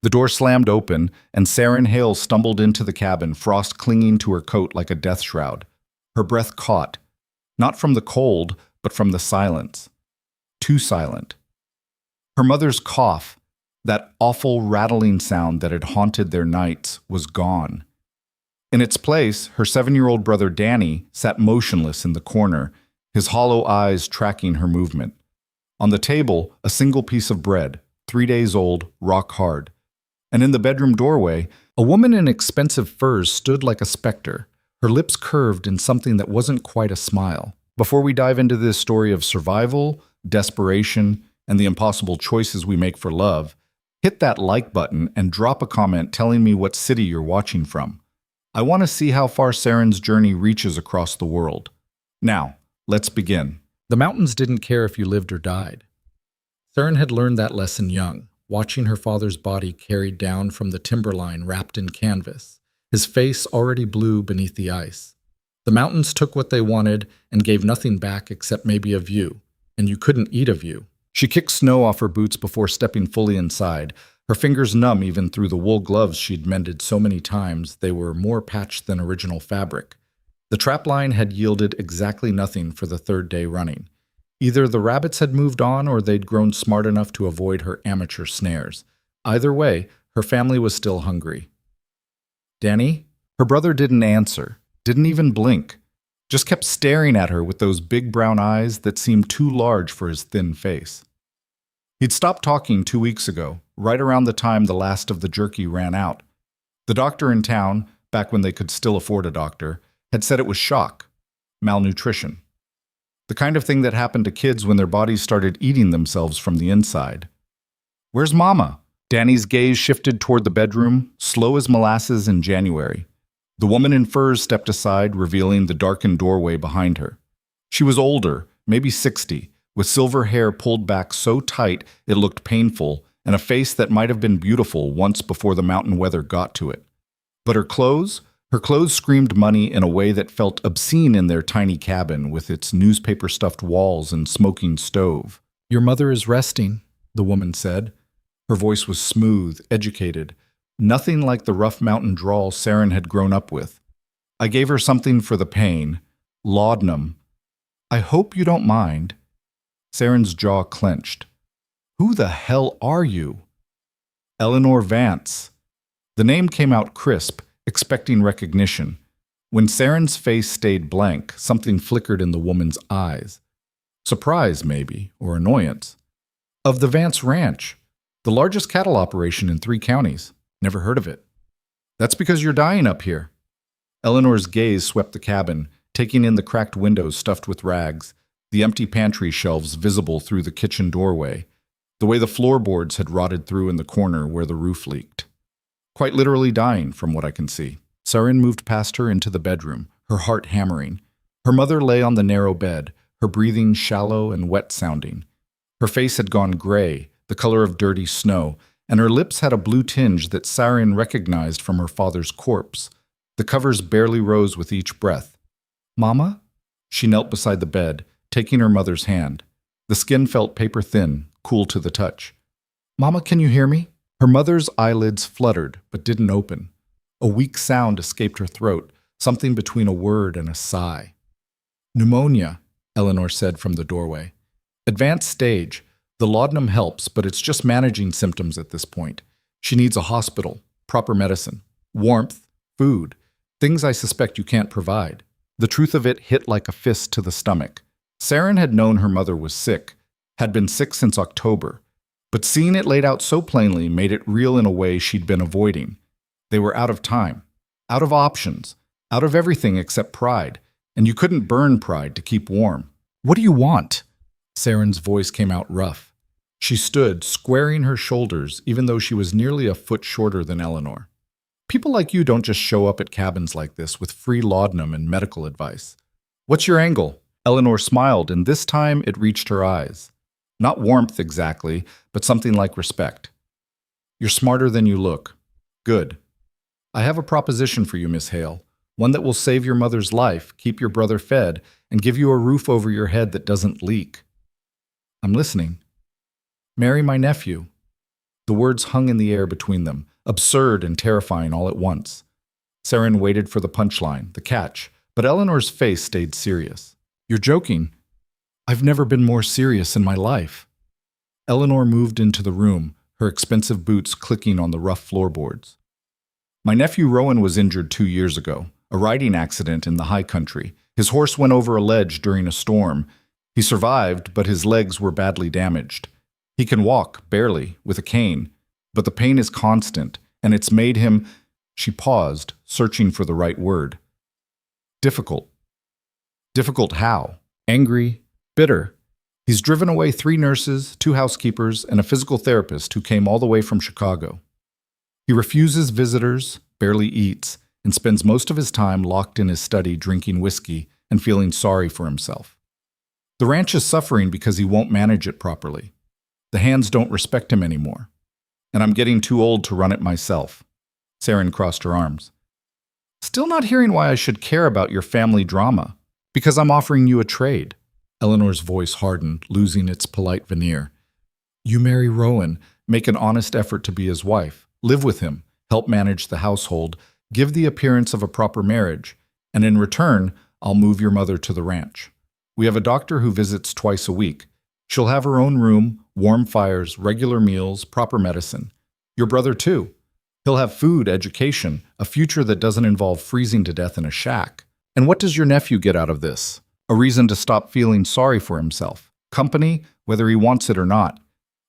The door slammed open, and Saren Hale stumbled into the cabin, frost clinging to her coat like a death shroud. Her breath caught, not from the cold, but from the silence. Too silent. Her mother's cough, that awful rattling sound that had haunted their nights, was gone. In its place, her 7-year-old brother Danny sat motionless in the corner, his hollow eyes tracking her movement. On the table, a single piece of bread, 3 days old, rock hard. And in the bedroom doorway, a woman in expensive furs stood like a specter, her lips curved in something that wasn't quite a smile. Before we dive into this story of survival, desperation, and the impossible choices we make for love, hit that like button and drop a comment telling me what city you're watching from. I want to see how far Saren's journey reaches across the world. Now, let's begin. The mountains didn't care if you lived or died. Saren had learned that lesson young, watching her father's body carried down from the timberline wrapped in canvas, his face already blue beneath the ice. The mountains took what they wanted and gave nothing back except maybe a view, and you couldn't eat a view. She kicked snow off her boots before stepping fully inside, her fingers numb even through the wool gloves she'd mended so many times they were more patched than original fabric. The trapline had yielded exactly nothing for the third day running. Either the rabbits had moved on or they'd grown smart enough to avoid her amateur snares. Either way, her family was still hungry. Danny? Her brother didn't answer, didn't even blink, just kept staring at her with those big brown eyes that seemed too large for his thin face. He'd stopped talking 2 weeks ago, right around the time the last of the jerky ran out. The doctor in town, back when they could still afford a doctor, had said it was shock, malnutrition. The kind of thing that happened to kids when their bodies started eating themselves from the inside. "Where's Mama?" Danny's gaze shifted toward the bedroom, slow as molasses in January. The woman in furs stepped aside, revealing the darkened doorway behind her. She was older, maybe 60, with silver hair pulled back so tight it looked painful, and a face that might have been beautiful once before the mountain weather got to it. But her clothes screamed money in a way that felt obscene in their tiny cabin with its newspaper-stuffed walls and smoking stove. "Your mother is resting," the woman said. Her voice was smooth, educated, nothing like the rough mountain drawl Saren had grown up with. "I gave her something for the pain, laudanum. I hope you don't mind." Saren's jaw clenched. "Who the hell are you?" "Eleanor Vance." The name came out crisp, expecting recognition. When Saren's face stayed blank, something flickered in the woman's eyes. Surprise, maybe, or annoyance. "Of the Vance Ranch, the largest cattle operation in 3 counties. Never heard of it." "That's because you're dying up here." Eleanor's gaze swept the cabin, taking in the cracked windows stuffed with rags, the empty pantry shelves visible through the kitchen doorway, the way the floorboards had rotted through in the corner where the roof leaked. "Quite literally dying, from what I can see." Saren moved past her into the bedroom, her heart hammering. Her mother lay on the narrow bed, her breathing shallow and wet-sounding. Her face had gone gray, the color of dirty snow, and her lips had a blue tinge that Saren recognized from her father's corpse. The covers barely rose with each breath. "Mama?" She knelt beside the bed, taking her mother's hand. The skin felt paper-thin, cool to the touch. "Mama, can you hear me?" Her mother's eyelids fluttered, but didn't open. A weak sound escaped her throat, something between a word and a sigh. "Pneumonia," Eleanor said from the doorway. "Advanced stage. The laudanum helps, but it's just managing symptoms at this point. She needs a hospital, proper medicine, warmth, food, things I suspect you can't provide." The truth of it hit like a fist to the stomach. Saren had known her mother was sick, had been sick since October, but seeing it laid out so plainly made it real in a way she'd been avoiding. They were out of time, out of options, out of everything except pride, and you couldn't burn pride to keep warm. "What do you want?" Saren's voice came out rough. She stood, squaring her shoulders, even though she was nearly a foot shorter than Eleanor. "People like you don't just show up at cabins like this with free laudanum and medical advice. What's your angle?" Eleanor smiled, and this time it reached her eyes. Not warmth exactly, but something like respect. "You're smarter than you look. Good. I have a proposition for you, Miss Hale, one that will save your mother's life, keep your brother fed, and give you a roof over your head that doesn't leak." "I'm listening." "Marry my nephew." The words hung in the air between them, absurd and terrifying all at once. Saren waited for the punchline, the catch, but Eleanor's face stayed serious. "You're joking. I've never been more serious in my life." Eleanor moved into the room, her expensive boots clicking on the rough floorboards. "My nephew Rowan was injured 2 years ago, a riding accident in the high country. His horse went over a ledge during a storm. He survived, but his legs were badly damaged. He can walk, barely, with a cane, but the pain is constant, and it's made him—" She paused, searching for the right word. "Difficult." "Difficult how?" "Angry, bitter. He's driven away 3 nurses, 2 housekeepers, and a physical therapist who came all the way from Chicago. He refuses visitors, barely eats, and spends most of his time locked in his study drinking whiskey and feeling sorry for himself. The ranch is suffering because he won't manage it properly. The hands don't respect him anymore. And I'm getting too old to run it myself." Saren crossed her arms. "Still not hearing why I should care about your family drama. Because I'm offering you a trade." Eleanor's voice hardened, losing its polite veneer. "You marry Rowan, make an honest effort to be his wife, live with him, help manage the household, give the appearance of a proper marriage, and in return, I'll move your mother to the ranch. We have a doctor who visits twice a week. She'll have her own room, warm fires, regular meals, proper medicine. Your brother, too. He'll have food, education, a future that doesn't involve freezing to death in a shack. And what does your nephew get out of this? A reason to stop feeling sorry for himself. Company, whether he wants it or not.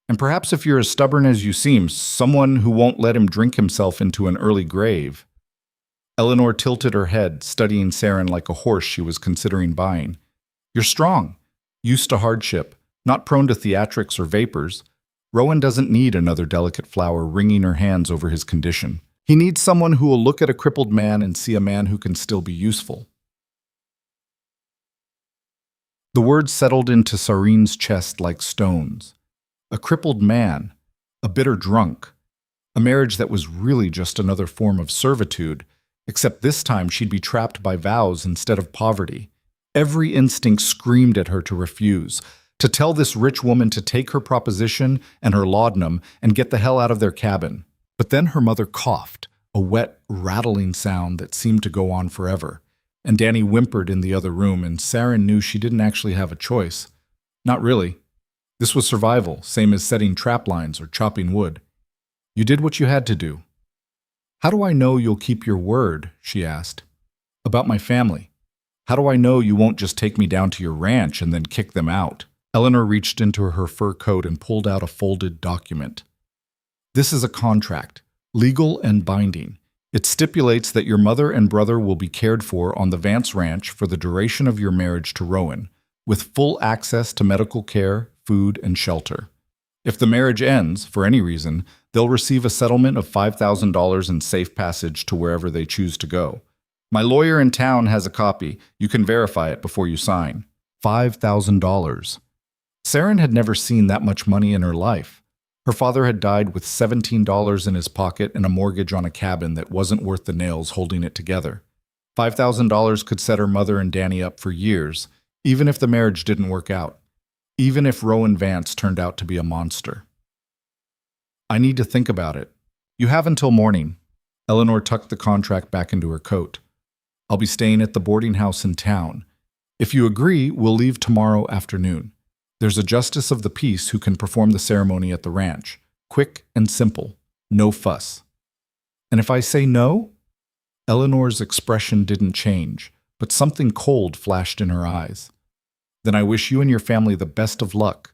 And perhaps if you're as stubborn as you seem, someone who won't let him drink himself into an early grave." Eleanor tilted her head, studying Saren like a horse she was considering buying. "You're strong, used to hardship, not prone to theatrics or vapors. Rowan doesn't need another delicate flower wringing her hands over his condition. He needs someone who will look at a crippled man and see a man who can still be useful." The words settled into Sarene's chest like stones. A crippled man, a bitter drunk, a marriage that was really just another form of servitude, except this time she'd be trapped by vows instead of poverty. Every instinct screamed at her to refuse, to tell this rich woman to take her proposition and her laudanum and get the hell out of their cabin. But then her mother coughed, a wet, rattling sound that seemed to go on forever. And Danny whimpered in the other room, and Saren knew she didn't actually have a choice. Not really. This was survival, same as setting trap lines or chopping wood. You did what you had to do. "How do I know you'll keep your word?" she asked. "About my family. How do I know you won't just take me down to your ranch and then kick them out?" Eleanor reached into her fur coat and pulled out a folded document. "This is a contract, legal and binding. It stipulates that your mother and brother will be cared for on the Vance Ranch for the duration of your marriage to Rowan, with full access to medical care, food, and shelter. If the marriage ends, for any reason, they'll receive a settlement of $5,000 and safe passage to wherever they choose to go. My lawyer in town has a copy. You can verify it before you sign." $5,000. Saren had never seen that much money in her life. Her father had died with $17 in his pocket and a mortgage on a cabin that wasn't worth the nails holding it together. $5,000 could set her mother and Danny up for years, even if the marriage didn't work out. Even if Rowan Vance turned out to be a monster. "I need to think about it. You have until morning." Eleanor tucked the contract back into her coat. "I'll be staying at the boarding house in town. If you agree, we'll leave tomorrow afternoon. There's a justice of the peace who can perform the ceremony at the ranch. Quick and simple. No fuss." "And if I say no?" Eleanor's expression didn't change, but something cold flashed in her eyes. "Then I wish you and your family the best of luck.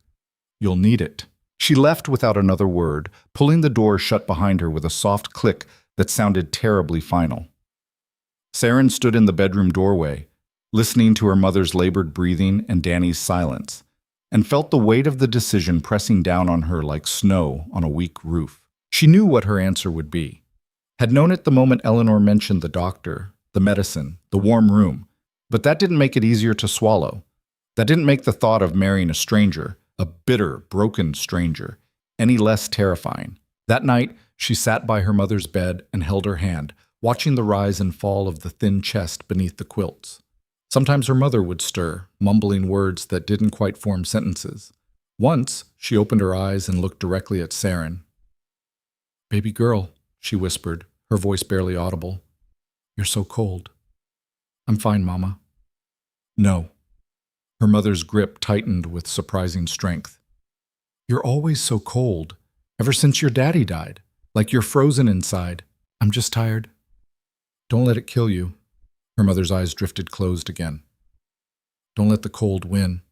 You'll need it." She left without another word, pulling the door shut behind her with a soft click that sounded terribly final. Saren stood in the bedroom doorway, listening to her mother's labored breathing and Danny's silence, and felt the weight of the decision pressing down on her like snow on a weak roof. She knew what her answer would be. Had known it the moment Eleanor mentioned the doctor, the medicine, the warm room, but that didn't make it easier to swallow. That didn't make the thought of marrying a stranger, a bitter, broken stranger, any less terrifying. That night, she sat by her mother's bed and held her hand, watching the rise and fall of the thin chest beneath the quilts. Sometimes her mother would stir, mumbling words that didn't quite form sentences. Once, she opened her eyes and looked directly at Saren. Baby girl, she whispered, her voice barely audible. You're so cold. I'm fine, Mama. No. Her mother's grip tightened with surprising strength. You're always so cold, ever since your daddy died, like you're frozen inside. I'm just tired. Don't let it kill you. Her mother's eyes drifted closed again. Don't let the cold win.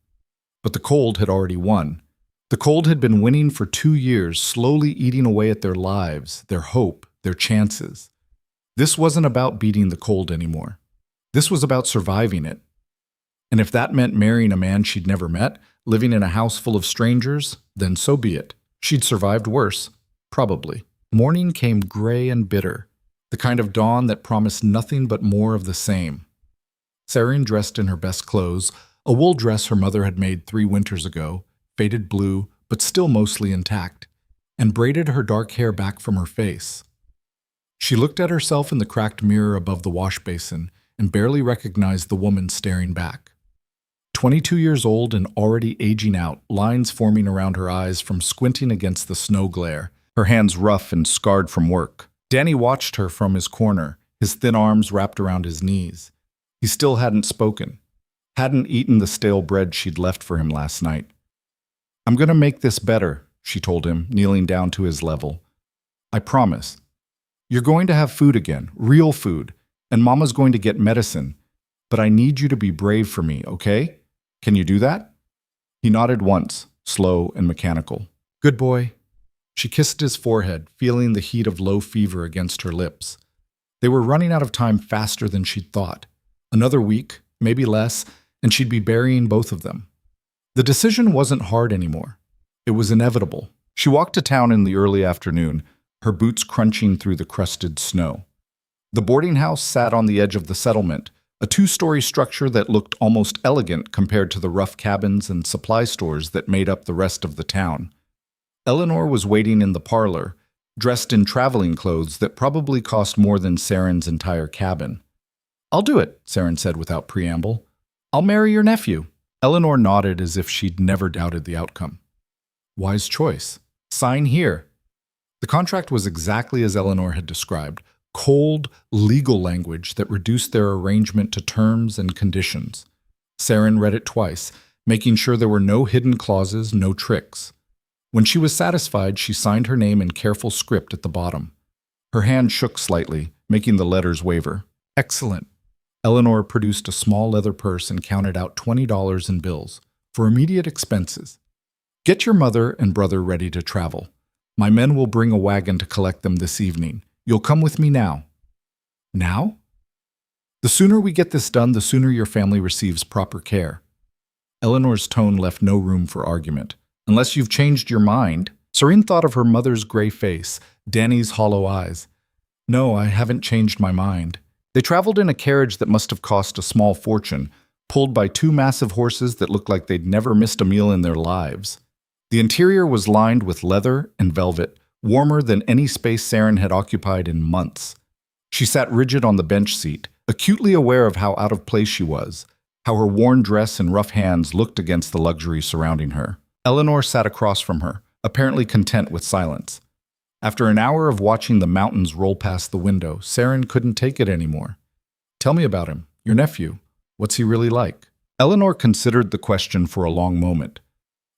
But the cold had already won. The cold had been winning for 2 years, slowly eating away at their lives, their hope, their chances. This wasn't about beating the cold anymore. This was about surviving it. And if that meant marrying a man she'd never met, living in a house full of strangers, then so be it. She'd survived worse, probably. Morning came gray and bitter, the kind of dawn that promised nothing but more of the same. Sarah, dressed in her best clothes, a wool dress her mother had made 3 winters ago, faded blue, but still mostly intact, and braided her dark hair back from her face. She looked at herself in the cracked mirror above the wash basin and barely recognized the woman staring back. 22 years old and already aging out, lines forming around her eyes from squinting against the snow glare, her hands rough and scarred from work. Danny watched her from his corner, his thin arms wrapped around his knees. He still hadn't spoken, hadn't eaten the stale bread she'd left for him last night. I'm going to make this better, she told him, kneeling down to his level. I promise. You're going to have food again, real food, and Mama's going to get medicine, but I need you to be brave for me, okay? Can you do that? He nodded once, slow and mechanical. Good boy. She kissed his forehead, feeling the heat of low fever against her lips. They were running out of time faster than she'd thought. Another week, maybe less, and she'd be burying both of them. The decision wasn't hard anymore. It was inevitable. She walked to town in the early afternoon, her boots crunching through the crusted snow. The boarding house sat on the edge of the settlement, a 2-story structure that looked almost elegant compared to the rough cabins and supply stores that made up the rest of the town. Eleanor was waiting in the parlor, dressed in traveling clothes that probably cost more than Saren's entire cabin. I'll do it, Saren said without preamble. I'll marry your nephew. Eleanor nodded as if she'd never doubted the outcome. Wise choice. Sign here. The contract was exactly as Eleanor had described, cold, legal language that reduced their arrangement to terms and conditions. Saren read it twice, making sure there were no hidden clauses, no tricks. When she was satisfied, she signed her name in careful script at the bottom. Her hand shook slightly, making the letters waver. Excellent. Eleanor produced a small leather purse and counted out $20 in bills for immediate expenses. Get your mother and brother ready to travel. My men will bring a wagon to collect them this evening. You'll come with me now. Now? The sooner we get this done, the sooner your family receives proper care. Eleanor's tone left no room for argument. Unless you've changed your mind. Serene thought of her mother's gray face, Danny's hollow eyes. No, I haven't changed my mind. They traveled in a carriage that must have cost a small fortune, pulled by 2 massive horses that looked like they'd never missed a meal in their lives. The interior was lined with leather and velvet, warmer than any space Saren had occupied in months. She sat rigid on the bench seat, acutely aware of how out of place she was, how her worn dress and rough hands looked against the luxury surrounding her. Eleanor sat across from her, apparently content with silence. After an hour of watching the mountains roll past the window, Saren couldn't take it anymore. Tell me about him, your nephew. What's he really like? Eleanor considered the question for a long moment.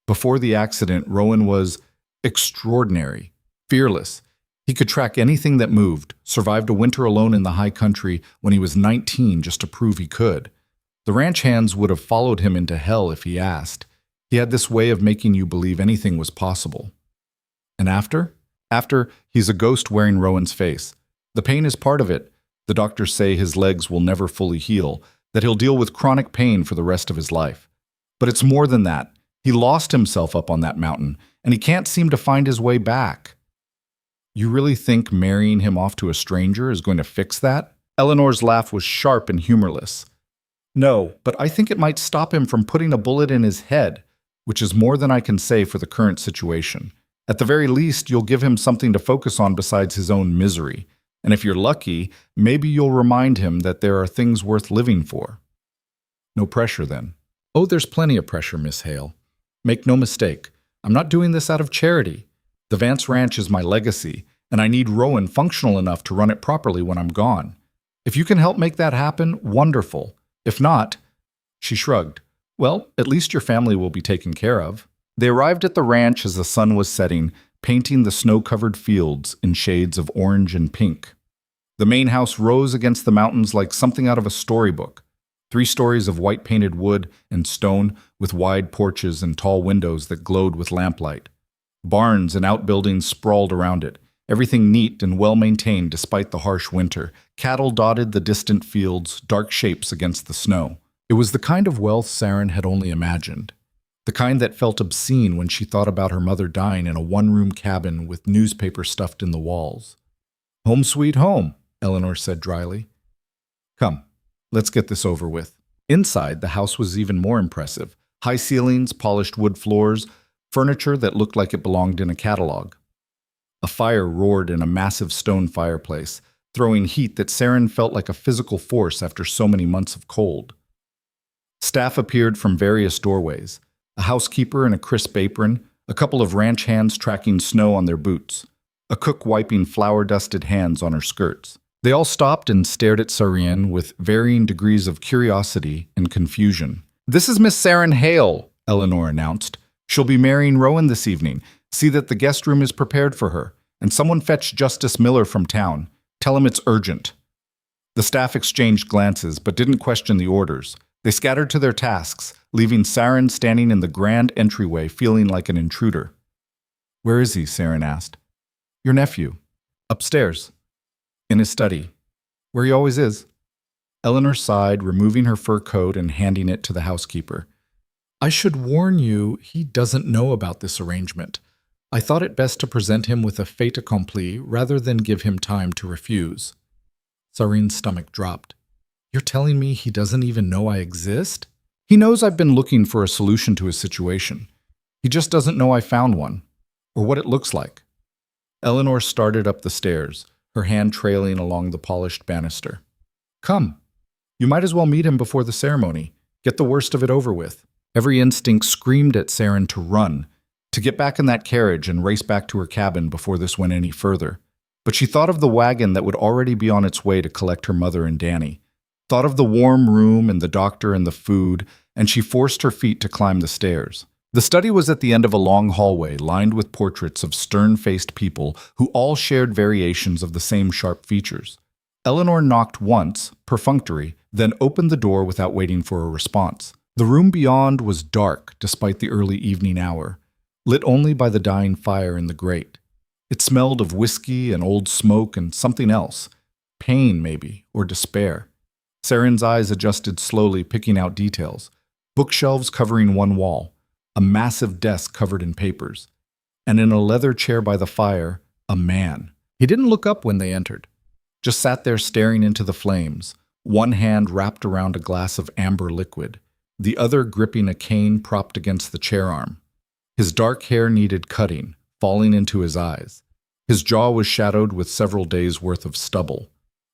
Before the accident, Rowan was extraordinary, fearless. He could track anything that moved, survived a winter alone in the high country when he was 19 just to prove he could. The ranch hands would have followed him into hell if he asked. He had this way of making you believe anything was possible. And after? After, he's a ghost wearing Rowan's face. The pain is part of it. The doctors say his legs will never fully heal, that he'll deal with chronic pain for the rest of his life. But it's more than that. He lost himself up on that mountain, and he can't seem to find his way back. You really think marrying him off to a stranger is going to fix that? Eleanor's laugh was sharp and humorless. No, but I think it might stop him from putting a bullet in his head, which is more than I can say for the current situation. At the very least, you'll give him something to focus on besides his own misery. And if you're lucky, maybe you'll remind him that there are things worth living for. No pressure, then. Oh, there's plenty of pressure, Miss Hale. Make no mistake, I'm not doing this out of charity. The Vance Ranch is my legacy, and I need Rowan functional enough to run it properly when I'm gone. If you can help make that happen, wonderful. If not, she shrugged. Well, at least your family will be taken care of. They arrived at the ranch as the sun was setting, painting the snow-covered fields in shades of orange and pink. The main house rose against the mountains like something out of a storybook. 3 stories of white-painted wood and stone with wide porches and tall windows that glowed with lamplight. Barns and outbuildings sprawled around it, everything neat and well-maintained despite the harsh winter. Cattle dotted the distant fields, dark shapes against the snow. It was the kind of wealth Saren had only imagined. The kind that felt obscene when she thought about her mother dying in a one-room cabin with newspapers stuffed in the walls. "Home sweet home," Eleanor said dryly. "Come, let's get this over with." Inside, the house was even more impressive. High ceilings, polished wood floors, furniture that looked like it belonged in a catalog. A fire roared in a massive stone fireplace, throwing heat that Saren felt like a physical force after so many months of cold. Staff appeared from various doorways, a housekeeper in a crisp apron, a couple of ranch hands tracking snow on their boots, a cook wiping flour-dusted hands on her skirts. They all stopped and stared at Saren with varying degrees of curiosity and confusion. "This is Miss Saren Hale," Eleanor announced. "She'll be marrying Rowan this evening. See that the guest room is prepared for her. And someone fetch Justice Miller from town. Tell him it's urgent." The staff exchanged glances, but didn't question the orders. They scattered to their tasks, leaving Saren standing in the grand entryway feeling like an intruder. "Where is he?" Saren asked. "Your nephew." "Upstairs. In his study. Where he always is." Eleanor sighed, removing her fur coat and handing it to the housekeeper. "I should warn you, he doesn't know about this arrangement. I thought it best to present him with a fait accompli rather than give him time to refuse." Saren's stomach dropped. "You're telling me he doesn't even know I exist?" "He knows I've been looking for a solution to his situation. He just doesn't know I found one, or what it looks like." Eleanor started up the stairs, her hand trailing along the polished banister. "Come. You might as well meet him before the ceremony. Get the worst of it over with." Every instinct screamed at Saren to run, to get back in that carriage and race back to her cabin before this went any further. But she thought of the wagon that would already be on its way to collect her mother and Danny, thought of the warm room and the doctor and the food, and she forced her feet to climb the stairs. The study was at the end of a long hallway lined with portraits of stern-faced people who all shared variations of the same sharp features. Eleanor knocked once, perfunctory, then opened the door without waiting for a response. The room beyond was dark despite the early evening hour, lit only by the dying fire in the grate. It smelled of whiskey and old smoke and something else, pain maybe, or despair. Saren's eyes adjusted slowly, picking out details. Bookshelves covering one wall, a massive desk covered in papers, and in a leather chair by the fire, a man. He didn't look up when they entered, just sat there staring into the flames, one hand wrapped around a glass of amber liquid, the other gripping a cane propped against the chair arm. His dark hair needed cutting, falling into his eyes. His jaw was shadowed with several days' worth of stubble.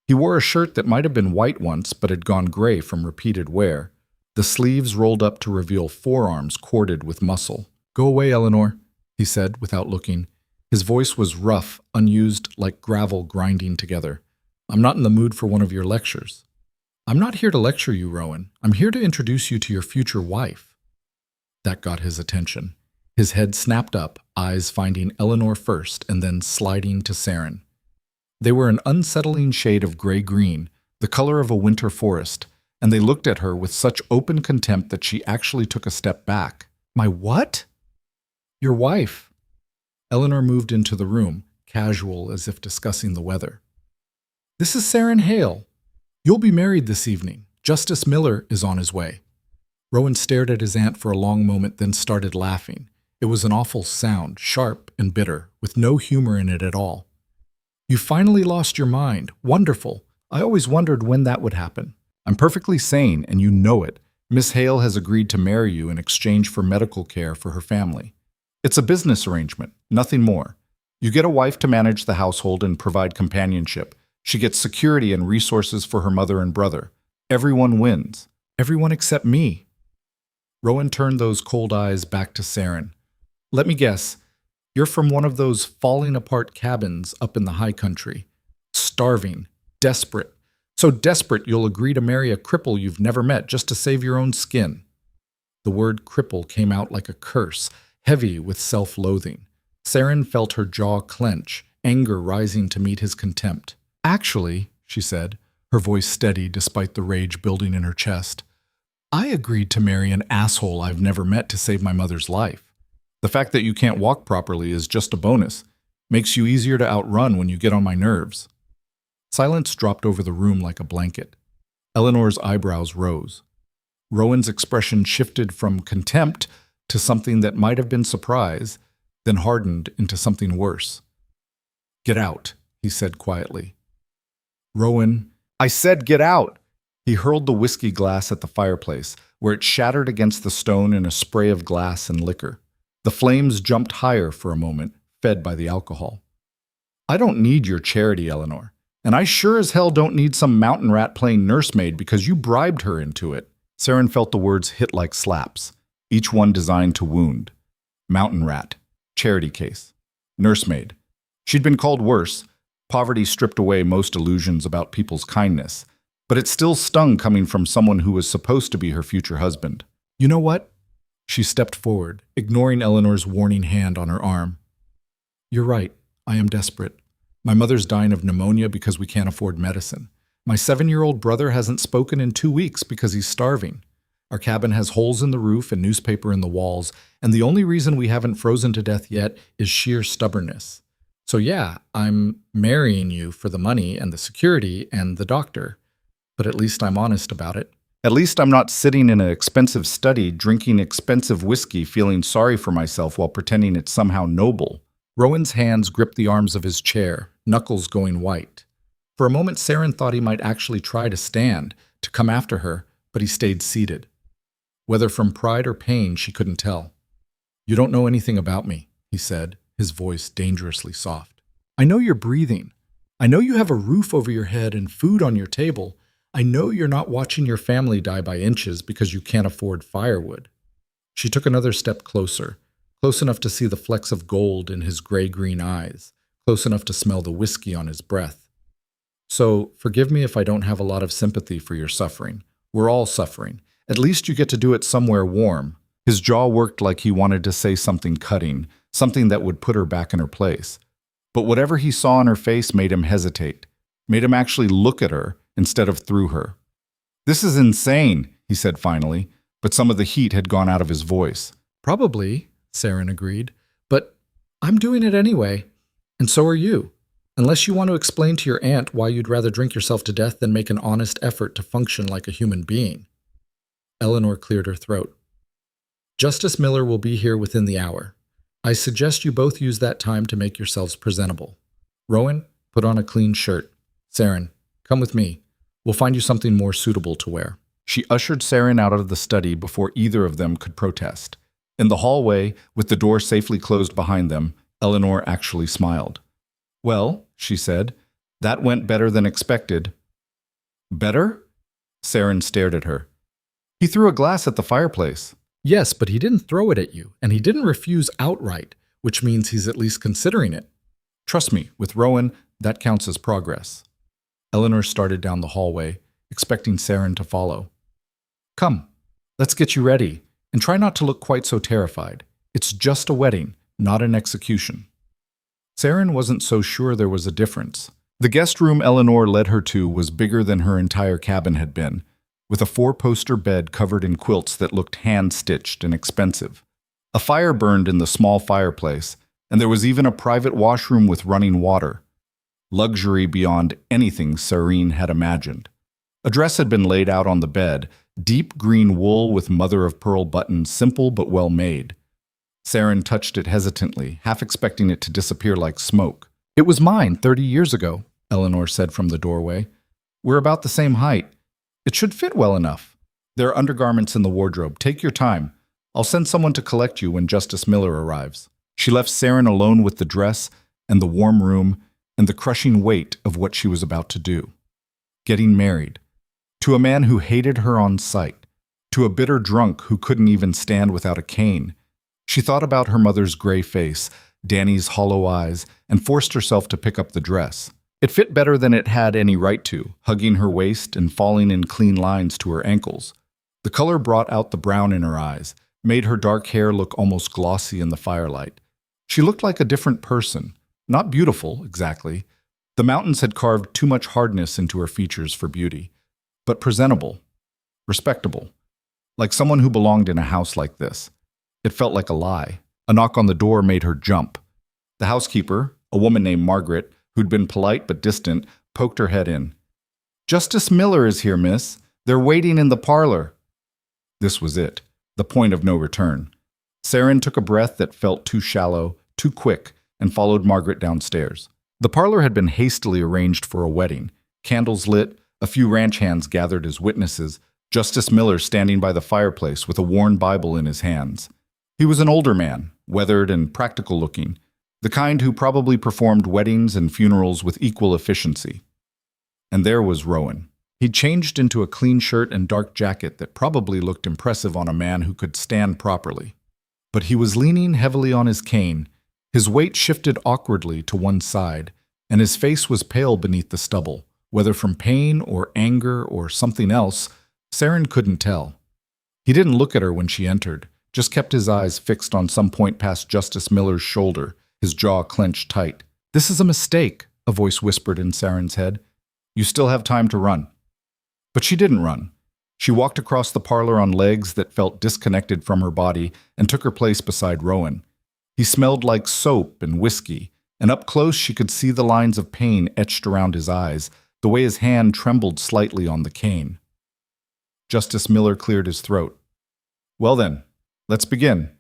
He wore a shirt that might have been white once but had gone gray from repeated wear, the sleeves rolled up to reveal forearms corded with muscle. "Go away, Eleanor," he said without looking. His voice was rough, unused, like gravel grinding together. "I'm not in the mood for one of your lectures." "I'm not here to lecture you, Rowan. I'm here to introduce you to your future wife." That got his attention. His head snapped up, eyes finding Eleanor first and then sliding to Saren. They were an unsettling shade of gray-green, the color of a winter forest, and they looked at her with such open contempt that she actually took a step back. "My what?" "Your wife." Eleanor moved into the room, casual as if discussing the weather. "This is Saren Hale. You'll be married this evening. Justice Miller is on his way." Rowan stared at his aunt for a long moment, then started laughing. It was an awful sound, sharp and bitter, with no humor in it at all. "You finally lost your mind. Wonderful. I always wondered when that would happen. I'm perfectly sane, and you know it. Miss Hale has agreed to marry you in exchange for medical care for her family. It's a business arrangement, nothing more. You get a wife to manage the household and provide companionship. She gets security and resources for her mother and brother. Everyone wins. Everyone except me." Rowan turned those cold eyes back to Saren. "Let me guess. You're from one of those falling apart cabins up in the high country. Starving, desperate. So desperate you'll agree to marry a cripple you've never met just to save your own skin. The word cripple came out like a curse, heavy with self-loathing. Saren felt her jaw clench, anger rising to meet his contempt. Actually, she said, her voice steady despite the rage building in her chest, I agreed to marry an asshole I've never met to save my mother's life. The fact that you can't walk properly is just a bonus. Makes you easier to outrun when you get on my nerves. Silence dropped over the room like a blanket. Eleanor's eyebrows rose. Rowan's expression shifted from contempt to something that might have been surprise, then hardened into something worse. Get out, he said quietly. Rowan, I said get out! He hurled the whiskey glass at the fireplace, where it shattered against the stone in a spray of glass and liquor. The flames jumped higher for a moment, fed by the alcohol. I don't need your charity, Eleanor. And I sure as hell don't need some mountain rat playing nursemaid because you bribed her into it. Saren felt the words hit like slaps, each one designed to wound. Mountain rat, charity case, nursemaid. She'd been called worse. Poverty stripped away most illusions about people's kindness, but it still stung coming from someone who was supposed to be her future husband. You know what? She stepped forward, ignoring Eleanor's warning hand on her arm. You're right. I am desperate. My mother's dying of pneumonia because we can't afford medicine. My 7-year-old brother hasn't spoken in 2 weeks because he's starving. Our cabin has holes in the roof and newspaper in the walls, and the only reason we haven't frozen to death yet is sheer stubbornness. So yeah, I'm marrying you for the money and the security and the doctor, but at least I'm honest about it. At least I'm not sitting in an expensive study drinking expensive whiskey feeling sorry for myself while pretending it's somehow noble. Rowan's hands gripped the arms of his chair, knuckles going white. For a moment, Saren thought he might actually try to stand, to come after her, but he stayed seated. Whether from pride or pain, she couldn't tell. You don't know anything about me, he said, his voice dangerously soft. I know you're breathing. I know you have a roof over your head and food on your table. I know you're not watching your family die by inches because you can't afford firewood. She took another step closer, close enough to see the flecks of gold in his gray-green eyes, close enough to smell the whiskey on his breath. So, forgive me if I don't have a lot of sympathy for your suffering. We're all suffering. At least you get to do it somewhere warm. His jaw worked like he wanted to say something cutting, something that would put her back in her place. But whatever he saw on her face made him hesitate, made him actually look at her instead of through her. This is insane, he said finally, but some of the heat had gone out of his voice. Probably, Saren agreed, but I'm doing it anyway, and so are you. Unless you want to explain to your aunt why you'd rather drink yourself to death than make an honest effort to function like a human being. Eleanor cleared her throat. Justice Miller will be here within the hour. I suggest you both use that time to make yourselves presentable. Rowan, put on a clean shirt. Saren, come with me. We'll find you something more suitable to wear. She ushered Saren out of the study before either of them could protest. In the hallway, with the door safely closed behind them, Eleanor actually smiled. Well, she said, that went better than expected. Better? Saren stared at her. He threw a glass at the fireplace. Yes, but he didn't throw it at you, and he didn't refuse outright, which means he's at least considering it. Trust me, with Rowan, that counts as progress. Eleanor started down the hallway, expecting Saren to follow. Come, let's get you ready, and try not to look quite so terrified. It's just a wedding, not an execution. Saren wasn't so sure there was a difference. The guest room Eleanor led her to was bigger than her entire cabin had been, with a 4-poster bed covered in quilts that looked hand-stitched and expensive. A fire burned in the small fireplace, and there was even a private washroom with running water. Luxury beyond anything Serene had imagined. A dress had been laid out on the bed, deep green wool with mother-of-pearl buttons, simple but well made. Saren touched it hesitantly, half expecting it to disappear like smoke. It was mine 30 years ago, Eleanor said from the doorway. We're about the same height. It should fit well enough. There are undergarments in the wardrobe. Take your time. I'll send someone to collect you when Justice Miller arrives. She left Saren alone with the dress and the warm room and the crushing weight of what she was about to do. Getting married. To a man who hated her on sight. To a bitter drunk who couldn't even stand without a cane. She thought about her mother's gray face, Danny's hollow eyes, and forced herself to pick up the dress. It fit better than it had any right to, hugging her waist and falling in clean lines to her ankles. The color brought out the brown in her eyes, made her dark hair look almost glossy in the firelight. She looked like a different person. Not beautiful, exactly. The mountains had carved too much hardness into her features for beauty. But presentable. Respectable. Like someone who belonged in a house like this. It felt like a lie. A knock on the door made her jump. The housekeeper, a woman named Margaret, who'd been polite but distant, poked her head in. "Justice Miller is here, miss. They're waiting in the parlor." This was it, the point of no return. Saren took a breath that felt too shallow, too quick, and followed Margaret downstairs. The parlor had been hastily arranged for a wedding. Candles lit, a few ranch hands gathered as witnesses, Justice Miller standing by the fireplace with a worn Bible in his hands. He was an older man, weathered and practical-looking, the kind who probably performed weddings and funerals with equal efficiency. And there was Rowan. He'd changed into a clean shirt and dark jacket that probably looked impressive on a man who could stand properly. But he was leaning heavily on his cane. His weight shifted awkwardly to one side, and his face was pale beneath the stubble. Whether from pain or anger or something else, Saren couldn't tell. He didn't look at her when she entered, just kept his eyes fixed on some point past Justice Miller's shoulder, his jaw clenched tight. "This is a mistake," a voice whispered in Saren's head. "You still have time to run." But she didn't run. She walked across the parlor on legs that felt disconnected from her body and took her place beside Rowan. He smelled like soap and whiskey, and up close she could see the lines of pain etched around his eyes, the way his hand trembled slightly on the cane. Justice Miller cleared his throat. "Well then, let's begin.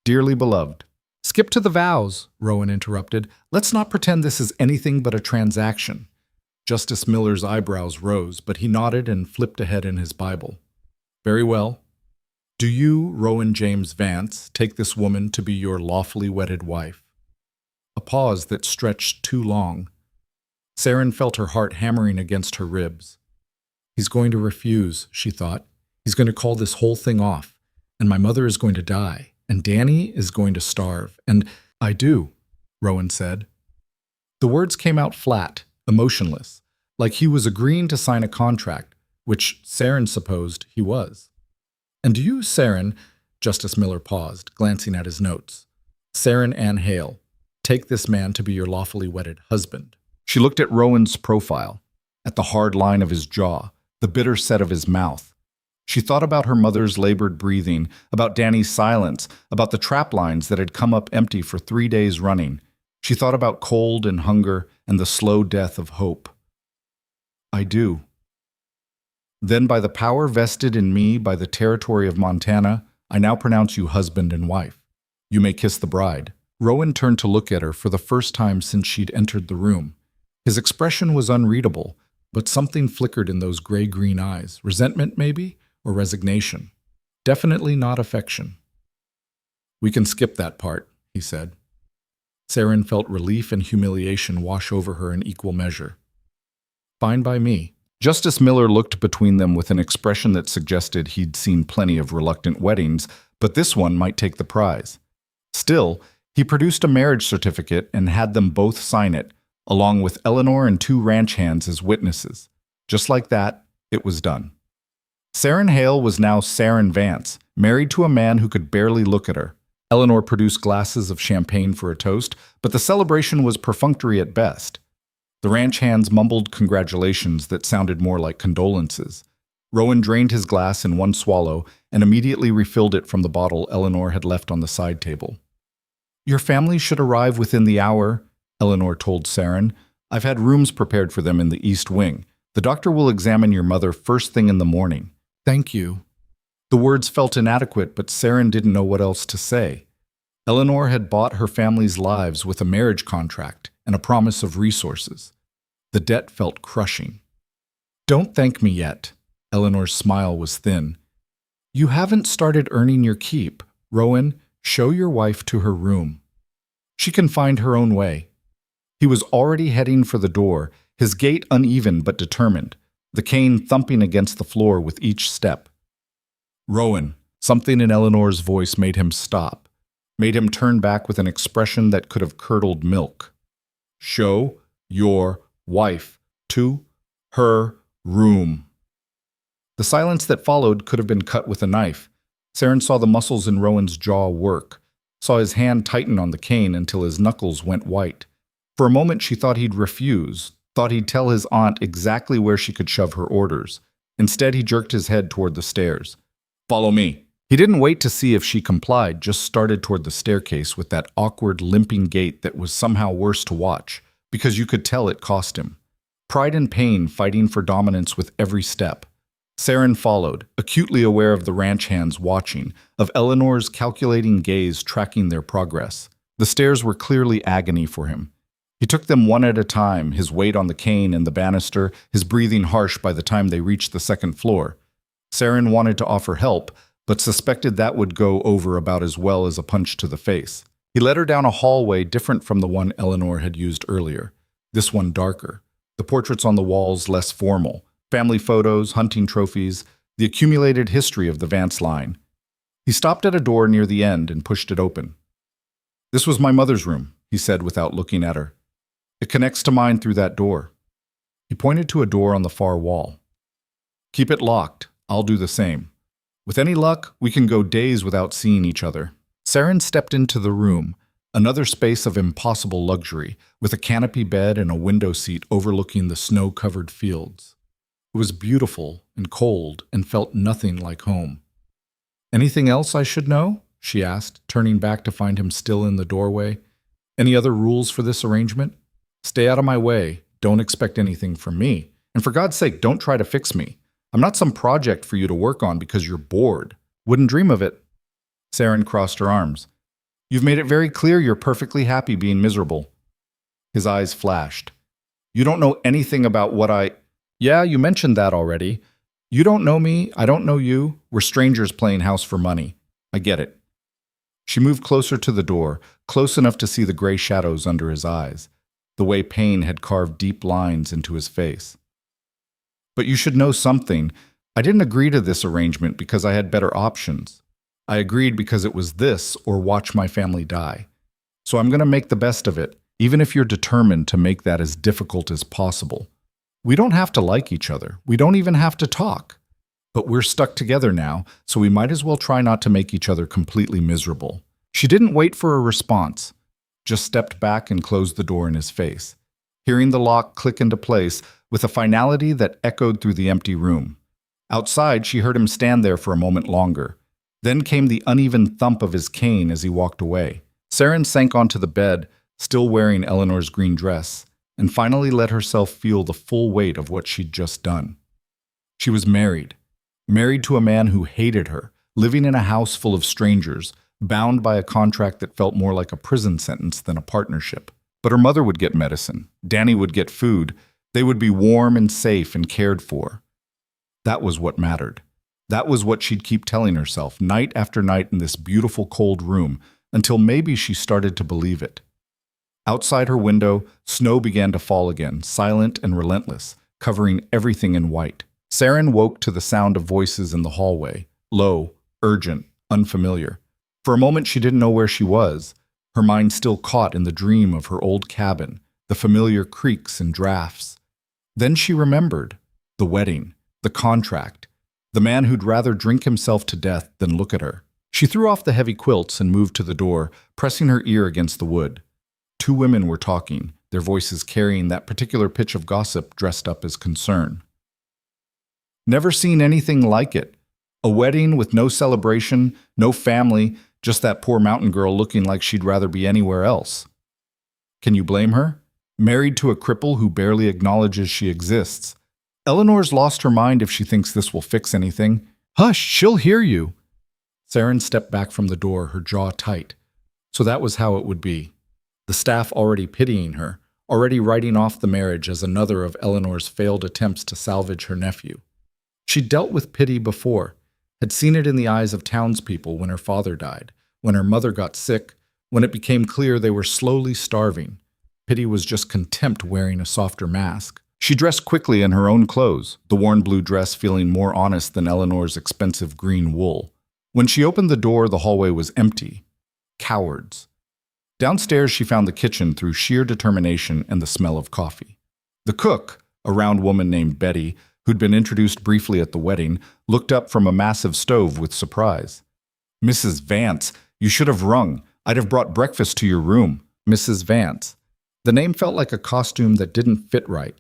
Dearly beloved." "Skip to the vows," Rowan interrupted. "Let's not pretend this is anything but a transaction." Justice Miller's eyebrows rose, but he nodded and flipped ahead in his Bible. "Very well. Do you, Rowan James Vance, take this woman to be your lawfully wedded wife?" A pause that stretched too long. Saren felt her heart hammering against her ribs. "He's going to refuse," she thought. "He's going to call this whole thing off, and my mother is going to die, and Danny is going to starve, and—" "I do," Rowan said. The words came out flat, emotionless, like he was agreeing to sign a contract, which Saren supposed he was. "And do you, Saren," Justice Miller paused, glancing at his notes, "Saren Ann Hale, take this man to be your lawfully wedded husband?" She looked at Rowan's profile, at the hard line of his jaw, the bitter set of his mouth. She thought about her mother's labored breathing, about Danny's silence, about the trap lines that had come up empty for 3 days running. She thought about cold and hunger and the slow death of hope. "I do." "Then by the power vested in me by the territory of Montana, I now pronounce you husband and wife. You may kiss the bride." Rowan turned to look at her for the first time since she'd entered the room. His expression was unreadable, but something flickered in those gray-green eyes. Resentment, maybe? Or resignation. Definitely not affection. "We can skip that part," he said. Saren felt relief and humiliation wash over her in equal measure. "Fine by me." Justice Miller looked between them with an expression that suggested he'd seen plenty of reluctant weddings, but this one might take the prize. Still, he produced a marriage certificate and had them both sign it, along with Eleanor and 2 ranch hands as witnesses. Just like that, it was done. Saren Hale was now Saren Vance, married to a man who could barely look at her. Eleanor produced glasses of champagne for a toast, but the celebration was perfunctory at best. The ranch hands mumbled congratulations that sounded more like condolences. Rowan drained his glass in one swallow and immediately refilled it from the bottle Eleanor had left on the side table. "Your family should arrive within the hour," Eleanor told Saren. "I've had rooms prepared for them in the East Wing. The doctor will examine your mother first thing in the morning." "Thank you." The words felt inadequate, but Saren didn't know what else to say. Eleanor had bought her family's lives with a marriage contract and a promise of resources. The debt felt crushing. "Don't thank me yet." Eleanor's smile was thin. "You haven't started earning your keep. Rowan, show your wife to her room. She can find her own way." He was already heading for the door, his gait uneven but determined, the cane thumping against the floor with each step. "Rowan," something in Eleanor's voice made him stop. made him turn back with an expression that could have curdled milk. "Show your wife to her room." The silence that followed could have been cut with a knife. Saren saw the muscles in Rowan's jaw work, saw his hand tighten on the cane until his knuckles went white. For a moment she thought he'd refuse, thought he'd tell his aunt exactly where she could shove her orders. Instead, he jerked his head toward the stairs. "Follow me." He didn't wait to see if she complied, just started toward the staircase with that awkward, limping gait that was somehow worse to watch, because you could tell it cost him. Pride and pain fighting for dominance with every step. Saren followed, acutely aware of the ranch hands watching, of Eleanor's calculating gaze tracking their progress. The stairs were clearly agony for him. He took them one at a time, his weight on the cane and the banister, his breathing harsh by the time they reached the second floor. Saren wanted to offer help, but suspected that would go over about as well as a punch to the face. He led her down a hallway different from the one Eleanor had used earlier, this one darker. The portraits on the walls less formal, family photos, hunting trophies, the accumulated history of the Vance line. He stopped at a door near the end and pushed it open. "This was my mother's room," he said without looking at her. "It connects to mine through that door." He pointed to a door on the far wall. "Keep it locked. I'll do the same. With any luck, we can go days without seeing each other." Saren stepped into the room, another space of impossible luxury, with a canopy bed and a window seat overlooking the snow-covered fields. It was beautiful and cold and felt nothing like home. "Anything else I should know?" she asked, turning back to find him still in the doorway. "Any other rules for this arrangement? Stay out of my way. Don't expect anything from me. And for God's sake, don't try to fix me. I'm not some project for you to work on because you're bored. Wouldn't dream of it." Saren crossed her arms. "You've made it very clear you're perfectly happy being miserable." His eyes flashed. "You don't know anything about what I—" "Yeah, you mentioned that already. You don't know me, I don't know you. We're strangers playing house for money. I get it." She moved closer to the door, close enough to see the gray shadows under his eyes, the way pain had carved deep lines into his face. "But you should know something. I didn't agree to this arrangement because I had better options. I agreed because it was this or watch my family die. So I'm going to make the best of it, even if you're determined to make that as difficult as possible. We don't have to like each other. We don't even have to talk. But we're stuck together now, so we might as well try not to make each other completely miserable." She didn't wait for a response, just stepped back and closed the door in his face, hearing the lock click into place with a finality that echoed through the empty room. Outside, she heard him stand there for a moment longer. Then came the uneven thump of his cane as he walked away. Saren sank onto the bed, still wearing Eleanor's green dress, and finally let herself feel the full weight of what she'd just done. She was married to a man who hated her, living in a house full of strangers, bound by a contract that felt more like a prison sentence than a partnership. But her mother would get medicine, Danny would get food, they would be warm and safe and cared for. That was what mattered. That was what she'd keep telling herself, night after night in this beautiful cold room, until maybe she started to believe it. Outside her window, snow began to fall again, silent and relentless, covering everything in white. Saren woke to the sound of voices in the hallway, low, urgent, unfamiliar. For a moment she didn't know where she was, her mind still caught in the dream of her old cabin, the familiar creaks and drafts. Then she remembered the wedding, the contract, the man who'd rather drink himself to death than look at her. She threw off the heavy quilts and moved to the door, pressing her ear against the wood. Two women were talking, their voices carrying that particular pitch of gossip dressed up as concern. "Never seen anything like it. A wedding with no celebration, no family, just that poor mountain girl looking like she'd rather be anywhere else. Can you blame her? Married to a cripple who barely acknowledges she exists. Eleanor's lost her mind if she thinks this will fix anything. Hush, she'll hear you." Saren stepped back from the door, her jaw tight. So that was how it would be. The staff already pitying her, already writing off the marriage as another of Eleanor's failed attempts to salvage her nephew. She'd dealt with pity before, had seen it in the eyes of townspeople when her father died, when her mother got sick, when it became clear they were slowly starving. Pity was just contempt wearing a softer mask. She dressed quickly in her own clothes, the worn blue dress feeling more honest than Eleanor's expensive green wool. When she opened the door, the hallway was empty. Cowards. Downstairs, she found the kitchen through sheer determination and the smell of coffee. The cook, a round woman named Betty, who'd been introduced briefly at the wedding, looked up from a massive stove with surprise. "Mrs. Vance, you should have rung. I'd have brought breakfast to your room." Mrs. Vance. The name felt like a costume that didn't fit right.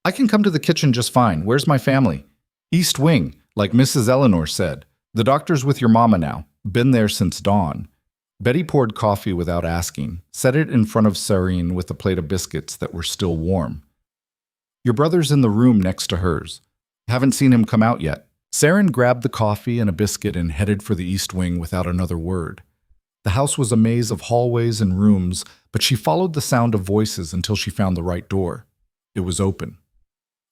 "I can come to the kitchen just fine. Where's my family?" "East Wing, like Mrs. Eleanor said. The doctor's with your mama now. Been there since dawn." Betty poured coffee without asking, set it in front of Serene with a plate of biscuits that were still warm. "Your brother's in the room next to hers. Haven't seen him come out yet." Serene grabbed the coffee and a biscuit and headed for the East Wing without another word. The house was a maze of hallways and rooms, but she followed the sound of voices until she found the right door. It was open.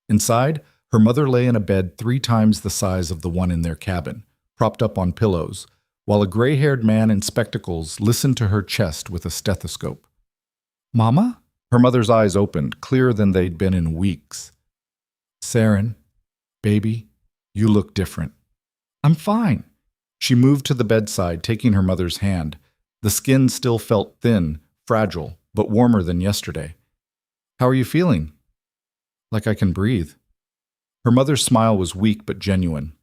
Inside, her mother lay in a bed 3 times the size of the one in their cabin, propped up on pillows, while a gray-haired man in spectacles listened to her chest with a stethoscope. "Mama?" Her mother's eyes opened, clearer than they'd been in weeks. "Serene, baby, you look different." "I'm fine." She moved to the bedside, taking her mother's hand. The skin still felt thin, fragile, but warmer than yesterday. "How are you feeling?" "Like I can breathe." Her mother's smile was weak but genuine.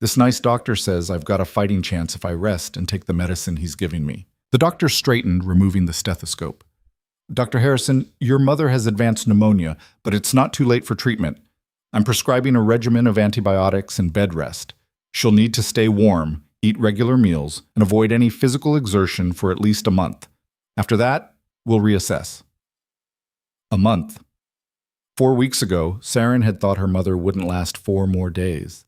"This nice doctor says I've got a fighting chance if I rest and take the medicine he's giving me." The doctor straightened, removing the stethoscope. "Dr. Harrison, your mother has advanced pneumonia, but it's not too late for treatment. I'm prescribing a regimen of antibiotics and bed rest. She'll need to stay warm, eat regular meals, and avoid any physical exertion for at least a month. After that, we'll reassess." A month. 4 weeks ago, Serene had thought her mother wouldn't last 4 more days.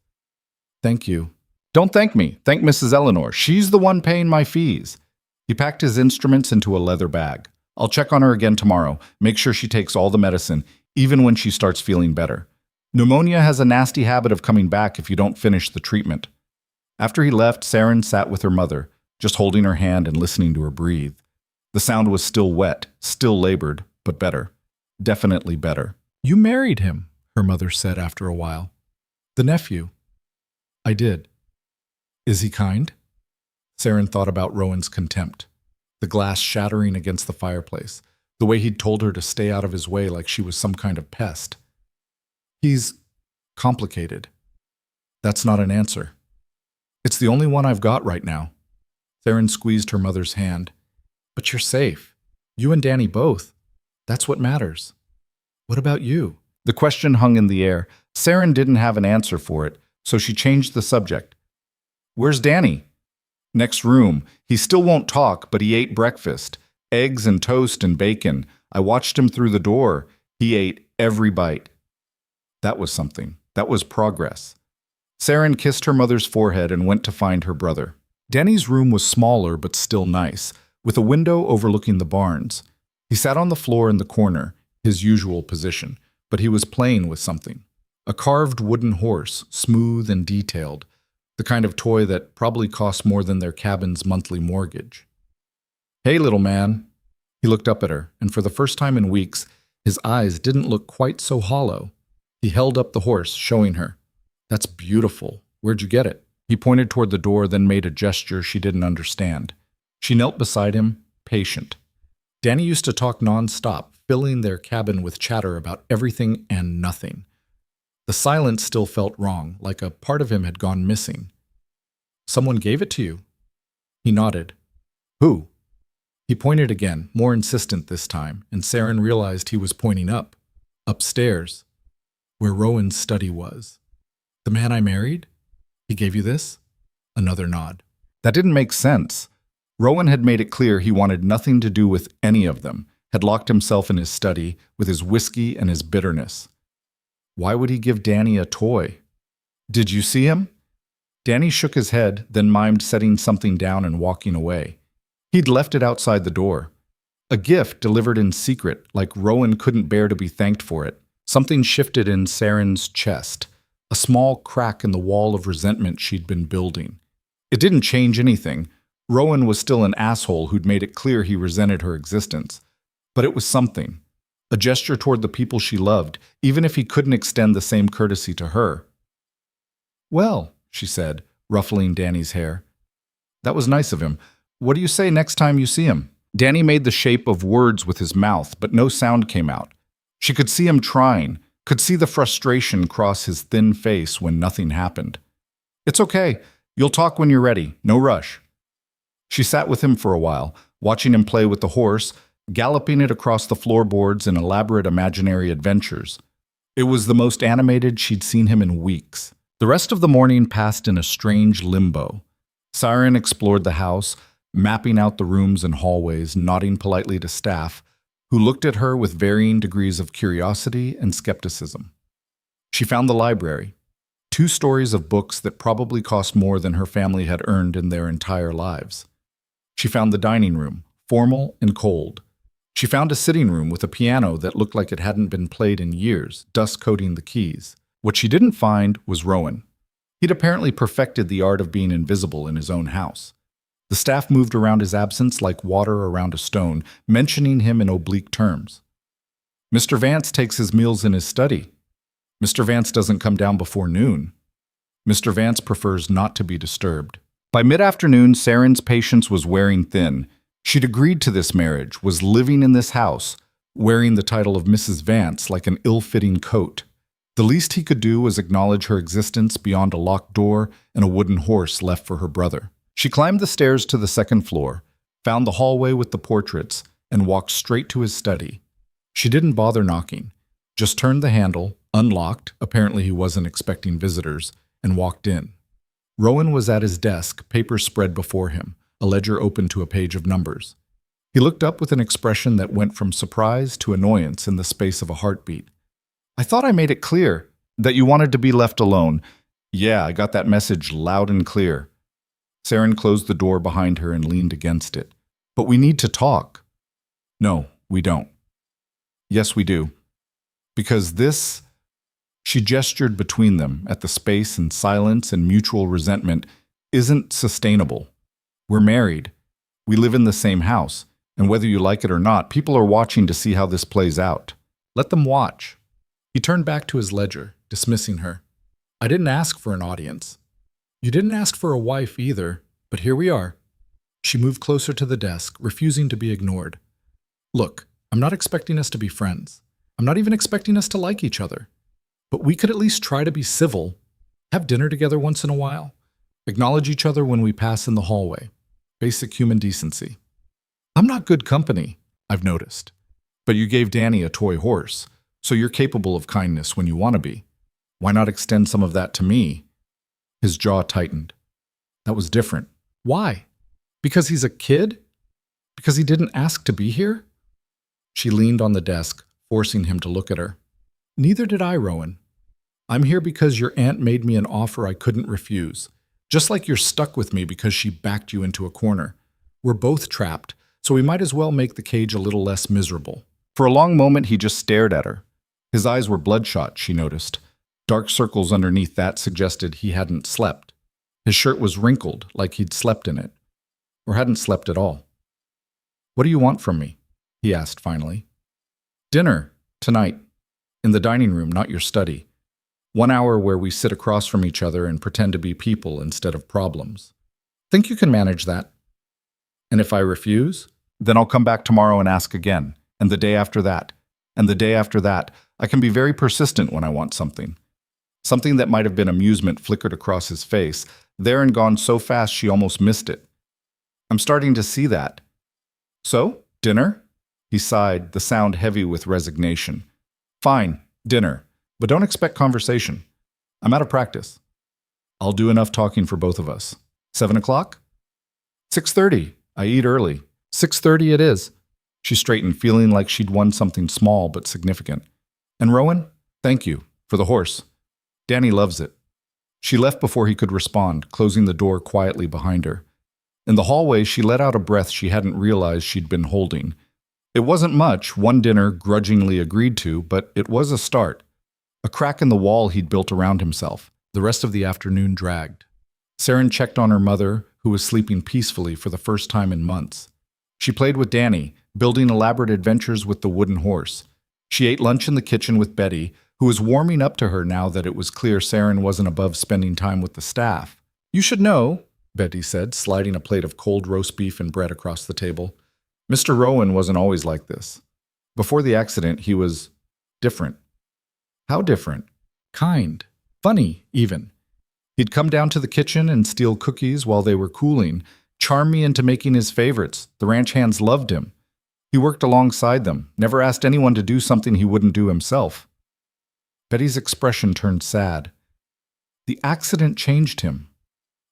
"Thank you." "Don't thank me. Thank Mrs. Eleanor. She's the one paying my fees." He packed his instruments into a leather bag. "I'll check on her again tomorrow. Make sure she takes all the medicine, even when she starts feeling better. Pneumonia has a nasty habit of coming back if you don't finish the treatment." After he left, Serene sat with her mother, just holding her hand and listening to her breathe. The sound was still wet, still labored, but better. Definitely better. "You married him," her mother said after a while. "The nephew." "I did." "Is he kind?" Serene thought about Rowan's contempt. The glass shattering against the fireplace. The way he'd told her to stay out of his way like she was some kind of pest. "He's complicated." "That's not an answer." "It's the only one I've got right now." Serene squeezed her mother's hand. "But you're safe. You and Danny both. That's what matters." "What about you?" The question hung in the air. Serene didn't have an answer for it, so she changed the subject. "Where's Danny?" "Next room. He still won't talk, but he ate breakfast. Eggs and toast and bacon. I watched him through the door. He ate every bite." That was something. That was progress. Serene kissed her mother's forehead and went to find her brother. Danny's room was smaller but still nice, with a window overlooking the barns. He sat on the floor in the corner, his usual position, but he was playing with something. A carved wooden horse, smooth and detailed, the kind of toy that probably cost more than their cabin's monthly mortgage. "Hey, little man." He looked up at her, and for the first time in weeks, his eyes didn't look quite so hollow. He held up the horse, showing her. "That's beautiful. Where'd you get it?" He pointed toward the door, then made a gesture she didn't understand. She knelt beside him, patient. Danny used to talk nonstop, filling their cabin with chatter about everything and nothing. The silence still felt wrong, like a part of him had gone missing. "Someone gave it to you?" He nodded. "Who?" He pointed again, more insistent this time, and Serene realized he was pointing up, upstairs, where Rowan's study was. "The man I married? He gave you this?" Another nod. That didn't make sense. Rowan had made it clear he wanted nothing to do with any of them, had locked himself in his study with his whiskey and his bitterness. Why would he give Danny a toy? "Did you see him?" Danny shook his head, then mimed setting something down and walking away. He'd left it outside the door. A gift delivered in secret, like Rowan couldn't bear to be thanked for it. Something shifted in Serene's chest, a small crack in the wall of resentment she'd been building. It didn't change anything. Rowan was still an asshole who'd made it clear he resented her existence. But it was something. A gesture toward the people she loved, even if he couldn't extend the same courtesy to her. "Well," she said, ruffling Danny's hair. "That was nice of him. What do you say next time you see him? Danny made the shape of words with his mouth, but no sound came out. She could see him trying, could see the frustration cross his thin face when nothing happened. It's okay. You'll talk when you're ready. No rush. She sat with him for a while, watching him play with the horse, galloping it across the floorboards in elaborate imaginary adventures. It was the most animated she'd seen him in weeks. The rest of the morning passed in a strange limbo. Siren explored the house, mapping out the rooms and hallways, nodding politely to staff, who looked at her with varying degrees of curiosity and skepticism. She found the library, 2 stories of books that probably cost more than her family had earned in their entire lives. She found the dining room, formal and cold. She found a sitting room with a piano that looked like it hadn't been played in years, dust coating the keys. What she didn't find was Rowan. He'd apparently perfected the art of being invisible in his own house. The staff moved around his absence like water around a stone, mentioning him in oblique terms. Mr. Vance takes his meals in his study. Mr. Vance doesn't come down before noon. Mr. Vance prefers not to be disturbed. By mid-afternoon, Saren's patience was wearing thin. She'd agreed to this marriage, was living in this house, wearing the title of Mrs. Vance like an ill-fitting coat. The least he could do was acknowledge her existence beyond a locked door and a wooden horse left for her brother. She climbed the stairs to the 2nd floor, found the hallway with the portraits, and walked straight to his study. She didn't bother knocking, just turned the handle, unlocked, apparently he wasn't expecting visitors, and walked in. Rowan was at his desk, papers spread before him, a ledger open to a page of numbers. He looked up with an expression that went from surprise to annoyance in the space of a heartbeat. I thought I made it clear that you wanted to be left alone. Yeah, I got that message loud and clear. Saren closed the door behind her and leaned against it. But we need to talk. No, we don't. Yes, we do. Because this... She gestured between them at the space and silence and mutual resentment isn't sustainable. We're married. We live in the same house. And whether you like it or not, people are watching to see how this plays out. Let them watch. He turned back to his ledger, dismissing her. I didn't ask for an audience. You didn't ask for a wife either, but here we are. She moved closer to the desk, refusing to be ignored. Look, I'm not expecting us to be friends. I'm not even expecting us to like each other. But we could at least try to be civil, have dinner together once in a while, acknowledge each other when we pass in the hallway. Basic human decency. I'm not good company, I've noticed. But you gave Danny a toy horse, so you're capable of kindness when you want to be. Why not extend some of that to me? His jaw tightened. That was different. Why? Because he's a kid? Because he didn't ask to be here? She leaned on the desk, forcing him to look at her. Neither did I, Rowan. I'm here because your aunt made me an offer I couldn't refuse. Just like you're stuck with me because she backed you into a corner. We're both trapped, so we might as well make the cage a little less miserable. For a long moment, he just stared at her. His eyes were bloodshot, she noticed. Dark circles underneath that suggested he hadn't slept. His shirt was wrinkled, like he'd slept in it. Or hadn't slept at all. What do you want from me? He asked finally. Dinner, tonight. In the dining room, not your study. 1 hour where we sit across from each other and pretend to be people instead of problems. Think you can manage that? And if I refuse, then I'll come back tomorrow and ask again, and the day after that, and the day after that. I can be very persistent when I want something. Something that might have been amusement flickered across his face, there and gone so fast she almost missed it. I'm starting to see that. So, dinner? He sighed, the sound heavy with resignation. Fine, dinner, but don't expect conversation. I'm out of practice. I'll do enough talking for both of us. 7 o'clock? 6:30. I eat early. 6:30 it is. She straightened, feeling like she'd won something small but significant. And Rowan, thank you, for the horse. Danny loves it. She left before he could respond, closing the door quietly behind her. In the hallway, she let out a breath she hadn't realized she'd been holding. It wasn't much, one dinner grudgingly agreed to, but it was a start. A crack in the wall he'd built around himself. The rest of the afternoon dragged. Saren checked on her mother, who was sleeping peacefully for the first time in months. She played with Danny, building elaborate adventures with the wooden horse. She ate lunch in the kitchen with Betty, who was warming up to her now that it was clear Saren wasn't above spending time with the staff. You should know, Betty said, sliding a plate of cold roast beef and bread across the table. Mr. Rowan wasn't always like this. Before the accident, he was different. How different? Kind. Funny, even. He'd come down to the kitchen and steal cookies while they were cooling, charm me into making his favorites. The ranch hands loved him. He worked alongside them, never asked anyone to do something he wouldn't do himself. Betty's expression turned sad. The accident changed him.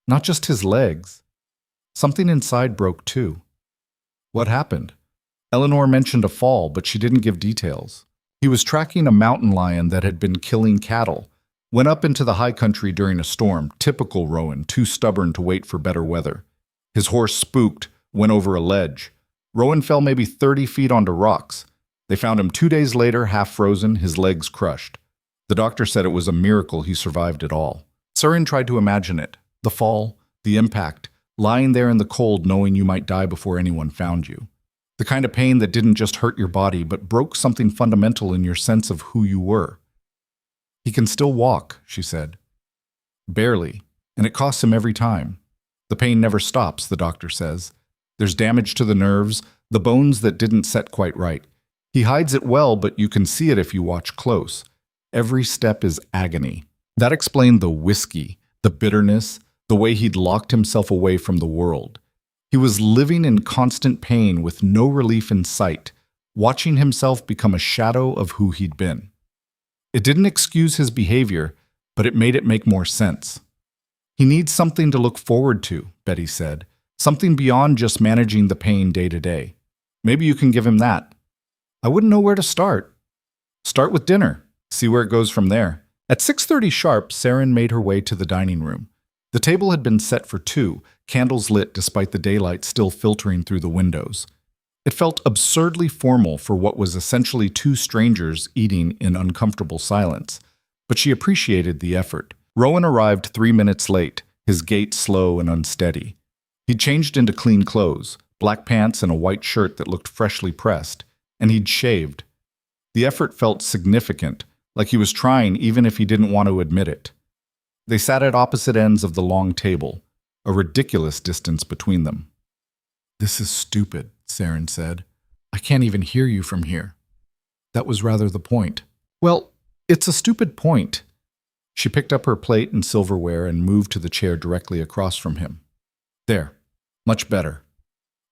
Not just his legs. Something inside broke too. What happened? Eleanor mentioned a fall, but she didn't give details. He was tracking a mountain lion that had been killing cattle. Went up into the high country during a storm, typical Rowan, too stubborn to wait for better weather. His horse spooked, went over a ledge. Rowan fell maybe 30 feet onto rocks. They found him 2 days later, half frozen, his legs crushed. The doctor said it was a miracle he survived it all. Surin tried to imagine it. The fall, the impact, lying there in the cold knowing you might die before anyone found you. The kind of pain that didn't just hurt your body, but broke something fundamental in your sense of who you were. He can still walk, she said. Barely, and it costs him every time. The pain never stops, the doctor says. There's damage to the nerves, the bones that didn't set quite right. He hides it well, but you can see it if you watch close. Every step is agony. That explained the whiskey, the bitterness, the way he'd locked himself away from the world. He was living in constant pain with no relief in sight, watching himself become a shadow of who he'd been. It didn't excuse his behavior, but it made it make more sense. He needs something to look forward to, Betty said, something beyond just managing the pain day to day. Maybe you can give him that. I wouldn't know where to start. Start with dinner. See where it goes from there. At 6:30 sharp, Saren made her way to the dining room. The table had been set for two, candles lit despite the daylight still filtering through the windows. It felt absurdly formal for what was essentially two strangers eating in uncomfortable silence, but she appreciated the effort. Rowan arrived 3 minutes late, his gait slow and unsteady. He'd changed into clean clothes, black pants and a white shirt that looked freshly pressed, and he'd shaved. The effort felt significant, like he was trying even if he didn't want to admit it. They sat at opposite ends of the long table, a ridiculous distance between them. This is stupid, Saren said. I can't even hear you from here. That was rather the point. Well, it's a stupid point. She picked up her plate and silverware and moved to the chair directly across from him. There. Much better.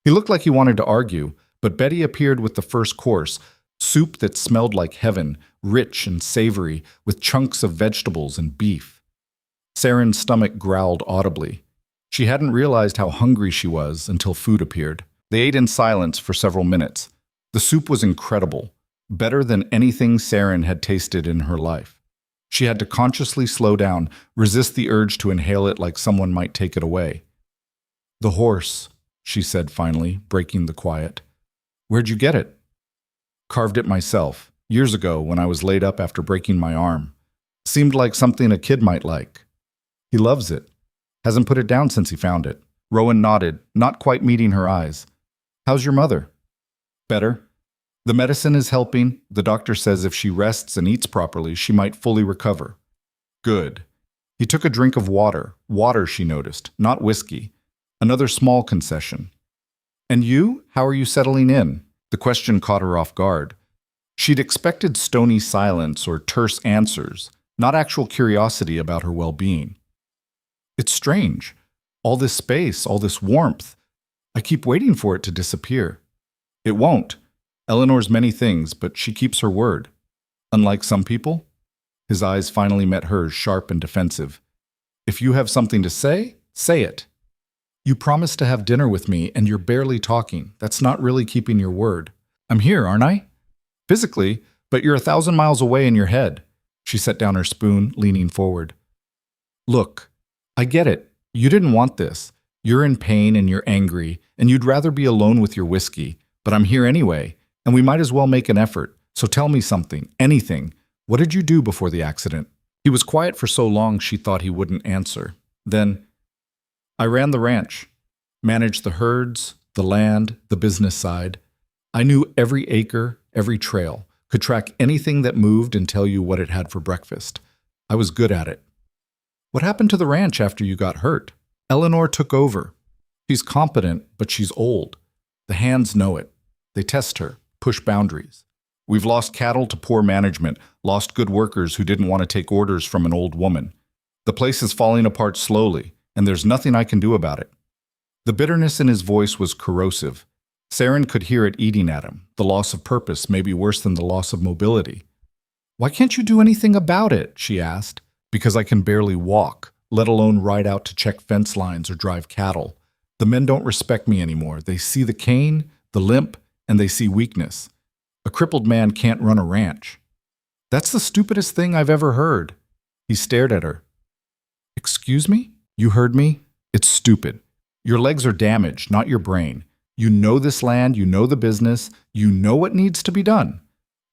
He looked like he wanted to argue, but Betty appeared with the first course, soup that smelled like heaven, rich and savory, with chunks of vegetables and beef. Saren's stomach growled audibly. She hadn't realized how hungry she was until food appeared. They ate in silence for several minutes. The soup was incredible, better than anything Saren had tasted in her life. She had to consciously slow down, resist the urge to inhale it like someone might take it away. The horse, she said finally, breaking the quiet. Where'd you get it? Carved it myself, years ago when I was laid up after breaking my arm. Seemed like something a kid might like. He loves it. Hasn't put it down since he found it. Rowan nodded, not quite meeting her eyes. How's your mother? Better. The medicine is helping. The doctor says if she rests and eats properly, she might fully recover. Good. He took a drink of water. Water, she noticed, not whiskey. Another small concession. And you? How are you settling in? The question caught her off guard. She'd expected stony silence or terse answers, not actual curiosity about her well-being. It's strange. All this space, all this warmth. I keep waiting for it to disappear. It won't. Eleanor's many things, but she keeps her word. Unlike some people. His eyes finally met hers, sharp and defensive. If you have something to say, say it. You promised to have dinner with me, and you're barely talking. That's not really keeping your word. I'm here, aren't I? Physically, but you're 1,000 miles away in your head. She set down her spoon, leaning forward. Look, I get it. You didn't want this. You're in pain and you're angry, and you'd rather be alone with your whiskey. But I'm here anyway, and we might as well make an effort. So tell me something, anything. What did you do before the accident? He was quiet for so long she thought he wouldn't answer. Then, I ran the ranch, managed the herds, the land, the business side. I knew every acre, every trail, could track anything that moved and tell you what it had for breakfast. I was good at it. What happened to the ranch after you got hurt? Eleanor took over. She's competent, but she's old. The hands know it. They test her, push boundaries. We've lost cattle to poor management, lost good workers who didn't want to take orders from an old woman. The place is falling apart slowly, and there's nothing I can do about it. The bitterness in his voice was corrosive. Saren could hear it eating at him. The loss of purpose may be worse than the loss of mobility. "Why can't you do anything about it?" she asked. "Because I can barely walk, let alone ride out to check fence lines or drive cattle. The men don't respect me anymore. They see the cane, the limp, and they see weakness. A crippled man can't run a ranch." "That's the stupidest thing I've ever heard." He stared at her. "Excuse me? You heard me? It's stupid. Your legs are damaged, not your brain. You know this land, you know the business, you know what needs to be done.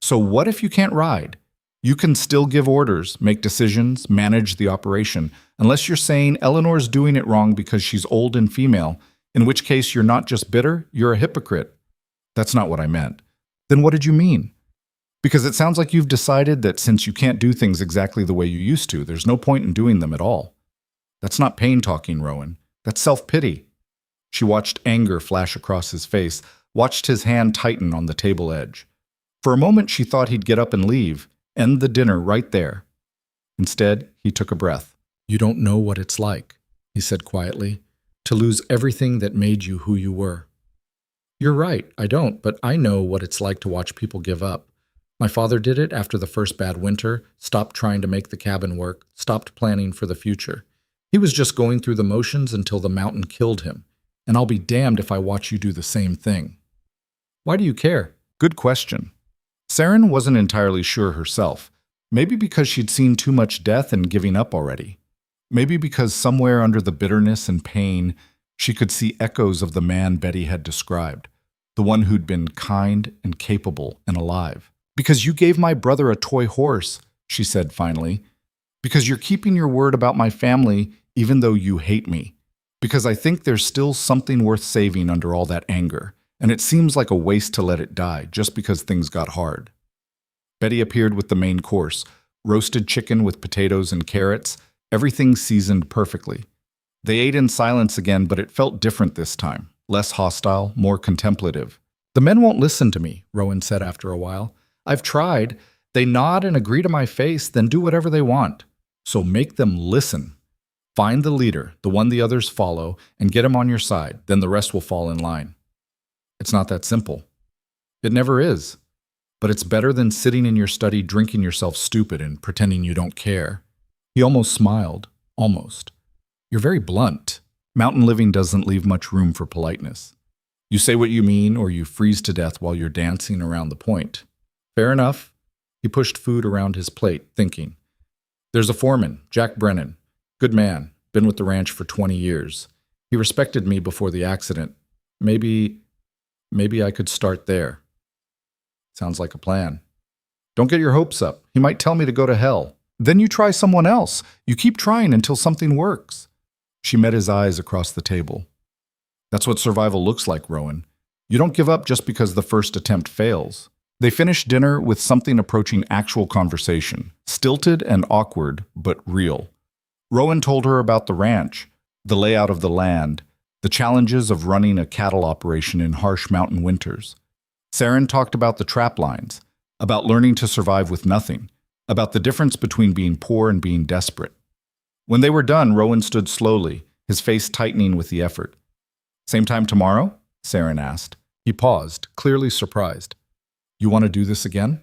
So what if you can't ride? You can still give orders, make decisions, manage the operation, unless you're saying Eleanor's doing it wrong because she's old and female, in which case you're not just bitter, you're a hypocrite." "That's not what I meant." "Then what did you mean?" "Because it sounds like you've decided that since you can't do things exactly the way you used to, there's no point in doing them at all." "That's not pain talking, Rowan. That's self-pity." She watched anger flash across his face, watched his hand tighten on the table edge. For a moment she thought he'd get up and leave, end the dinner right there. Instead, he took a breath. "You don't know what it's like," he said quietly, "to lose everything that made you who you were." "You're right, I don't, but I know what it's like to watch people give up. My father did it after the first bad winter, stopped trying to make the cabin work, stopped planning for the future. He was just going through the motions until the mountain killed him, and I'll be damned if I watch you do the same thing." "Why do you care?" Good question. Saren wasn't entirely sure herself. Maybe because she'd seen too much death and giving up already. Maybe because somewhere under the bitterness and pain, she could see echoes of the man Betty had described, the one who'd been kind and capable and alive. "Because you gave my brother a toy horse," she said finally. "Because you're keeping your word about my family even though you hate me. Because I think there's still something worth saving under all that anger, and it seems like a waste to let it die just because things got hard." Betty appeared with the main course, roasted chicken with potatoes and carrots, everything seasoned perfectly. They ate in silence again, but it felt different this time, less hostile, more contemplative. "The men won't listen to me," Rowan said after a while. "I've tried. They nod and agree to my face, then do whatever they want. So make them listen. Find the leader, the one the others follow, and get him on your side, then the rest will fall in line." It's not that simple. It never is. But it's better than sitting in your study drinking yourself stupid and pretending you don't care. He almost smiled. Almost. "You're very blunt. Mountain living doesn't leave much room for politeness. You say what you mean or you freeze to death while you're dancing around the point." "Fair enough." He pushed food around his plate, thinking. "There's a foreman, Jack Brennan. Good man. Been with the ranch for 20 years. He respected me before the accident. Maybe I could start there." "Sounds like a plan." "Don't get your hopes up. He might tell me to go to hell. Then you try someone else. You keep trying until something works." She met his eyes across the table. "That's what survival looks like, Rowan. You don't give up just because the first attempt fails." They finished dinner with something approaching actual conversation, stilted and awkward, but real. Rowan told her about the ranch, the layout of the land, the challenges of running a cattle operation in harsh mountain winters. Saren talked about the trap lines, about learning to survive with nothing, about the difference between being poor and being desperate. When they were done, Rowan stood slowly, his face tightening with the effort. "Same time tomorrow?" Saren asked. He paused, clearly surprised. "You want to do this again?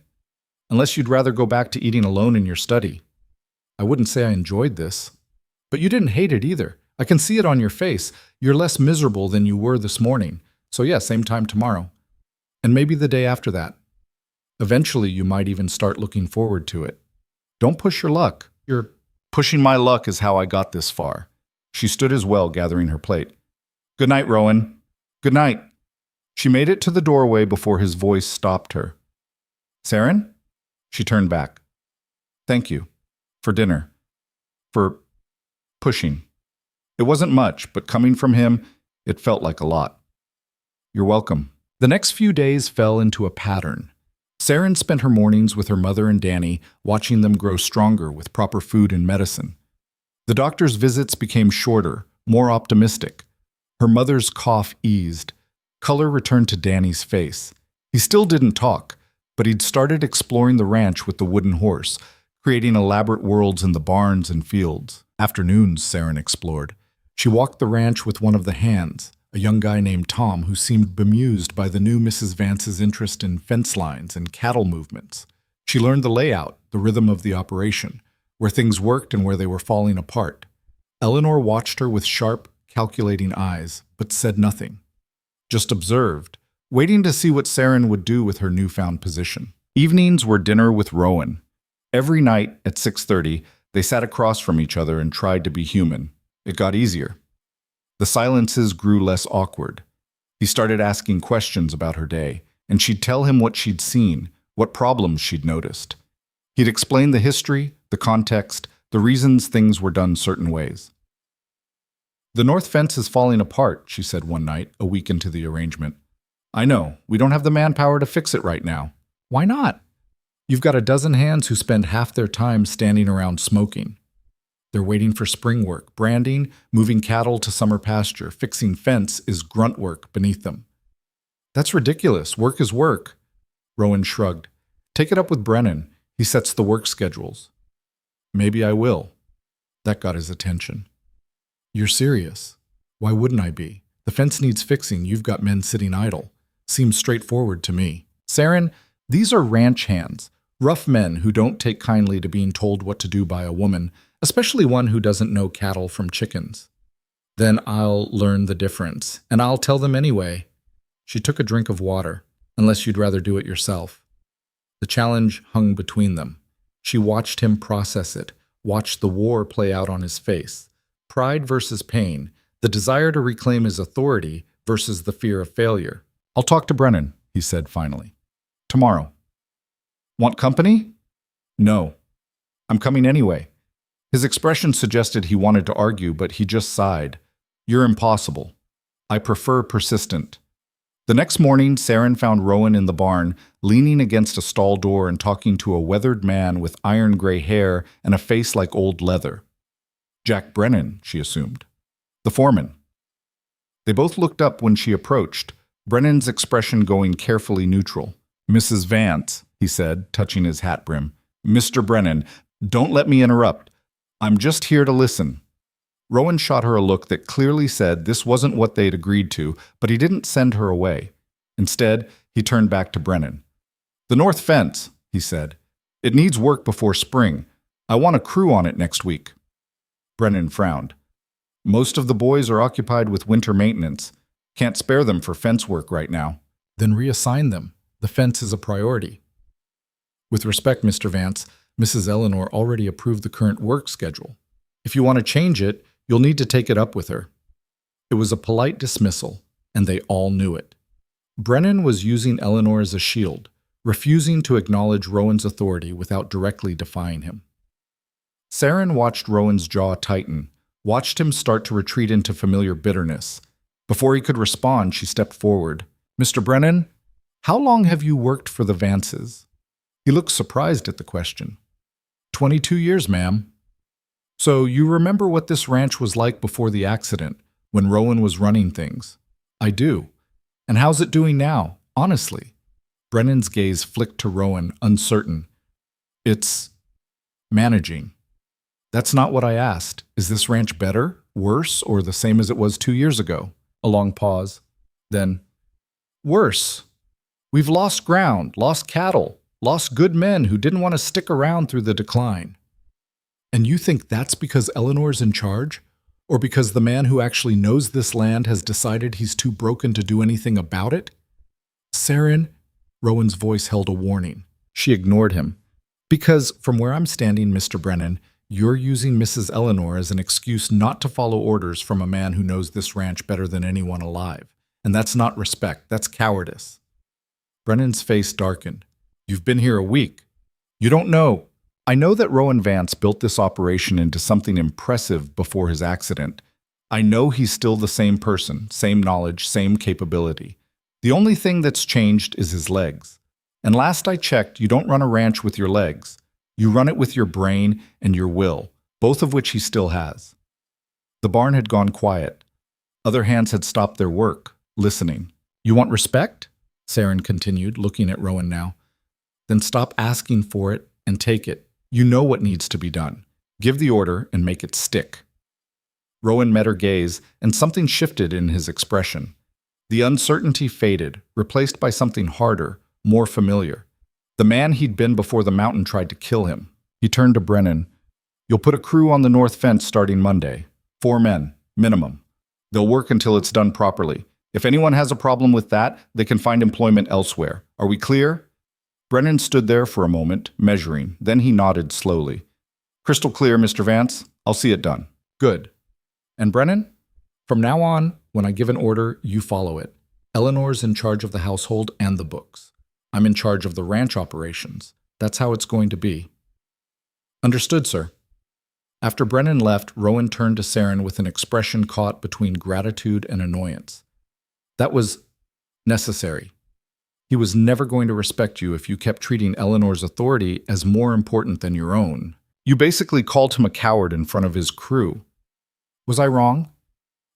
Unless you'd rather go back to eating alone in your study." "I wouldn't say I enjoyed this." "But you didn't hate it either. I can see it on your face. You're less miserable than you were this morning. So yeah, same time tomorrow. And maybe the day after that. Eventually, you might even start looking forward to it. Don't push your luck. You're pushing my luck is how I got this far." She stood as well, gathering her plate. "Good night, Rowan." "Good night." She made it to the doorway before his voice stopped her. "Saren?" She turned back. "Thank you. For dinner. For pushing." It wasn't much, but coming from him, it felt like a lot. "You're welcome." The next few days fell into a pattern. Saren spent her mornings with her mother and Danny, watching them grow stronger with proper food and medicine. The doctor's visits became shorter, more optimistic. Her mother's cough eased. Color returned to Danny's face. He still didn't talk, but he'd started exploring the ranch with the wooden horse, creating elaborate worlds in the barns and fields. Afternoons, Saren explored. She walked the ranch with one of the hands, a young guy named Tom who seemed bemused by the new Mrs. Vance's interest in fence lines and cattle movements. She learned the layout, the rhythm of the operation, where things worked and where they were falling apart. Eleanor watched her with sharp, calculating eyes, but said nothing. Just observed, waiting to see what Saren would do with her newfound position. Evenings were dinner with Rowan. Every night at 6:30, they sat across from each other and tried to be human. It got easier. The silences grew less awkward. He started asking questions about her day, and she'd tell him what she'd seen, what problems she'd noticed. He'd explain the history, the context, the reasons things were done certain ways. "The north fence is falling apart," she said one night, a week into the arrangement. "I know, we don't have the manpower to fix it right now." "Why not?" "You've got a dozen hands who spend half their time standing around smoking. They're waiting for spring work, branding, moving cattle to summer pasture, fixing fence is grunt work beneath them." "That's ridiculous. Work is work." Rowan shrugged. "Take it up with Brennan. He sets the work schedules." "Maybe I will." That got his attention. "You're serious?" "Why wouldn't I be? The fence needs fixing. You've got men sitting idle. Seems straightforward to me." "Saren, these are ranch hands, rough men who don't take kindly to being told what to do by a woman, especially one who doesn't know cattle from chickens." "Then I'll learn the difference, and I'll tell them anyway." She took a drink of water, unless you'd rather do it yourself. The challenge hung between them. She watched him process it, watched the war play out on his face. Pride versus pain, the desire to reclaim his authority versus the fear of failure. "I'll talk to Brennan," he said finally. "Tomorrow." "Want company?" "No. I'm coming anyway." His expression suggested he wanted to argue, but he just sighed. "You're impossible. I prefer persistent." The next morning, Saren found Rowan in the barn, leaning against a stall door and talking to a weathered man with iron gray hair and a face like old leather. Jack Brennan, she assumed. The foreman. They both looked up when she approached, Brennan's expression going carefully neutral. "Mrs. Vance," he said, touching his hat brim. "Mr. Brennan, don't let me interrupt. I'm just here to listen." Rowan shot her a look that clearly said this wasn't what they'd agreed to, but he didn't send her away. Instead, he turned back to Brennan. "The north fence," he said. "It needs work before spring. I want a crew on it next week." Brennan frowned. "Most of the boys are occupied with winter maintenance. Can't spare them for fence work right now." "Then reassign them. The fence is a priority." "With respect, Mr. Vance, Mrs. Eleanor already approved the current work schedule. If you want to change it, you'll need to take it up with her." It was a polite dismissal, and they all knew it. Brennan was using Eleanor as a shield, refusing to acknowledge Rowan's authority without directly defying him. Saren watched Rowan's jaw tighten, watched him start to retreat into familiar bitterness. Before he could respond, she stepped forward. "Mr. Brennan, how long have you worked for the Vances?" He looked surprised at the question. 22 years, ma'am." "So you remember what this ranch was like before the accident, when Rowan was running things?" "I do. And how's it doing now, honestly?" Brennan's gaze flicked to Rowan, uncertain. "It's managing." "That's not what I asked. Is this ranch better, worse, or the same as it was 2 years ago?" A long pause. Then, "Worse. We've lost ground, lost cattle, lost good men who didn't want to stick around through the decline." "And you think that's because Eleanor's in charge? Or because the man who actually knows this land has decided he's too broken to do anything about it?" "Saren," Rowan's voice held a warning. She ignored him. "Because from where I'm standing, Mr. Brennan, you're using Mrs. Eleanor as an excuse not to follow orders from a man who knows this ranch better than anyone alive. And that's not respect, that's cowardice." Brennan's face darkened. "You've been here a week. You don't know." "I know that Rowan Vance built this operation into something impressive before his accident. I know he's still the same person, same knowledge, same capability. The only thing that's changed is his legs. And last I checked, you don't run a ranch with your legs. You run it with your brain and your will, both of which he still has." The barn had gone quiet. Other hands had stopped their work, listening. "You want respect?" Saren continued, looking at Rowan now. "Then stop asking for it and take it. You know what needs to be done. Give the order and make it stick." Rowan met her gaze, and something shifted in his expression. The uncertainty faded, replaced by something harder, more familiar. The man he'd been before the mountain tried to kill him. He turned to Brennan. "You'll put a crew on the north fence starting Monday. 4 men, minimum. They'll work until it's done properly. If anyone has a problem with that, they can find employment elsewhere. Are we clear?" Brennan stood there for a moment, measuring. Then he nodded slowly. "Crystal clear, Mr. Vance. I'll see it done." "Good. And Brennan, from now on, when I give an order, you follow it. Eleanor's in charge of the household and the books. I'm in charge of the ranch operations. That's how it's going to be." "Understood, sir." After Brennan left, Rowan turned to Saren with an expression caught between gratitude and annoyance. That was necessary. He was never going to respect you if you kept treating Eleanor's authority as more important than your own. You basically called him a coward in front of his crew. Was I wrong?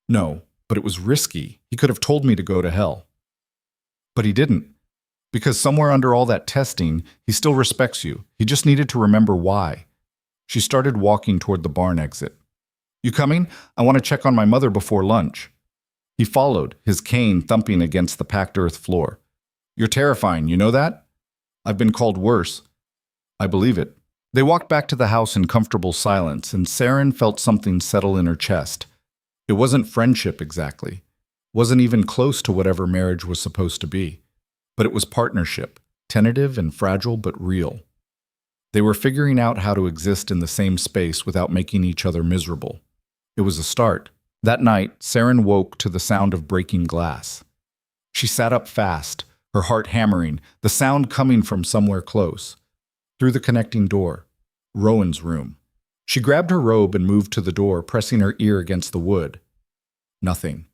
No, but it was risky. He could have told me to go to hell. But he didn't. Because somewhere under all that testing, he still respects you. He just needed to remember why. She started walking toward the barn exit. "You coming? I want to check on my mother before lunch." He followed, his cane thumping against the packed earth floor. "You're terrifying, you know that?" "I've been called worse." "I believe it." They walked back to the house in comfortable silence, and Saren felt something settle in her chest. It wasn't friendship exactly. Wasn't even close to whatever marriage was supposed to be. But it was partnership, tentative and fragile but real. They were figuring out how to exist in the same space without making each other miserable. It was a start. That night, Saren woke to the sound of breaking glass. She sat up fast, her heart hammering, the sound coming from somewhere close. Through the connecting door. Rowan's room. She grabbed her robe and moved to the door, pressing her ear against the wood. Nothing.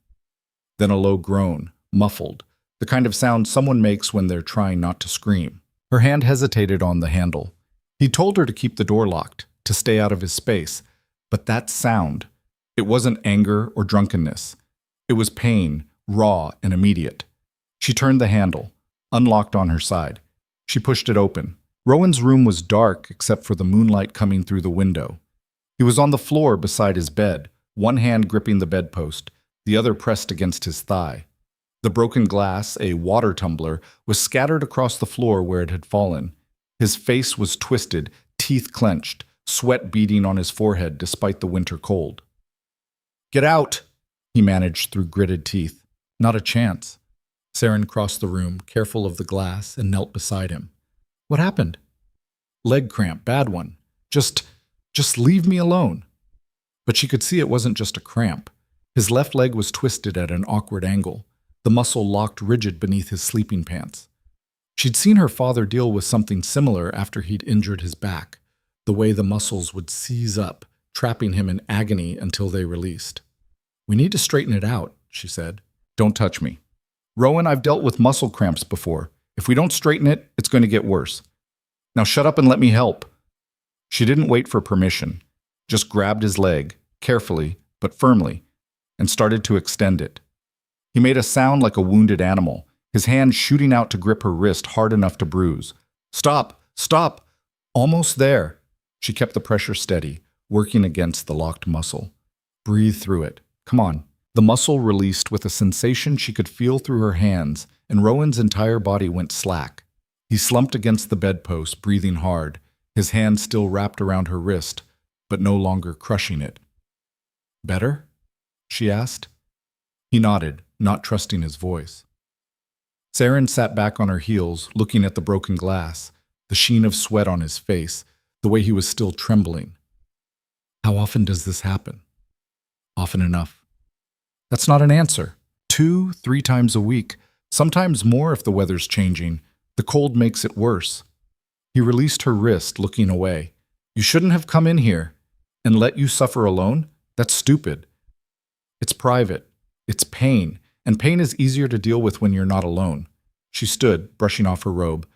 Then a low groan, muffled, the kind of sound someone makes when they're trying not to scream. Her hand hesitated on the handle. He told her to keep the door locked, to stay out of his space. But that sound, it wasn't anger or drunkenness. It was pain, raw and immediate. She turned the handle, unlocked on her side. She pushed it open. Rowan's room was dark except for the moonlight coming through the window. He was on the floor beside his bed, one hand gripping the bedpost, the other pressed against his thigh. The broken glass, a water tumbler, was scattered across the floor where it had fallen. His face was twisted, teeth clenched, sweat beading on his forehead despite the winter cold. "Get out!" he managed through gritted teeth. Not a chance. Saren crossed the room, careful of the glass, and knelt beside him. "What happened?" "Leg cramp, bad one. Just leave me alone." But she could see it wasn't just a cramp. His left leg was twisted at an awkward angle, the muscle locked rigid beneath his sleeping pants. She'd seen her father deal with something similar after he'd injured his back, the way the muscles would seize up, trapping him in agony until they released. "We need to straighten it out," she said. "Don't touch me." "Rowan, I've dealt with muscle cramps before. If we don't straighten it, it's going to get worse. Now shut up and let me help." She didn't wait for permission, just grabbed his leg, carefully but firmly, and started to extend it. He made a sound like a wounded animal, his hand shooting out to grip her wrist hard enough to bruise. "Stop! Stop! Almost there." She kept the pressure steady, working against the locked muscle. "Breathe through it. Come on." The muscle released with a sensation she could feel through her hands, and Rowan's entire body went slack. He slumped against the bedpost, breathing hard, his hand still wrapped around her wrist, but no longer crushing it. "Better?" she asked. He nodded, not trusting his voice. Saren sat back on her heels, looking at the broken glass, the sheen of sweat on his face, the way he was still trembling. "How often does this happen?" "Often enough." "That's not an answer. 2, 3 times a week, sometimes more if the weather's changing. The cold makes it worse." He released her wrist, looking away. "You shouldn't have come in here. And let you suffer alone? That's stupid. It's private. It's pain. And pain is easier to deal with when you're not alone." She stood, brushing off her robe.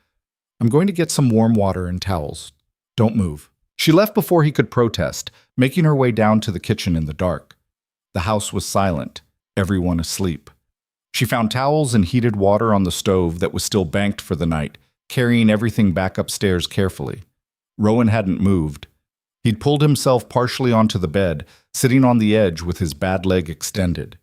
"I'm going to get some warm water and towels. Don't move." She left before he could protest, making her way down to the kitchen in the dark. The house was silent, everyone asleep. She found towels and heated water on the stove that was still banked for the night, carrying everything back upstairs carefully. Rowan hadn't moved. He'd pulled himself partially onto the bed, sitting on the edge with his bad leg extended.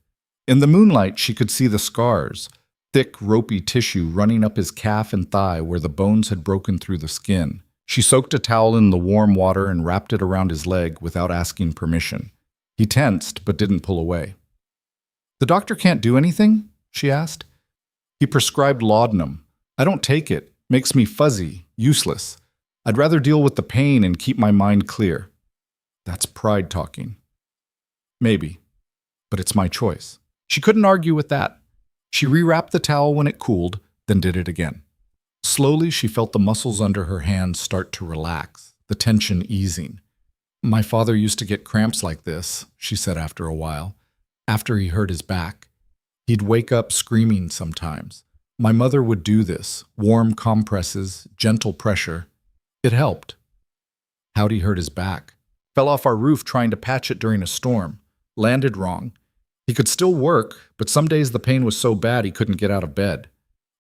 In the moonlight, she could see the scars, thick, ropey tissue running up his calf and thigh where the bones had broken through the skin. She soaked a towel in the warm water and wrapped it around his leg without asking permission. He tensed, but didn't pull away. "The doctor can't do anything?" she asked. "He prescribed laudanum. I don't take it. Makes me fuzzy, useless. I'd rather deal with the pain and keep my mind clear." That's pride talking. Maybe, but it's my choice. She couldn't argue with that. She rewrapped the towel when it cooled, then did it again. Slowly, she felt the muscles under her hands start to relax, the tension easing. "My father used to get cramps like this," she said after a while, after he hurt his back. "He'd wake up screaming sometimes. My mother would do this, warm compresses, gentle pressure. It helped." How'd he hurt his back? Fell off our roof trying to patch it during a storm. Landed wrong. He could still work, but some days the pain was so bad he couldn't get out of bed.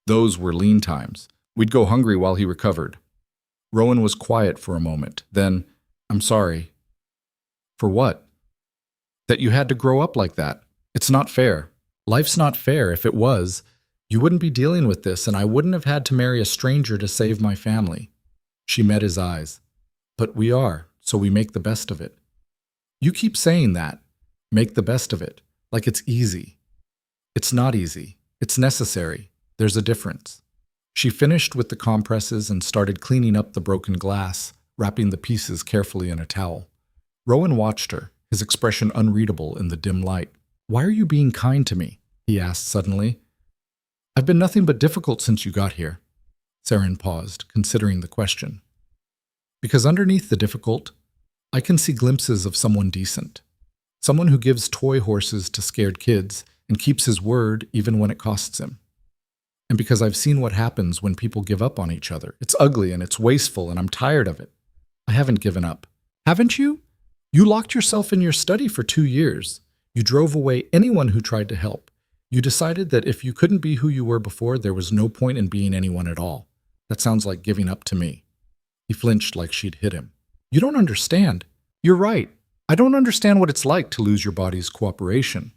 Those were lean times. We'd go hungry while he recovered. Rowan was quiet for a moment. Then, "I'm sorry." "For what?" "That you had to grow up like that. It's not fair. Life's not fair. If it was, you wouldn't be dealing with this, and I wouldn't have had to marry a stranger to save my family." She met his eyes. "But we are, so we make the best of it." "You keep saying that. Make the best of it. Like it's easy. It's not easy. It's necessary. There's a difference." She finished with the compresses and started cleaning up the broken glass, wrapping the pieces carefully in a towel. Rowan watched her, his expression unreadable in the dim light. "Why are you being kind to me?" he asked suddenly. "I've been nothing but difficult since you got here." Saren paused, considering the question. "Because underneath the difficult, I can see glimpses of someone decent. Someone who gives toy horses to scared kids and keeps his word even when it costs him. And because I've seen what happens when people give up on each other. It's ugly and it's wasteful and I'm tired of it. I haven't given up." "Haven't you? You locked yourself in your study for 2 years. You drove away anyone who tried to help. You decided that if you couldn't be who you were before, there was no point in being anyone at all. That sounds like giving up to me." He flinched like she'd hit him. "You don't understand." "You're right. I don't understand what it's like to lose your body's cooperation.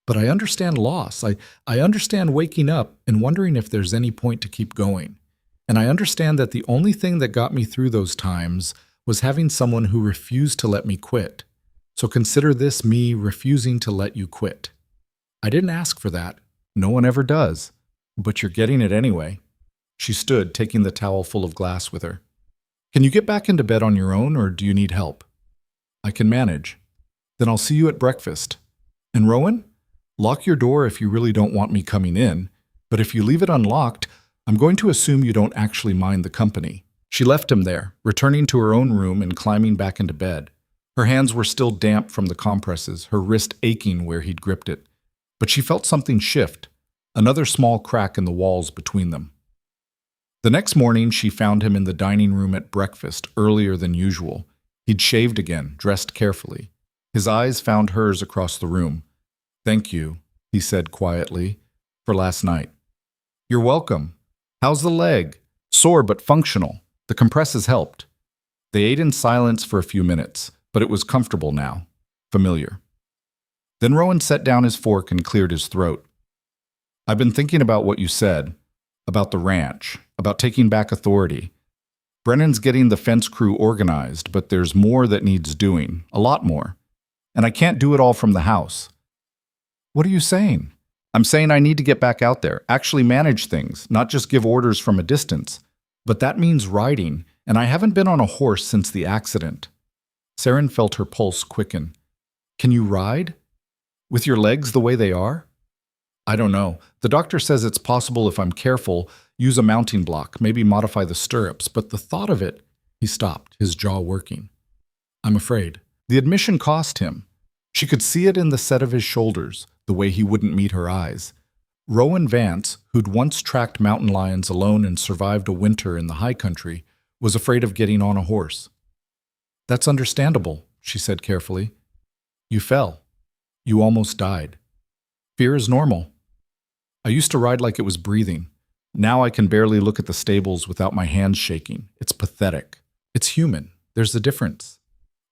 But I understand loss. I understand waking up and wondering if there's any point to keep going. And I understand that the only thing that got me through those times was having someone who refused to let me quit. So consider this me refusing to let you quit. I didn't ask for that. No one ever does. But you're getting it anyway." She stood, taking the towel full of glass with her. "Can you get back into bed on your own, or do you need help?" "I can manage." "Then I'll see you at breakfast. And Rowan? Lock your door if you really don't want me coming in, but if you leave it unlocked, I'm going to assume you don't actually mind the company." She left him there, returning to her own room and climbing back into bed. Her hands were still damp from the compresses, her wrist aching where he'd gripped it. But she felt something shift, another small crack in the walls between them. The next morning, she found him in the dining room at breakfast, earlier than usual. He'd shaved again, dressed carefully. His eyes found hers across the room. "Thank you," he said quietly, "for last night." "You're welcome. How's the leg?" "Sore but functional. The compresses helped." They ate in silence for a few minutes, but it was comfortable now, familiar. Then Rowan set down his fork and cleared his throat. "I've been thinking about what you said, about the ranch, about taking back authority. Brennan's getting the fence crew organized, but there's more that needs doing, a lot more. And I can't do it all from the house." "What are you saying?" "I'm saying I need to get back out there, actually manage things, not just give orders from a distance. But that means riding, and I haven't been on a horse since the accident." Saren felt her pulse quicken. "Can you ride? With your legs the way they are?" "I don't know. The doctor says it's possible if I'm careful, use a mounting block, maybe modify the stirrups, but the thought of it—" He stopped, his jaw working. "I'm afraid." The admission cost him. She could see it in the set of his shoulders, the way he wouldn't meet her eyes. Rowan Vance, who'd once tracked mountain lions alone and survived a winter in the high country, was afraid of getting on a horse. "That's understandable," she said carefully. "You fell." You almost died. Fear is normal. I used to ride like it was breathing. Now I can barely look at the stables without my hands shaking. It's pathetic. It's human. There's a difference.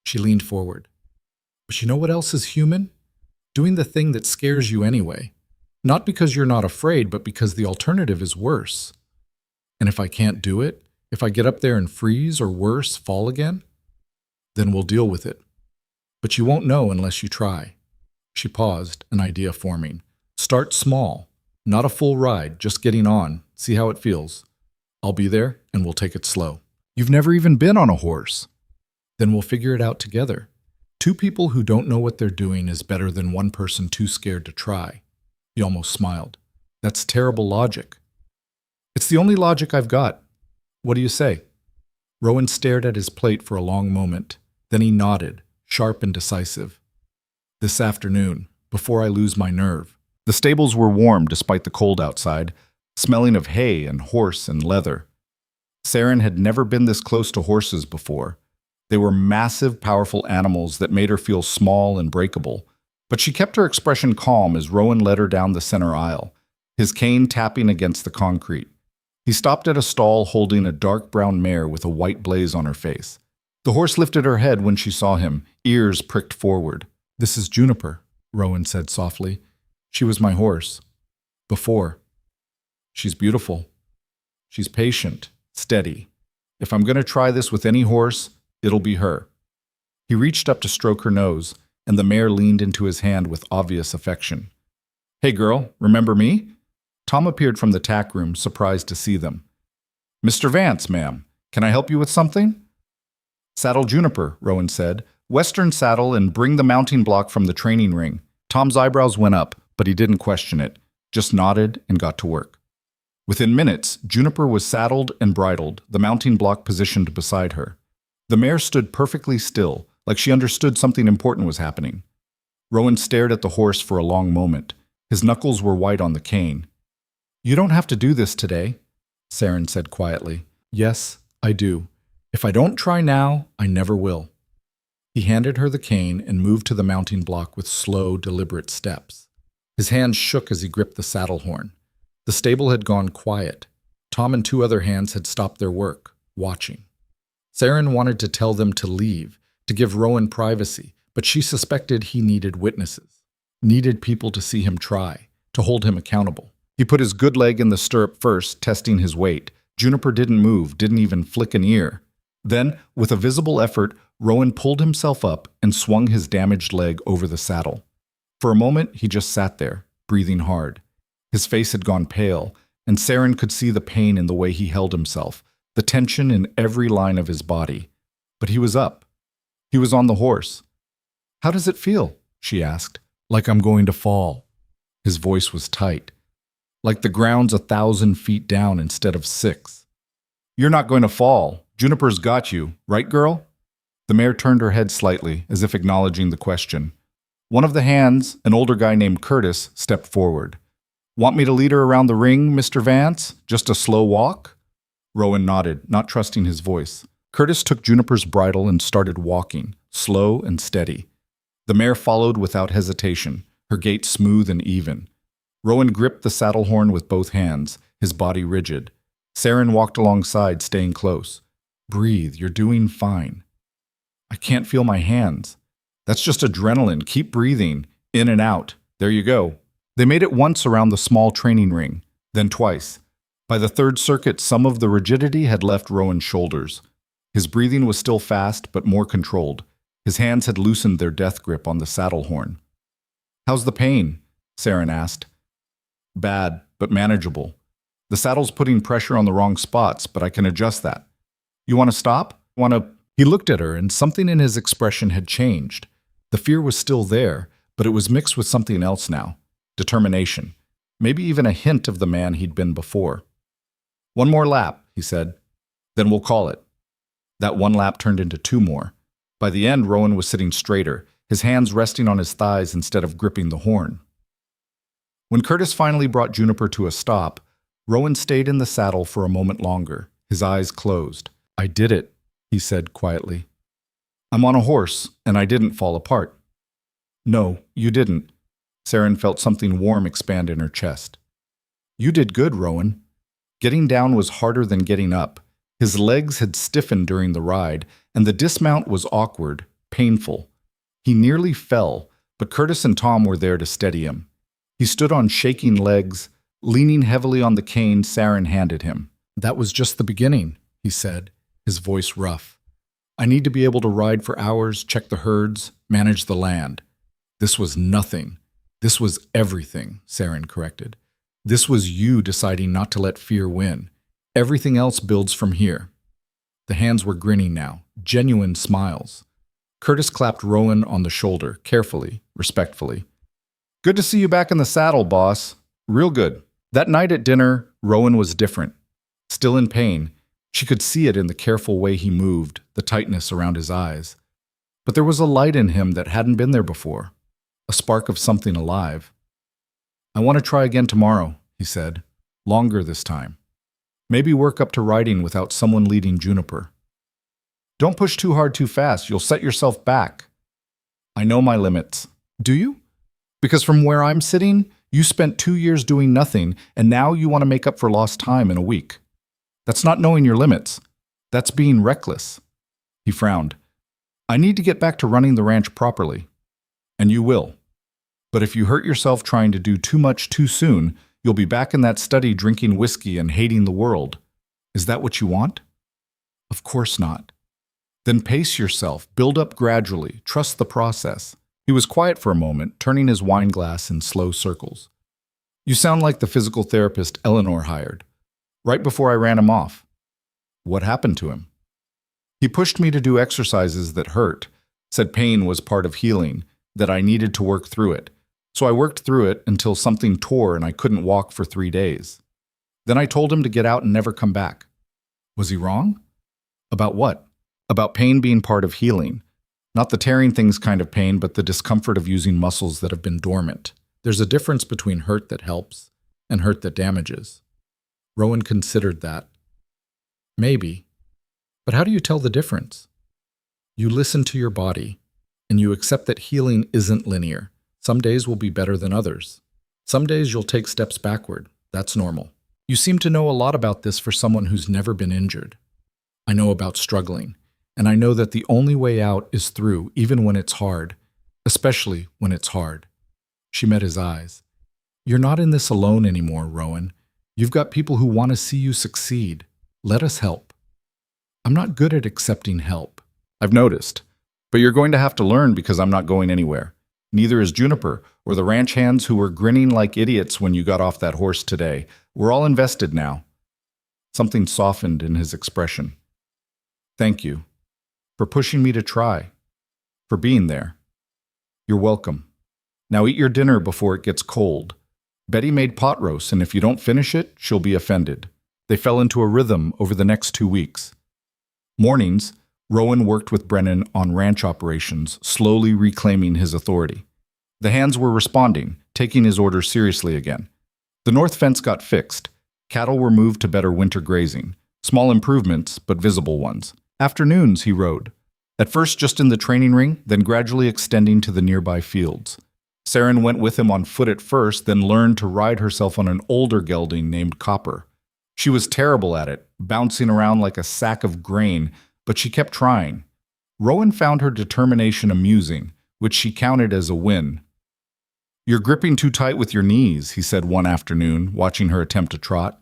She leaned forward. But you know what else is human? Doing the thing that scares you anyway. Not because you're not afraid, but because the alternative is worse. And if I can't do it, if I get up there and freeze or worse, fall again, then we'll deal with it. But you won't know unless you try. She paused, an idea forming. Start small. Not a full ride, just getting on. See how it feels. I'll be there, and we'll take it slow. You've never even been on a horse. Then we'll figure it out together. Two people who don't know what they're doing is better than one person too scared to try. He almost smiled. That's terrible logic. It's the only logic I've got. What do you say? Rowan stared at his plate for a long moment. Then he nodded, sharp and decisive. This afternoon, before I lose my nerve. The stables were warm despite the cold outside, smelling of hay and horse and leather. Saren had never been this close to horses before. They were massive, powerful animals that made her feel small and breakable. But she kept her expression calm as Rowan led her down the center aisle, his cane tapping against the concrete. He stopped at a stall holding a dark brown mare with a white blaze on her face. The horse lifted her head when she saw him, ears pricked forward. This is Juniper, Rowan said softly. She was my horse. Before. She's beautiful. She's patient, steady. If I'm going to try this with any horse, it'll be her. He reached up to stroke her nose, and the mare leaned into his hand with obvious affection. Hey girl, remember me? Tom appeared from the tack room, surprised to see them. Mr. Vance, ma'am, can I help you with something? Saddle Juniper, Rowan said. Western saddle and bring the mounting block from the training ring. Tom's eyebrows went up, but he didn't question it, just nodded and got to work. Within minutes, Juniper was saddled and bridled, the mounting block positioned beside her. The mare stood perfectly still, like she understood something important was happening. Rowan stared at the horse for a long moment. His knuckles were white on the cane. You don't have to do this today, Saren said quietly. Yes, I do. If I don't try now, I never will. He handed her the cane and moved to the mounting block with slow, deliberate steps. His hands shook as he gripped the saddle horn. The stable had gone quiet. Tom and two other hands had stopped their work, watching. Saren wanted to tell them to leave, to give Rowan privacy, but she suspected he needed witnesses, needed people to see him try, to hold him accountable. He put his good leg in the stirrup first, testing his weight. Juniper didn't move, didn't even flick an ear. Then, with a visible effort, Rowan pulled himself up and swung his damaged leg over the saddle. For a moment, he just sat there, breathing hard. His face had gone pale, and Saren could see the pain in the way he held himself, the tension in every line of his body. But he was up. He was on the horse. How does it feel? She asked. Like I'm going to fall. His voice was tight. Like the ground's 1,000 feet down instead of 6. You're not going to fall. Juniper's got you, right, girl? The mare turned her head slightly, as if acknowledging the question. One of the hands, an older guy named Curtis, stepped forward. Want me to lead her around the ring, Mr. Vance? Just a slow walk? Rowan nodded, not trusting his voice. Curtis took Juniper's bridle and started walking, slow and steady. The mare followed without hesitation, her gait smooth and even. Rowan gripped the saddle horn with both hands, his body rigid. Saren walked alongside, staying close. Breathe, you're doing fine. I can't feel my hands. That's just adrenaline. Keep breathing. In and out. There you go. They made it once around the small training ring, then twice. By the third circuit, some of the rigidity had left Rowan's shoulders. His breathing was still fast, but more controlled. His hands had loosened their death grip on the saddle horn. How's the pain? Saren asked. Bad, but manageable. The saddle's putting pressure on the wrong spots, but I can adjust that. You want to stop? He looked at her, and something in his expression had changed. The fear was still there, but it was mixed with something else now. Determination. Maybe even a hint of the man he'd been before. One more lap, he said. Then we'll call it. That one lap turned into 2 more. By the end, Rowan was sitting straighter, his hands resting on his thighs instead of gripping the horn. When Curtis finally brought Juniper to a stop, Rowan stayed in the saddle for a moment longer, his eyes closed. I did it, he said quietly. I'm on a horse, and I didn't fall apart. No, you didn't. Saren felt something warm expand in her chest. You did good, Rowan. Getting down was harder than getting up. His legs had stiffened during the ride, and the dismount was awkward, painful. He nearly fell, but Curtis and Tom were there to steady him. He stood on shaking legs, leaning heavily on the cane Saren handed him. That was just the beginning, he said, his voice rough. I need to be able to ride for hours, check the herds, manage the land. This was nothing. This was everything, Saren corrected. This was you deciding not to let fear win. Everything else builds from here. The hands were grinning now, genuine smiles. Curtis clapped Rowan on the shoulder, carefully, respectfully. Good to see you back in the saddle, boss. Real good. That night at dinner, Rowan was different. Still in pain, she could see it in the careful way he moved, the tightness around his eyes. But there was a light in him that hadn't been there before, a spark of something alive. I want to try again tomorrow, he said, longer this time. Maybe work up to riding without someone leading Juniper. Don't push too hard too fast, you'll set yourself back. I know my limits. Do you? Because from where I'm sitting, you spent 2 years doing nothing, and now you want to make up for lost time in a week. That's not knowing your limits. That's being reckless. He frowned. I need to get back to running the ranch properly. And you will. But if you hurt yourself trying to do too much too soon, you'll be back in that study drinking whiskey and hating the world. Is that what you want? Of course not. Then pace yourself, build up gradually, trust the process. He was quiet for a moment, turning his wine glass in slow circles. You sound like the physical therapist Eleanor hired. Right before I ran him off. What happened to him? He pushed me to do exercises that hurt, said pain was part of healing, that I needed to work through it. So I worked through it until something tore and I couldn't walk for 3 days. Then I told him to get out and never come back. Was he wrong? About what? About pain being part of healing. Not the tearing things kind of pain, but the discomfort of using muscles that have been dormant. There's a difference between hurt that helps and hurt that damages. Rowan considered that. Maybe. But how do you tell the difference? You listen to your body, and you accept that healing isn't linear. Some days will be better than others. Some days you'll take steps backward. That's normal. You seem to know a lot about this for someone who's never been injured. I know about struggling, and I know that the only way out is through, even when it's hard, especially when it's hard. She met his eyes. You're not in this alone anymore, Rowan. You've got people who want to see you succeed. Let us help. I'm not good at accepting help. I've noticed. But you're going to have to learn because I'm not going anywhere. Neither is Juniper or the ranch hands who were grinning like idiots when you got off that horse today. We're all invested now. Something softened in his expression. Thank you. For pushing me to try. For being there. You're welcome. Now eat your dinner before it gets cold. Betty made pot roast, and if you don't finish it, she'll be offended. They fell into a rhythm over the next 2 weeks. Mornings, Rowan worked with Brennan on ranch operations, slowly reclaiming his authority. The hands were responding, taking his orders seriously again. The north fence got fixed. Cattle were moved to better winter grazing. Small improvements, but visible ones. Afternoons, he rode. At first just in the training ring, then gradually extending to the nearby fields. Saren went with him on foot at first, then learned to ride herself on an older gelding named Copper. She was terrible at it, bouncing around like a sack of grain, but she kept trying. Rowan found her determination amusing, which she counted as a win. You're gripping too tight with your knees, he said one afternoon, watching her attempt to trot.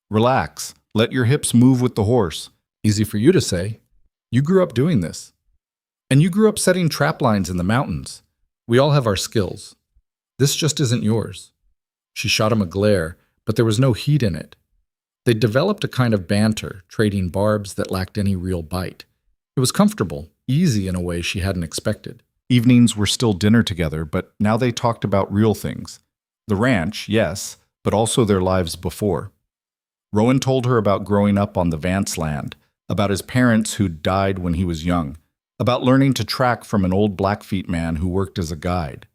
Relax. Let your hips move with the horse. Easy for you to say. You grew up doing this. And you grew up setting trap lines in the mountains. We all have our skills. This just isn't yours. She shot him a glare, but there was no heat in it. They'd developed a kind of banter, trading barbs that lacked any real bite. It was comfortable, easy in a way she hadn't expected. Evenings were still dinner together, but now they talked about real things. The ranch, yes, but also their lives before. Rowan told her about growing up on the Vance land, about his parents who'd died when he was young, about learning to track from an old Blackfeet man who worked as a guide.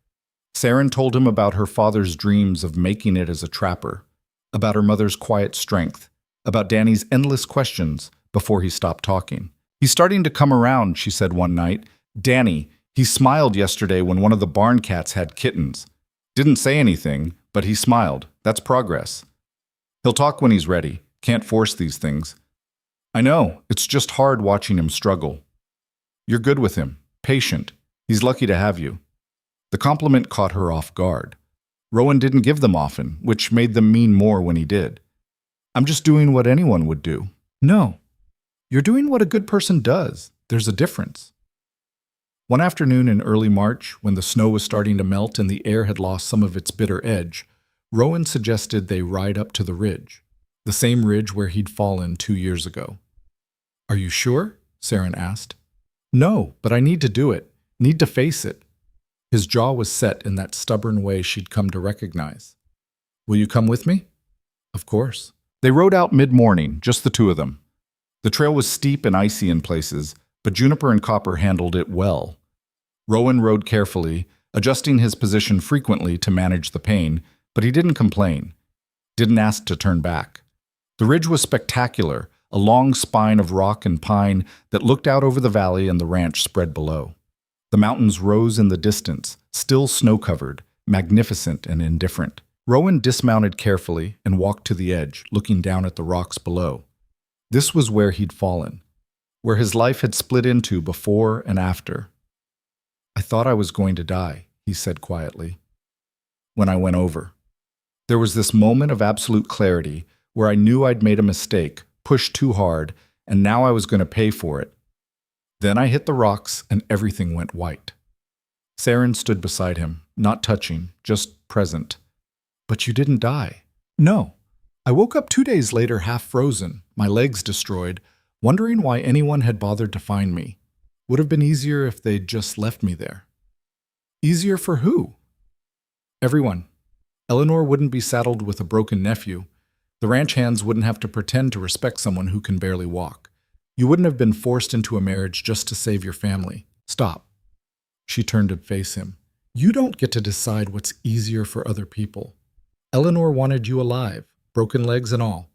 Saren told him about her father's dreams of making it as a trapper, about her mother's quiet strength, about Danny's endless questions before he stopped talking. He's starting to come around, she said one night. Danny, He smiled yesterday when one of the barn cats had kittens. Didn't say anything, but he smiled. That's progress. He'll talk when he's ready. Can't force these things. I know, it's just hard watching him struggle. You're good with him. Patient. He's lucky to have you. The compliment caught her off guard. Rowan didn't give them often, which made them mean more when he did. I'm just doing what anyone would do. No. You're doing what a good person does. There's a difference. One afternoon in early March, when the snow was starting to melt and the air had lost some of its bitter edge, Rowan suggested they ride up to the ridge, the same ridge where he'd fallen 2 years ago. Are you sure? Saren asked. No, but I need to do it. Need to face it. His jaw was set in that stubborn way she'd come to recognize. Will you come with me? Of course. They rode out mid-morning, just the two of them. The trail was steep and icy in places, but Juniper and Copper handled it well. Rowan rode carefully, adjusting his position frequently to manage the pain, but he didn't complain. Didn't ask to turn back. The ridge was spectacular, a long spine of rock and pine that looked out over the valley and the ranch spread below. The mountains rose in the distance, still snow-covered, magnificent and indifferent. Rowan dismounted carefully and walked to the edge, looking down at the rocks below. This was where he'd fallen, where his life had split into before and after. I thought I was going to die, he said quietly. When I went over. There was this moment of absolute clarity where I knew I'd made a mistake, pushed too hard, and now I was going to pay for it. Then I hit the rocks and everything went white. Saren stood beside him, not touching, just present. But you didn't die. No. I woke up 2 days later half frozen, my legs destroyed, wondering why anyone had bothered to find me. Would have been easier if they'd just left me there. Easier for who? Everyone. Eleanor wouldn't be saddled with a broken nephew. The ranch hands wouldn't have to pretend to respect someone who can barely walk. You wouldn't have been forced into a marriage just to save your family. Stop. She turned to face him. You don't get to decide what's easier for other people. Eleanor wanted you alive, broken legs and all.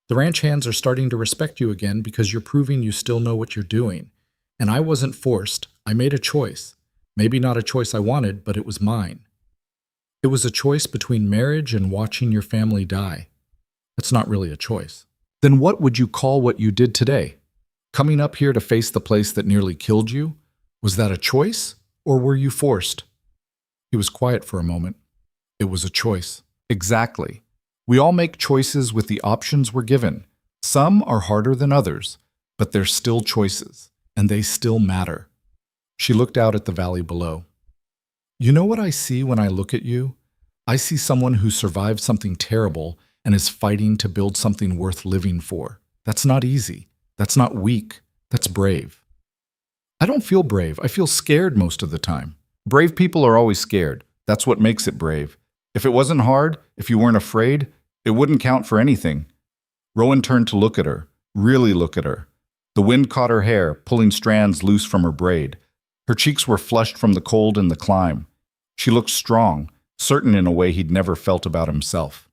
The ranch hands are starting to respect you again because you're proving you still know what you're doing. And I wasn't forced. I made a choice. Maybe not a choice I wanted, but it was mine. It was a choice between marriage and watching your family die. That's not really a choice. Then what would you call what you did today? Coming up here to face the place that nearly killed you? Was that a choice, or were you forced? He was quiet for a moment. It was a choice. Exactly. We all make choices with the options we're given. Some are harder than others, but they're still choices. And they still matter. She looked out at the valley below. You know what I see when I look at you? I see someone who survived something terrible and is fighting to build something worth living for. That's not easy. That's not weak. That's brave. I don't feel brave. I feel scared most of the time. Brave people are always scared. That's what makes it brave. If it wasn't hard, if you weren't afraid, it wouldn't count for anything. Rowan turned to look at her, really look at her. The wind caught her hair, pulling strands loose from her braid. Her cheeks were flushed from the cold and the climb. She looked strong, certain in a way he'd never felt about himself.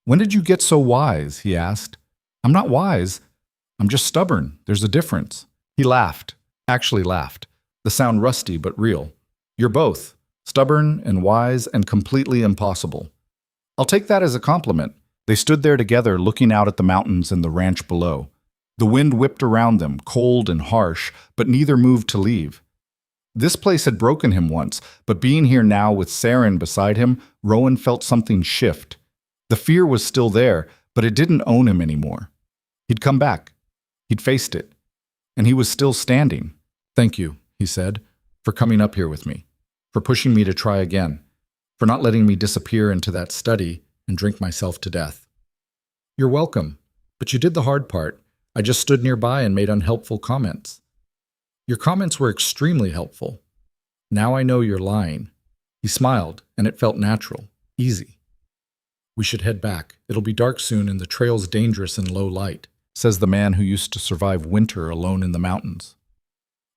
When did you get so wise? He asked. I'm not wise. I'm just stubborn. There's a difference. He laughed, actually laughed. The sound rusty but real. You're both, stubborn and wise and completely impossible. I'll take that as a compliment. They stood there together looking out at the mountains and the ranch below. The wind whipped around them, cold and harsh, but neither moved to leave. This place had broken him once, but being here now with Saren beside him, Rowan felt something shift. The fear was still there, but it didn't own him anymore. He'd come back. He'd faced it. And he was still standing. Thank you, he said, for coming up here with me, for pushing me to try again, for not letting me disappear into that study and drink myself to death. You're welcome, but you did the hard part. I just stood nearby and made unhelpful comments. Your comments were extremely helpful. Now I know you're lying. He smiled, and it felt natural, easy. We should head back. It'll be dark soon and the trail's dangerous in low light, says the man who used to survive winter alone in the mountains.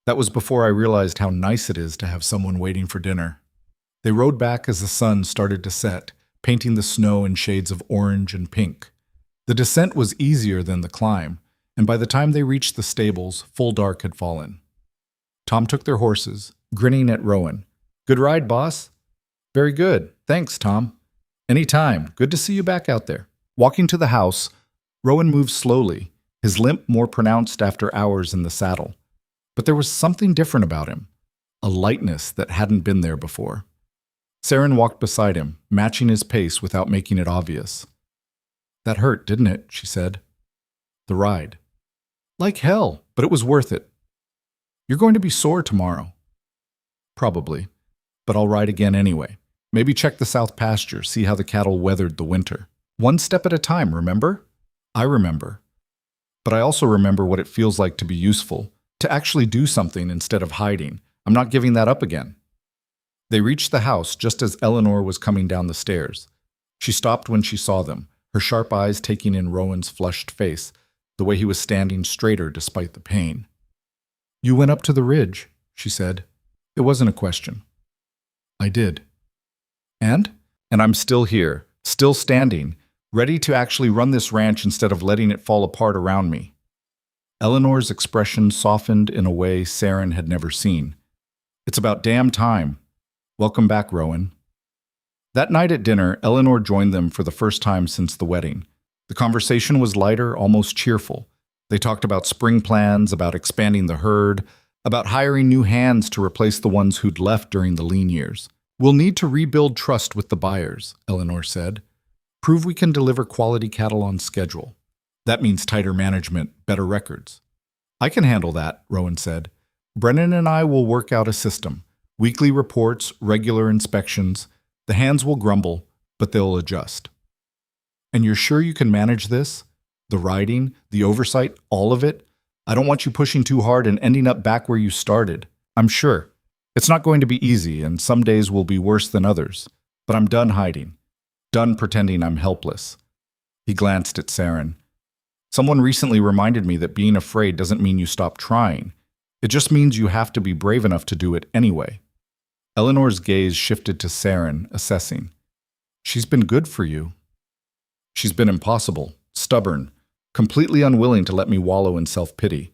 That was before I realized how nice it is to have someone waiting for dinner. They rode back as the sun started to set, painting the snow in shades of orange and pink. The descent was easier than the climb, and by the time they reached the stables, full dark had fallen. Tom took their horses, grinning at Rowan. Good ride, boss. Very good. Thanks, Tom. Any time. Good to see you back out there. Walking to the house, Rowan moved slowly, his limp more pronounced after hours in the saddle. But there was something different about him, a lightness that hadn't been there before. Saren walked beside him, matching his pace without making it obvious. That hurt, didn't it? She said. The ride. Like hell, but it was worth it. You're going to be sore tomorrow. Probably, but I'll ride again anyway. Maybe check the south pasture, see how the cattle weathered the winter. One step at a time, remember? I remember. But I also remember what it feels like to be useful, to actually do something instead of hiding. I'm not giving that up again. They reached the house just as Eleanor was coming down the stairs. She stopped when she saw them, her sharp eyes taking in Rowan's flushed face, the way he was standing straighter despite the pain. You went up to the ridge, she said. It wasn't a question. I did. And I'm still here, still standing, ready to actually run this ranch instead of letting it fall apart around me. Eleanor's expression softened in a way Saren had never seen. It's about damn time. Welcome back, Rowan. That night at dinner, Eleanor joined them for the first time since the wedding. The conversation was lighter, almost cheerful. They talked about spring plans, about expanding the herd, about hiring new hands to replace the ones who'd left during the lean years. We'll need to rebuild trust with the buyers, Eleanor said. Prove we can deliver quality cattle on schedule. That means tighter management, better records. I can handle that, Rowan said. Brennan and I will work out a system. Weekly reports, regular inspections. The hands will grumble, but they'll adjust. And you're sure you can manage this? The riding, the oversight, all of it? I don't want you pushing too hard and ending up back where you started. I'm sure. It's not going to be easy, and some days will be worse than others. But I'm done hiding. Done pretending I'm helpless. He glanced at Saren. Someone recently reminded me that being afraid doesn't mean you stop trying. It just means you have to be brave enough to do it anyway. Eleanor's gaze shifted to Saren, assessing. She's been good for you. She's been impossible, stubborn, completely unwilling to let me wallow in self-pity.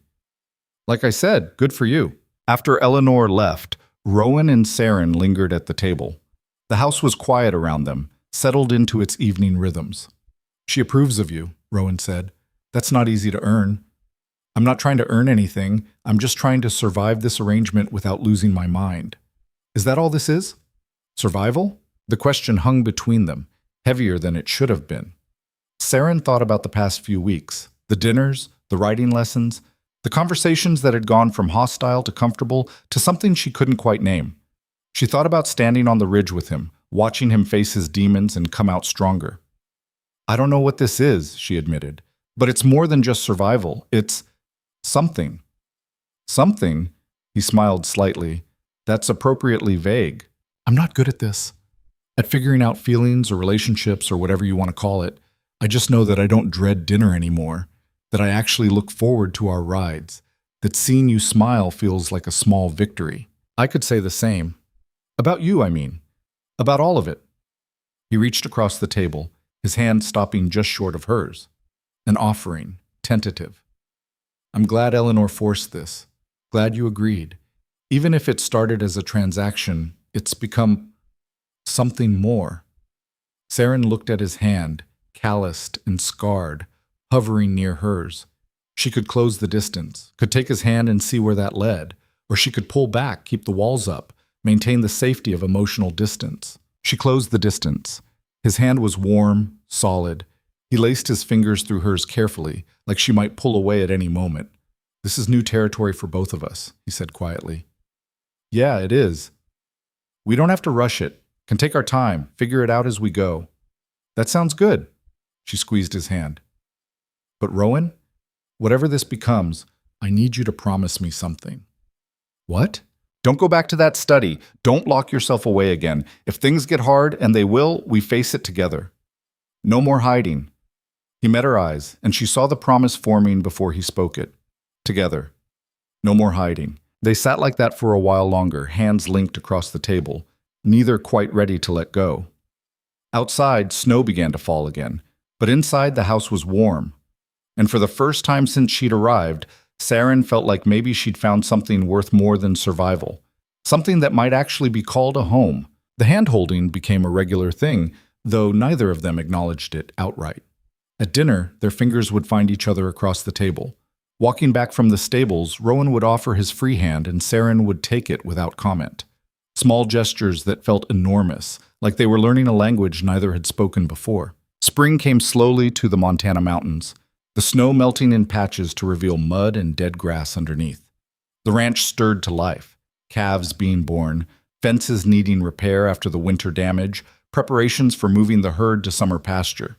Like I said, good for you. After Eleanor left, Rowan and Saren lingered at the table. The house was quiet around them, settled into its evening rhythms. She approves of you, Rowan said. That's not easy to earn. I'm not trying to earn anything. I'm just trying to survive this arrangement without losing my mind. Is that all this is? Survival? The question hung between them, heavier than it should have been. Saren thought about the past few weeks, the dinners, the writing lessons, the conversations that had gone from hostile to comfortable to something she couldn't quite name. She thought about standing on the ridge with him, watching him face his demons and come out stronger. I don't know what this is, she admitted, but it's more than just survival. It's something. Something, he smiled slightly, that's appropriately vague. I'm not good at this. At figuring out feelings or relationships or whatever you want to call it. I just know that I don't dread dinner anymore, that I actually look forward to our rides, that seeing you smile feels like a small victory. I could say the same. About you, I mean. About all of it. He reached across the table, his hand stopping just short of hers. An offering, tentative. I'm glad Eleanor forced this. Glad you agreed. Even if it started as a transaction, it's become something more. Saren looked at his hand, calloused and scarred, hovering near hers. She could close the distance, could take his hand and see where that led, or she could pull back, keep the walls up, maintain the safety of emotional distance. She closed the distance. His hand was warm, solid. He laced his fingers through hers carefully, like she might pull away at any moment. This is new territory for both of us, he said quietly. Yeah, it is. We don't have to rush it. Can take our time, figure it out as we go. That sounds good. She squeezed his hand. But Rowan, whatever this becomes, I need you to promise me something. What? Don't go back to that study. Don't lock yourself away again. If things get hard, and they will, we face it together. No more hiding. He met her eyes, and she saw the promise forming before he spoke it. Together. No more hiding. They sat like that for a while longer, hands linked across the table, neither quite ready to let go. Outside, snow began to fall again, but inside the house was warm. And for the first time since she'd arrived, Saren felt like maybe she'd found something worth more than survival. something that might actually be called a home. The hand-holding became a regular thing, though neither of them acknowledged it outright. At dinner, their fingers would find each other across the table. Walking back from the stables, Rowan would offer his free hand and Saren would take it without comment. Small gestures that felt enormous, like they were learning a language neither had spoken before. Spring came slowly to the Montana mountains, the snow melting in patches to reveal mud and dead grass underneath. The ranch stirred to life, calves being born, fences needing repair after the winter damage, preparations for moving the herd to summer pasture.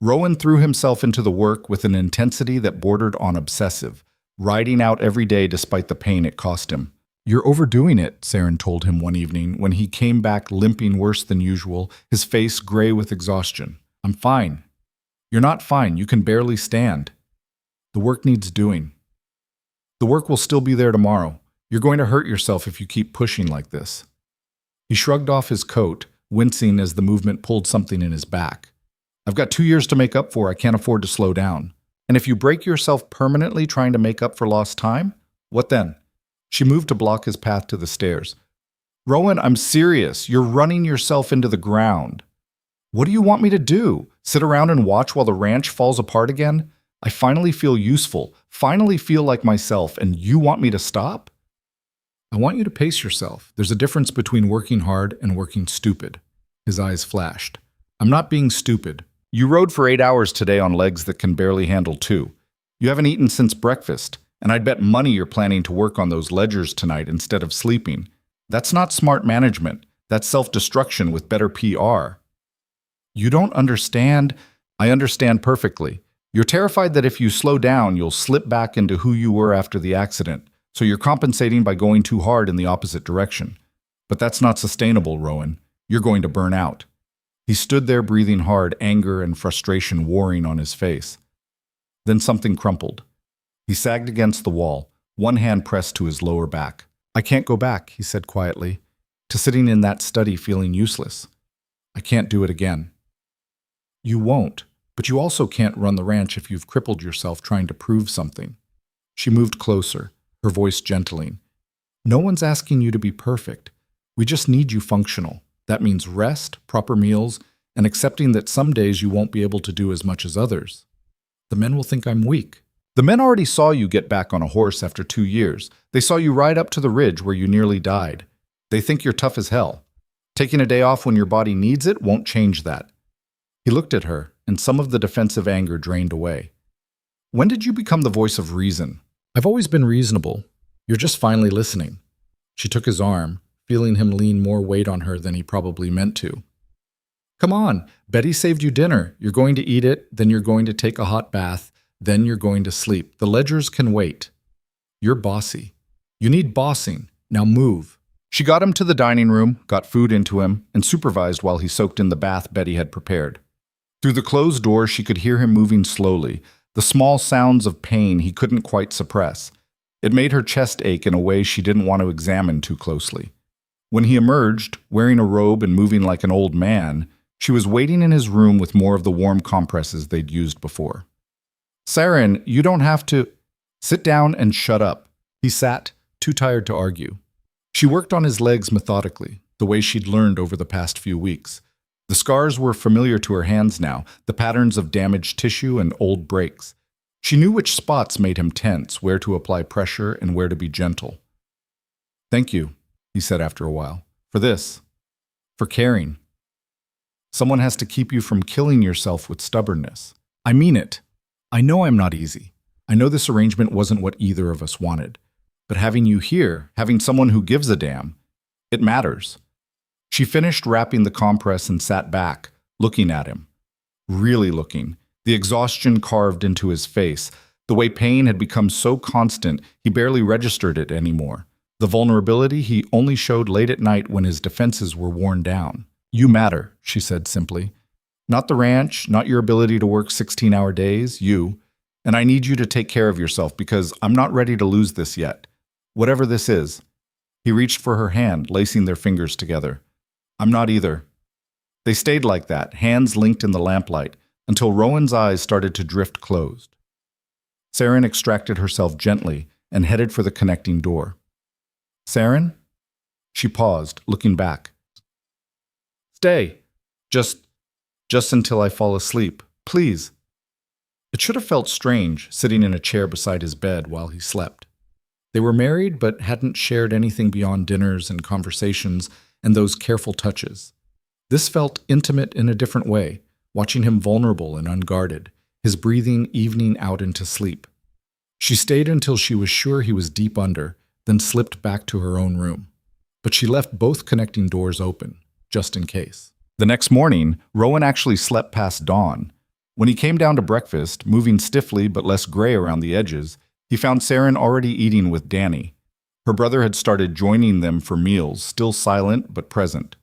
Rowan threw himself into the work with an intensity that bordered on obsessive, riding out every day despite the pain it cost him. "You're overdoing it," Saren told him one evening when he came back limping worse than usual, his face gray with exhaustion. "I'm fine." "You're not fine. You can barely stand." "The work needs doing." "The work will still be there tomorrow. You're going to hurt yourself if you keep pushing like this." He shrugged off his coat, wincing as the movement pulled something in his back. "I've got 2 years to make up for. I can't afford to slow down. And if you break yourself permanently trying to make up for lost time, what then?" She moved to block his path to the stairs. "Rowan, I'm serious. You're running yourself into the ground." "What do you want me to do? Sit around and watch while the ranch falls apart again? I finally feel useful, finally feel like myself, and you want me to stop?" "I want you to pace yourself. There's a difference between working hard and working stupid." His eyes flashed. "I'm not being stupid. You rode for 8 hours today on legs that can barely handle 2. You haven't eaten since breakfast, and I'd bet money you're planning to work on those ledgers tonight instead of sleeping. That's not smart management. That's self-destruction with better PR." "You don't understand." "I understand perfectly. You're terrified that if you slow down, you'll slip back into who you were after the accident, so you're compensating by going too hard in the opposite direction. But that's not sustainable, Rowan. You're going to burn out." He stood there breathing hard, anger and frustration warring on his face. Then something crumpled. He sagged against the wall, one hand pressed to his lower back. "I can't go back," he said quietly, "to sitting in that study feeling useless. I can't do it again." "You won't, but you also can't run the ranch if you've crippled yourself trying to prove something." She moved closer, her voice gentling. "No one's asking you to be perfect. We just need you functional. That means rest, proper meals, and accepting that some days you won't be able to do as much as others. The men will think I'm weak." "The men already saw you get back on a horse after 2 years. They saw you ride up to the ridge where you nearly died. They think you're tough as hell. Taking a day off when your body needs it won't change that." He looked at her, and some of the defensive anger drained away. "When did you become the voice of reason?" "I've always been reasonable. You're just finally listening." She took his arm, feeling him lean more weight on her than he probably meant to. "Come on, Betty saved you dinner. You're going to eat it, then you're going to take a hot bath, then you're going to sleep. The ledgers can wait. You're bossy. You need bossing. Now move." She got him to the dining room, got food into him, and supervised while he soaked in the bath Betty had prepared. Through the closed door, she could hear him moving slowly, the small sounds of pain he couldn't quite suppress. It made her chest ache in a way she didn't want to examine too closely. When he emerged, wearing a robe and moving like an old man, she was waiting in his room with more of the warm compresses they'd used before. "Saren, you don't have to—" "Sit down and shut up." He sat, too tired to argue. She worked on his legs methodically, the way she'd learned over the past few weeks. The scars were familiar to her hands now, the patterns of damaged tissue and old breaks. She knew which spots made him tense, where to apply pressure and where to be gentle. "Thank you," he said after a while, "for this, for caring. Someone has to keep you from killing yourself with stubbornness. I mean it. I know I'm not easy. I know this arrangement wasn't what either of us wanted. But having you here, having someone who gives a damn, it matters." She finished wrapping the compress and sat back, looking at him. Really looking, the exhaustion carved into his face, the way pain had become so constant he barely registered it anymore. The vulnerability he only showed late at night when his defenses were worn down. "You matter," she said simply. "Not the ranch, not your ability to work 16-hour days, you. And I need you to take care of yourself because I'm not ready to lose this yet. Whatever this is." He reached for her hand, lacing their fingers together. "I'm not either." They stayed like that, hands linked in the lamplight, until Rowan's eyes started to drift closed. Saren extracted herself gently and headed for the connecting door. "Saren?" She paused, looking back. Stay. Just until I fall asleep. Please. It should have felt strange, sitting in a chair beside his bed while he slept. They were married, but hadn't shared anything beyond dinners and conversations and those careful touches. This felt intimate in a different way, watching him vulnerable and unguarded, his breathing evening out into sleep. She stayed until she was sure he was deep under, then slipped back to her own room. But she left both connecting doors open, just in case. The next morning, Rowan actually slept past dawn. When he came down to breakfast, moving stiffly but less gray around the edges, he found Saren already eating with Danny. Her brother had started joining them for meals, still silent but present.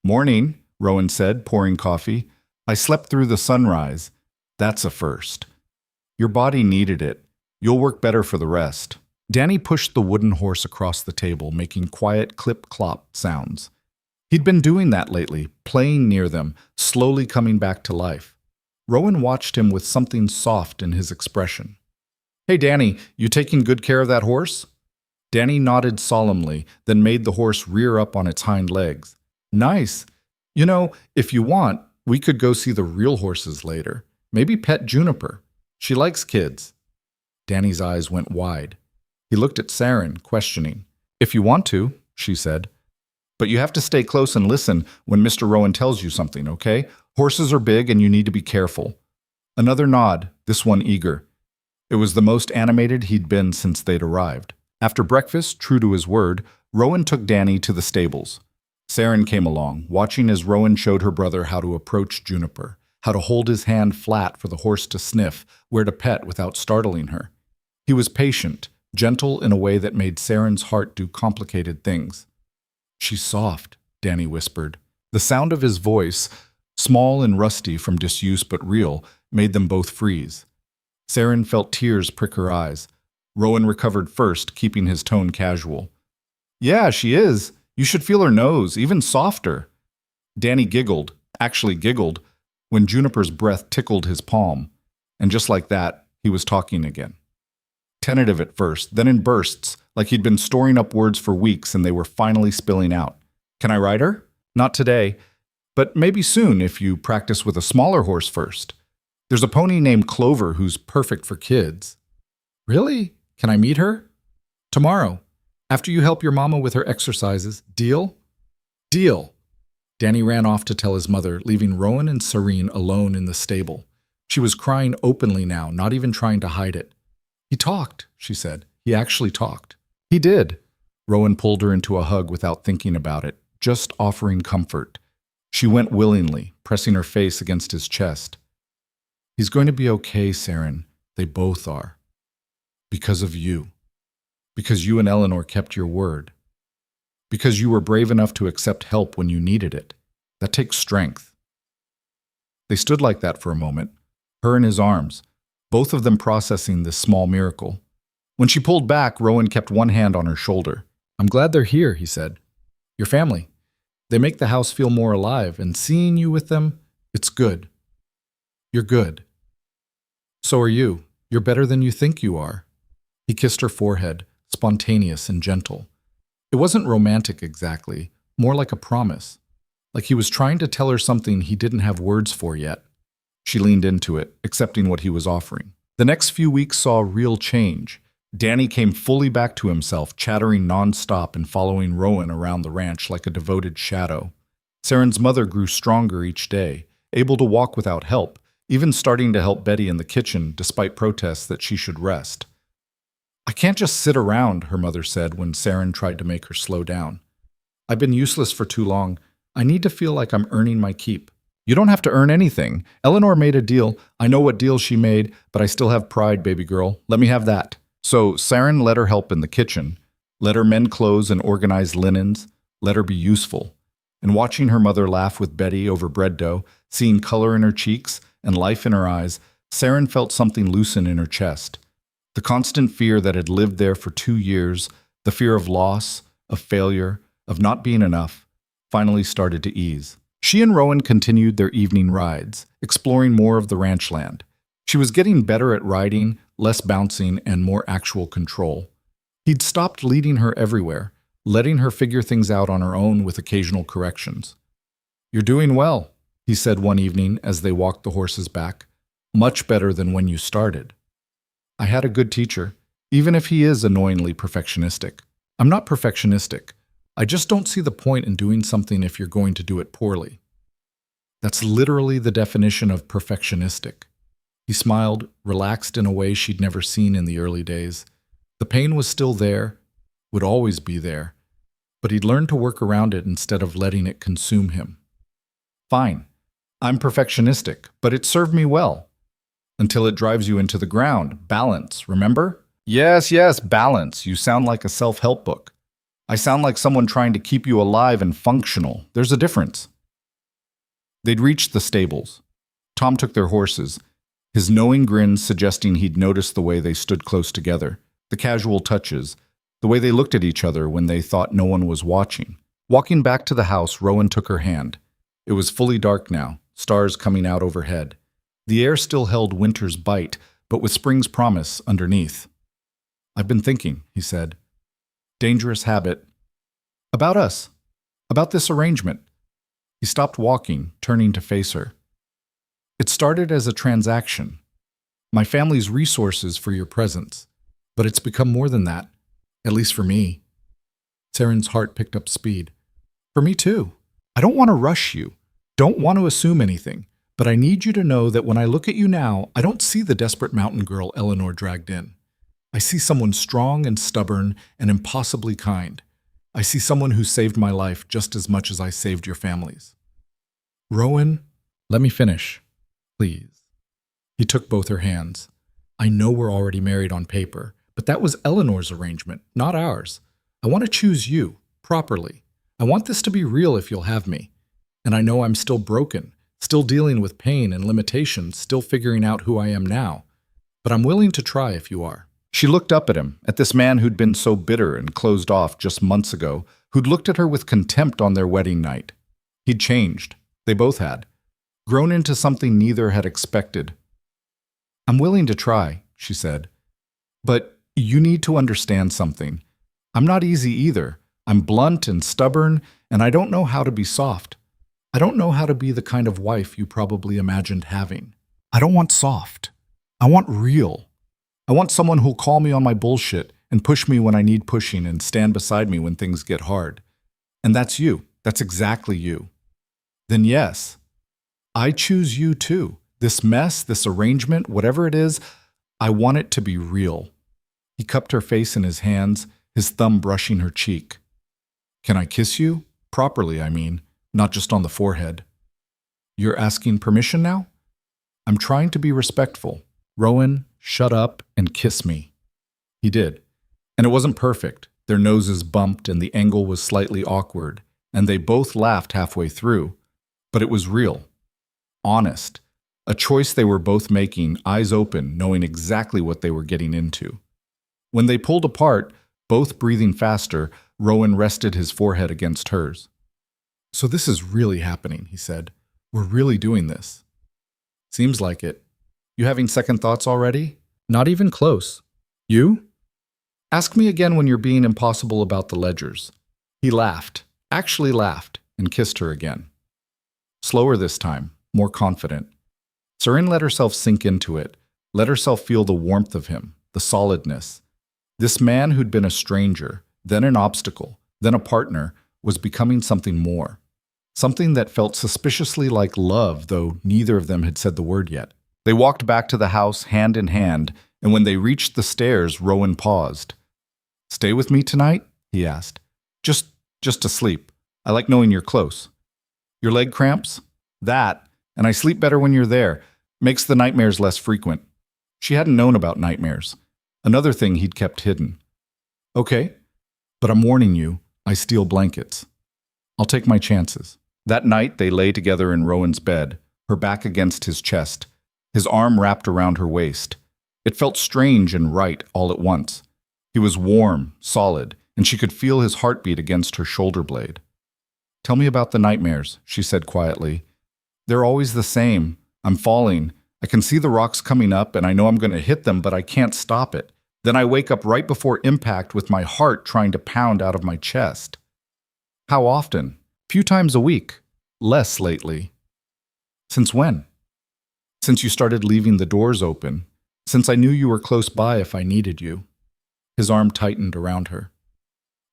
Morning, Rowan said, pouring coffee. I slept through the sunrise. That's a first. Your body needed it. You'll work better for the rest. Danny pushed the wooden horse across the table, making quiet clip-clop sounds. He'd been doing that lately, playing near them, slowly coming back to life. Rowan watched him with something soft in his expression. Hey, Danny, you taking good care of that horse? Danny nodded solemnly, then made the horse rear up on its hind legs. Nice. You know, if you want, we could go see the real horses later. Maybe pet Juniper. She likes kids. Danny's eyes went wide. He looked at Saren, questioning. If you want to, she said. But you have to stay close and listen when Mr. Rowan tells you something, okay? Horses are big and you need to be careful. Another nod, this one eager. It was the most animated he'd been since they'd arrived. After breakfast, true to his word, Rowan took Danny to the stables. Saren came along, watching as Rowan showed her brother how to approach Juniper, how to hold his hand flat for the horse to sniff, where to pet without startling her. He was patient, gentle in a way that made Saren's heart do complicated things. She's soft, Danny whispered. The sound of his voice, small and rusty from disuse but real, made them both freeze. Saren felt tears prick her eyes. Rowan recovered first, keeping his tone casual. Yeah, she is. You should feel her nose, even softer. Danny giggled, actually giggled, when Juniper's breath tickled his palm. And just like that, he was talking again. Tentative at first, then in bursts, like he'd been storing up words for weeks and they were finally spilling out. Can I ride her? Not today, but maybe soon if you practice with a smaller horse first. There's a pony named Clover who's perfect for kids. Really? Can I meet her? Tomorrow, after you help your mama with her exercises. Deal? Deal. Danny ran off to tell his mother, leaving Rowan and Serene alone in the stable. She was crying openly now, not even trying to hide it. He talked, she said. He actually talked. He did. Rowan pulled her into a hug without thinking about it, just offering comfort. She went willingly, pressing her face against his chest. He's going to be okay, Saren. They both are. Because of you. Because you and Eleanor kept your word. Because you were brave enough to accept help when you needed it. That takes strength. They stood like that for a moment, her in his arms, both of them processing this small miracle. When she pulled back, Rowan kept one hand on her shoulder. I'm glad they're here, he said. Your family. They make the house feel more alive, and seeing you with them, it's good. You're good. So are you. You're better than you think you are. He kissed her forehead, spontaneous and gentle. It wasn't romantic exactly, more like a promise. Like he was trying to tell her something he didn't have words for yet. She leaned into it, accepting what he was offering. The next few weeks saw real change. Danny came fully back to himself, chattering nonstop and following Rowan around the ranch like a devoted shadow. Saren's mother grew stronger each day, able to walk without help, even starting to help Betty in the kitchen despite protests that she should rest. I can't just sit around, her mother said when Saren tried to make her slow down. I've been useless for too long. I need to feel like I'm earning my keep. You don't have to earn anything. Eleanor made a deal. I know what deal she made, but I still have pride, baby girl. Let me have that. So Saren let her help in the kitchen, let her mend clothes and organize linens, let her be useful. And watching her mother laugh with Betty over bread dough, seeing color in her cheeks and life in her eyes, Saren felt something loosen in her chest. The constant fear that had lived there for 2 years, the fear of loss, of failure, of not being enough, finally started to ease. She and Rowan continued their evening rides, exploring more of the ranch land. She was getting better at riding, less bouncing, and more actual control. He'd stopped leading her everywhere, letting her figure things out on her own with occasional corrections. "You're doing well," he said one evening as they walked the horses back. "Much better than when you started." "I had a good teacher, even if he is annoyingly perfectionistic." "I'm not perfectionistic. I just don't see the point in doing something if you're going to do it poorly." That's literally the definition of perfectionistic. He smiled, relaxed in a way she'd never seen in the early days. The pain was still there, would always be there, but he'd learned to work around it instead of letting it consume him. "Fine. I'm perfectionistic, but it served me well. Until it drives you into the ground. Balance, remember?" Yes, balance. You sound like a self-help book. I sound like someone trying to keep you alive and functional. There's a difference." They'd reached the stables. Tom took their horses, his knowing grin suggesting he'd noticed the way they stood close together, the casual touches, the way they looked at each other when they thought no one was watching. Walking back to the house, Rowan took her hand. It was fully dark now, stars coming out overhead. The air still held winter's bite, but with spring's promise underneath. "I've been thinking," he said. "Dangerous habit. About us. About this arrangement." He stopped walking, turning to face her. "It started as a transaction. My family's resources for your presence. But it's become more than that. At least for me." Saren's heart picked up speed. "For me too. I don't want to rush you. Don't want to assume anything. But I need you to know that when I look at you now, I don't see the desperate mountain girl Eleanor dragged in. I see someone strong and stubborn and impossibly kind. I see someone who saved my life just as much as I saved your family's." "Rowan, let me finish, please." He took both her hands. "I know we're already married on paper, but that was Eleanor's arrangement, not ours. I want to choose you, properly. I want this to be real if you'll have me. And I know I'm still broken, still dealing with pain and limitations, still figuring out who I am now. But I'm willing to try if you are." She looked up at him, at this man who'd been so bitter and closed off just months ago, who'd looked at her with contempt on their wedding night. He'd changed. They both had. Grown into something neither had expected. "I'm willing to try," she said. "But you need to understand something. I'm not easy either. I'm blunt and stubborn, and I don't know how to be soft. I don't know how to be the kind of wife you probably imagined having. I don't want soft. I want real. I want someone who'll call me on my bullshit and push me when I need pushing and stand beside me when things get hard. And that's you. That's exactly you." "Then yes, I choose you too. This mess, this arrangement, whatever it is, I want it to be real." He cupped her face in his hands, his thumb brushing her cheek. "Can I kiss you? Properly, I mean, not just on the forehead." "You're asking permission now?" "I'm trying to be respectful. Rowan, shut up and kiss me." He did. And it wasn't perfect. Their noses bumped and the angle was slightly awkward, and they both laughed halfway through. But it was real. Honest. A choice they were both making, eyes open, knowing exactly what they were getting into. When they pulled apart, both breathing faster, Rowan rested his forehead against hers. "So this is really happening," he said. "We're really doing this." "Seems like it. You having second thoughts already?" "Not even close. You?" "Ask me again when you're being impossible about the ledgers." He laughed, actually laughed, and kissed her again. Slower this time, more confident. Seren let herself sink into it, let herself feel the warmth of him, the solidness. This man who'd been a stranger, then an obstacle, then a partner, was becoming something more. Something that felt suspiciously like love, though neither of them had said the word yet. They walked back to the house hand in hand, and when they reached the stairs, Rowan paused. "Stay with me tonight?" he asked. Just to sleep. I like knowing you're close." "Your leg cramps?" "That, and I sleep better when you're there. Makes the nightmares less frequent." She hadn't known about nightmares. Another thing he'd kept hidden. "Okay, but I'm warning you, I steal blankets. I'll take my chances." That night they lay together in Rowan's bed, her back against his chest, his arm wrapped around her waist. It felt strange and right all at once. He was warm, solid, and she could feel his heartbeat against her shoulder blade. "Tell me about the nightmares," she said quietly. "They're always the same. I'm falling. I can see the rocks coming up, and I know I'm going to hit them, but I can't stop it. Then I wake up right before impact with my heart trying to pound out of my chest. How often? Few times a week. Less lately. Since when? Since you started leaving the doors open. Since I knew you were close by if I needed you. His arm tightened around her.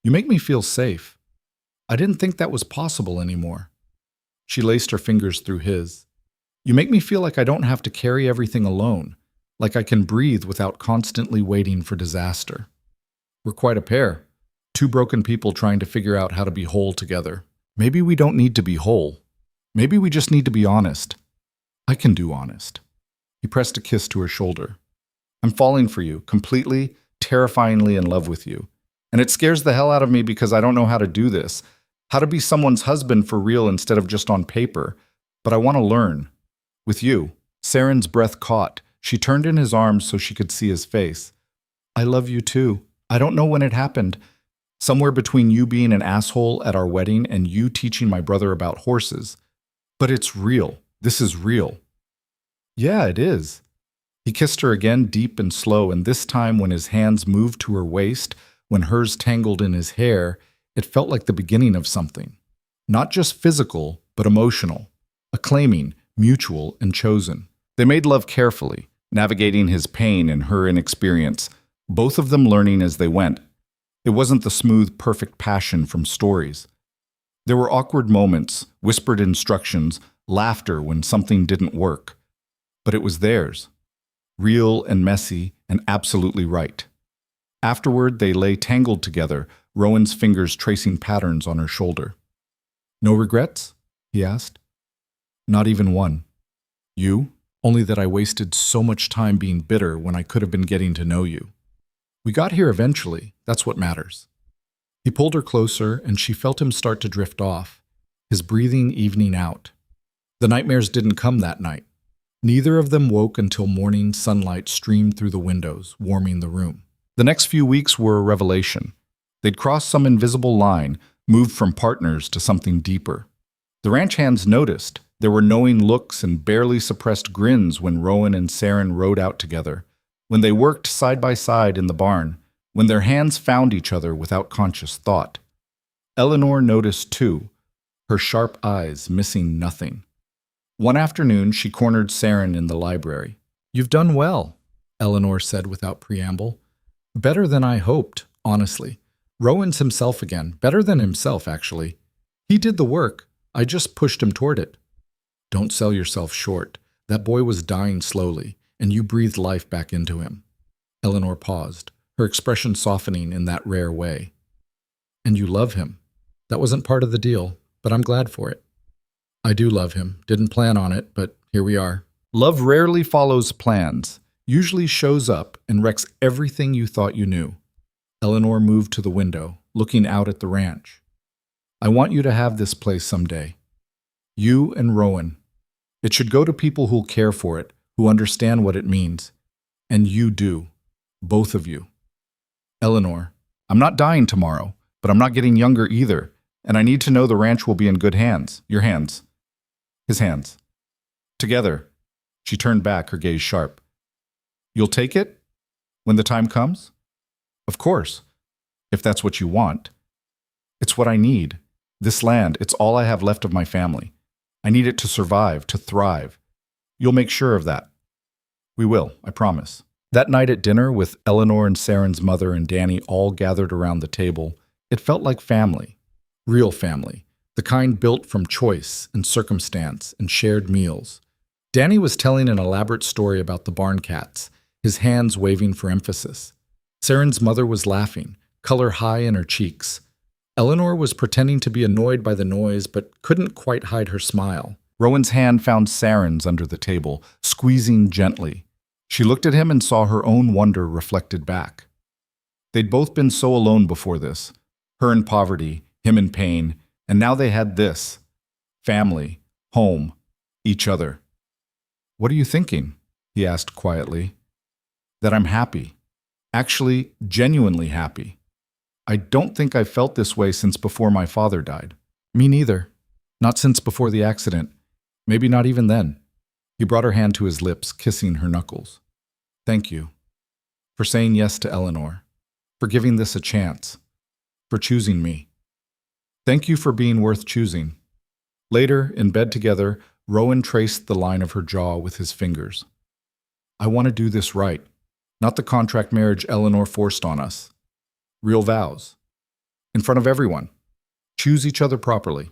You make me feel safe. I didn't think that was possible anymore. She laced her fingers through his. You make me feel like I don't have to carry everything alone, like I can breathe without constantly waiting for disaster. We're quite a pair. Two broken people trying to figure out how to be whole together. Maybe we don't need to be whole. Maybe we just need to be honest. I can do honest. He pressed a kiss to her shoulder. I'm falling for you, completely, terrifyingly in love with you. And it scares the hell out of me because I don't know how to do this. How to be someone's husband for real instead of just on paper. But I want to learn. With you. Saren's breath caught. She turned in his arms so she could see his face. I love you too. I don't know when it happened. Somewhere between you being an asshole at our wedding and you teaching my brother about horses. But it's real. This is real. Yeah, it is. He kissed her again, deep and slow, and this time when his hands moved to her waist, when hers tangled in his hair, it felt like the beginning of something. Not just physical, but emotional. Acclaiming, mutual, and chosen. They made love carefully, navigating his pain and her inexperience, both of them learning as they went. It wasn't the smooth, perfect passion from stories. There were awkward moments, whispered instructions, laughter when something didn't work. But it was theirs. Real and messy and absolutely right. Afterward, they lay tangled together, Rowan's fingers tracing patterns on her shoulder. No regrets? He asked. Not even one. You? Only that I wasted so much time being bitter when I could have been getting to know you. We got here eventually, that's what matters. He pulled her closer, and she felt him start to drift off, his breathing evening out. The nightmares didn't come that night. Neither of them woke until morning sunlight streamed through the windows, warming the room. The next few weeks were a revelation. They'd crossed some invisible line, moved from partners to something deeper. The ranch hands noticed. There were knowing looks and barely suppressed grins when Rowan and Saren rode out together, when they worked side by side in the barn, when their hands found each other without conscious thought. Eleanor noticed too, her sharp eyes missing nothing. One afternoon, she cornered Saren in the library. You've done well, Eleanor said without preamble. Better than I hoped, honestly. Rowan's himself again, better than himself, actually. He did the work. I just pushed him toward it. Don't sell yourself short. That boy was dying slowly, and you breathed life back into him. Eleanor paused, her expression softening in that rare way. And you love him. That wasn't part of the deal, but I'm glad for it. I do love him. Didn't plan on it, but here we are. Love rarely follows plans, usually shows up and wrecks everything you thought you knew. Eleanor moved to the window, looking out at the ranch. I want you to have this place someday. You and Rowan. It should go to people who'll care for it, who understand what it means. And you do. Both of you. Eleanor, I'm not dying tomorrow, but I'm not getting younger either, and I need to know the ranch will be in good hands. Your hands. His hands. Together. She turned back, her gaze sharp. You'll take it? When the time comes? Of course. If that's what you want. It's what I need. This land, it's all I have left of my family. I need it to survive, to thrive. You'll make sure of that. We will, I promise. That night at dinner, with Eleanor and Saren's mother and Danny all gathered around the table, it felt like family. Real family. The kind built from choice and circumstance and shared meals. Danny was telling an elaborate story about the barn cats, his hands waving for emphasis. Saren's mother was laughing, color high in her cheeks. Eleanor was pretending to be annoyed by the noise, but couldn't quite hide her smile. Rowan's hand found Saren's under the table, squeezing gently. She looked at him and saw her own wonder reflected back. They'd both been so alone before this. Her in poverty, him in pain, and now they had this. Family, home, each other. What are you thinking? He asked quietly. That I'm happy. Actually, genuinely happy. I don't think I've felt this way since before my father died. Me neither. Not since before the accident. Maybe not even then. He brought her hand to his lips, kissing her knuckles. Thank you. for saying yes to Eleanor, for giving this a chance, for choosing me. Thank you for being worth choosing. Later, in bed together, Rowan traced the line of her jaw with his fingers. I want to do this right, not the contract marriage Eleanor forced on us. Real vows. In front of everyone. Choose each other properly.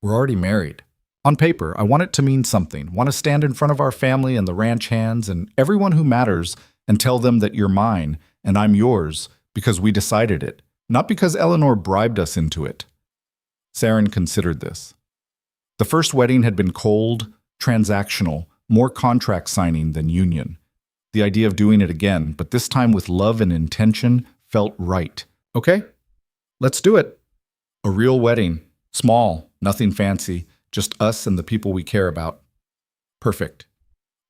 We're already married. On paper, I want it to mean something. Want to stand in front of our family and the ranch hands and everyone who matters and tell them that you're mine and I'm yours because we decided it, not because Eleanor bribed us into it. Saren considered this. The first wedding had been cold, transactional, more contract signing than union. The idea of doing it again, but this time with love and intention, felt right. Okay, let's do it. A real wedding. Small, nothing fancy, just us and the people we care about. Perfect.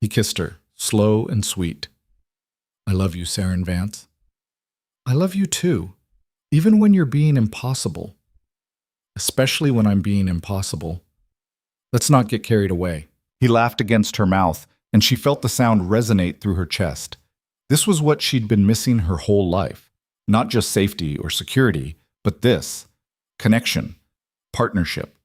He kissed her, slow and sweet. I love you, Saren Vance. I love you too, even when you're being impossible. Especially when I'm being impossible. Let's not get carried away. He laughed against her mouth, and she felt the sound resonate through her chest. This was what she'd been missing her whole life. Not just safety or security, but this. Connection. Partnership.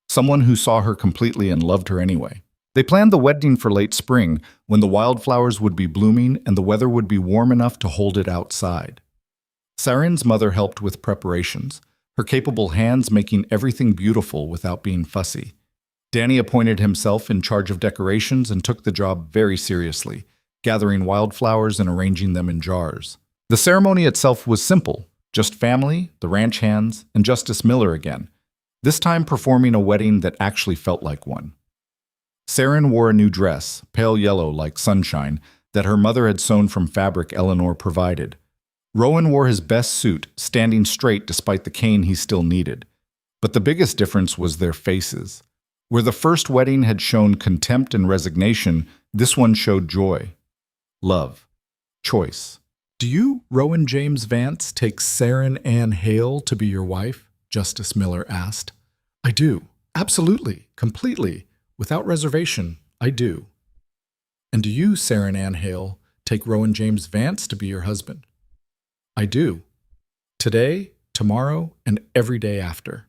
Someone who saw her completely and loved her anyway. They planned the wedding for late spring, when the wildflowers would be blooming and the weather would be warm enough to hold it outside. Saren's mother helped with preparations, her capable hands making everything beautiful without being fussy. Danny appointed himself in charge of decorations and took the job very seriously, gathering wildflowers and arranging them in jars. The ceremony itself was simple, just family, the ranch hands, and Justice Miller again, this time performing a wedding that actually felt like one. Saren wore a new dress, pale yellow like sunshine, that her mother had sewn from fabric Eleanor provided. Rowan wore his best suit, standing straight despite the cane he still needed. But the biggest difference was their faces. Where the first wedding had shown contempt and resignation, this one showed joy, love, choice. Do you, Rowan James Vance, take Saren Ann Hale to be your wife? Justice Miller asked. I do. Absolutely. Completely. Without reservation, I do. And do you, Saren Ann Hale, take Rowan James Vance to be your husband? I do. Today, tomorrow, and every day after.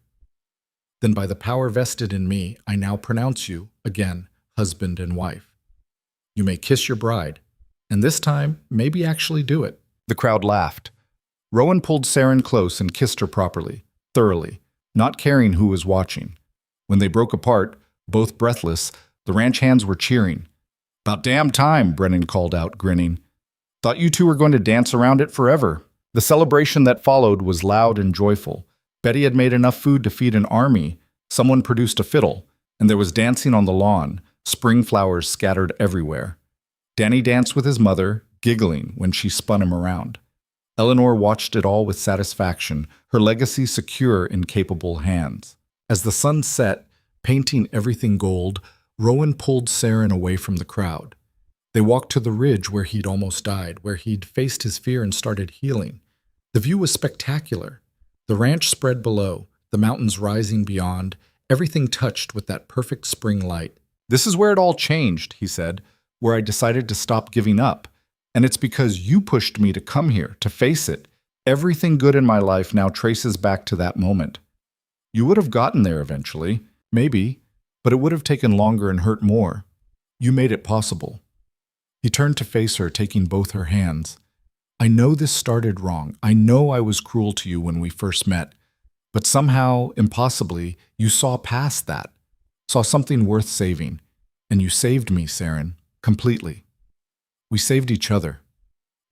Then by the power vested in me, I now pronounce you, again, husband and wife. You may kiss your bride, and this time, maybe actually do it. The crowd laughed. Rowan pulled Saren close and kissed her properly, thoroughly, not caring who was watching. When they broke apart, both breathless, the ranch hands were cheering. About damn time, Brennan called out, grinning. Thought you two were going to dance around it forever. The celebration that followed was loud and joyful. Betty had made enough food to feed an army. Someone produced a fiddle, and there was dancing on the lawn, spring flowers scattered everywhere. Danny danced with his mother, giggling when she spun him around. Eleanor watched it all with satisfaction, her legacy secure in capable hands. As the sun set, painting everything gold, Rowan pulled Saren away from the crowd. They walked to the ridge where he'd almost died, where he'd faced his fear and started healing. The view was spectacular. The ranch spread below, the mountains rising beyond, everything touched with that perfect spring light. This is where it all changed, he said, where I decided to stop giving up. And it's because you pushed me to come here, to face it. Everything good in my life now traces back to that moment. You would have gotten there eventually, maybe, but it would have taken longer and hurt more. You made it possible. He turned to face her, taking both her hands. I know this started wrong. I know I was cruel to you when we first met. But somehow, impossibly, you saw past that. Saw something worth saving. And you saved me, Saren, completely. We saved each other.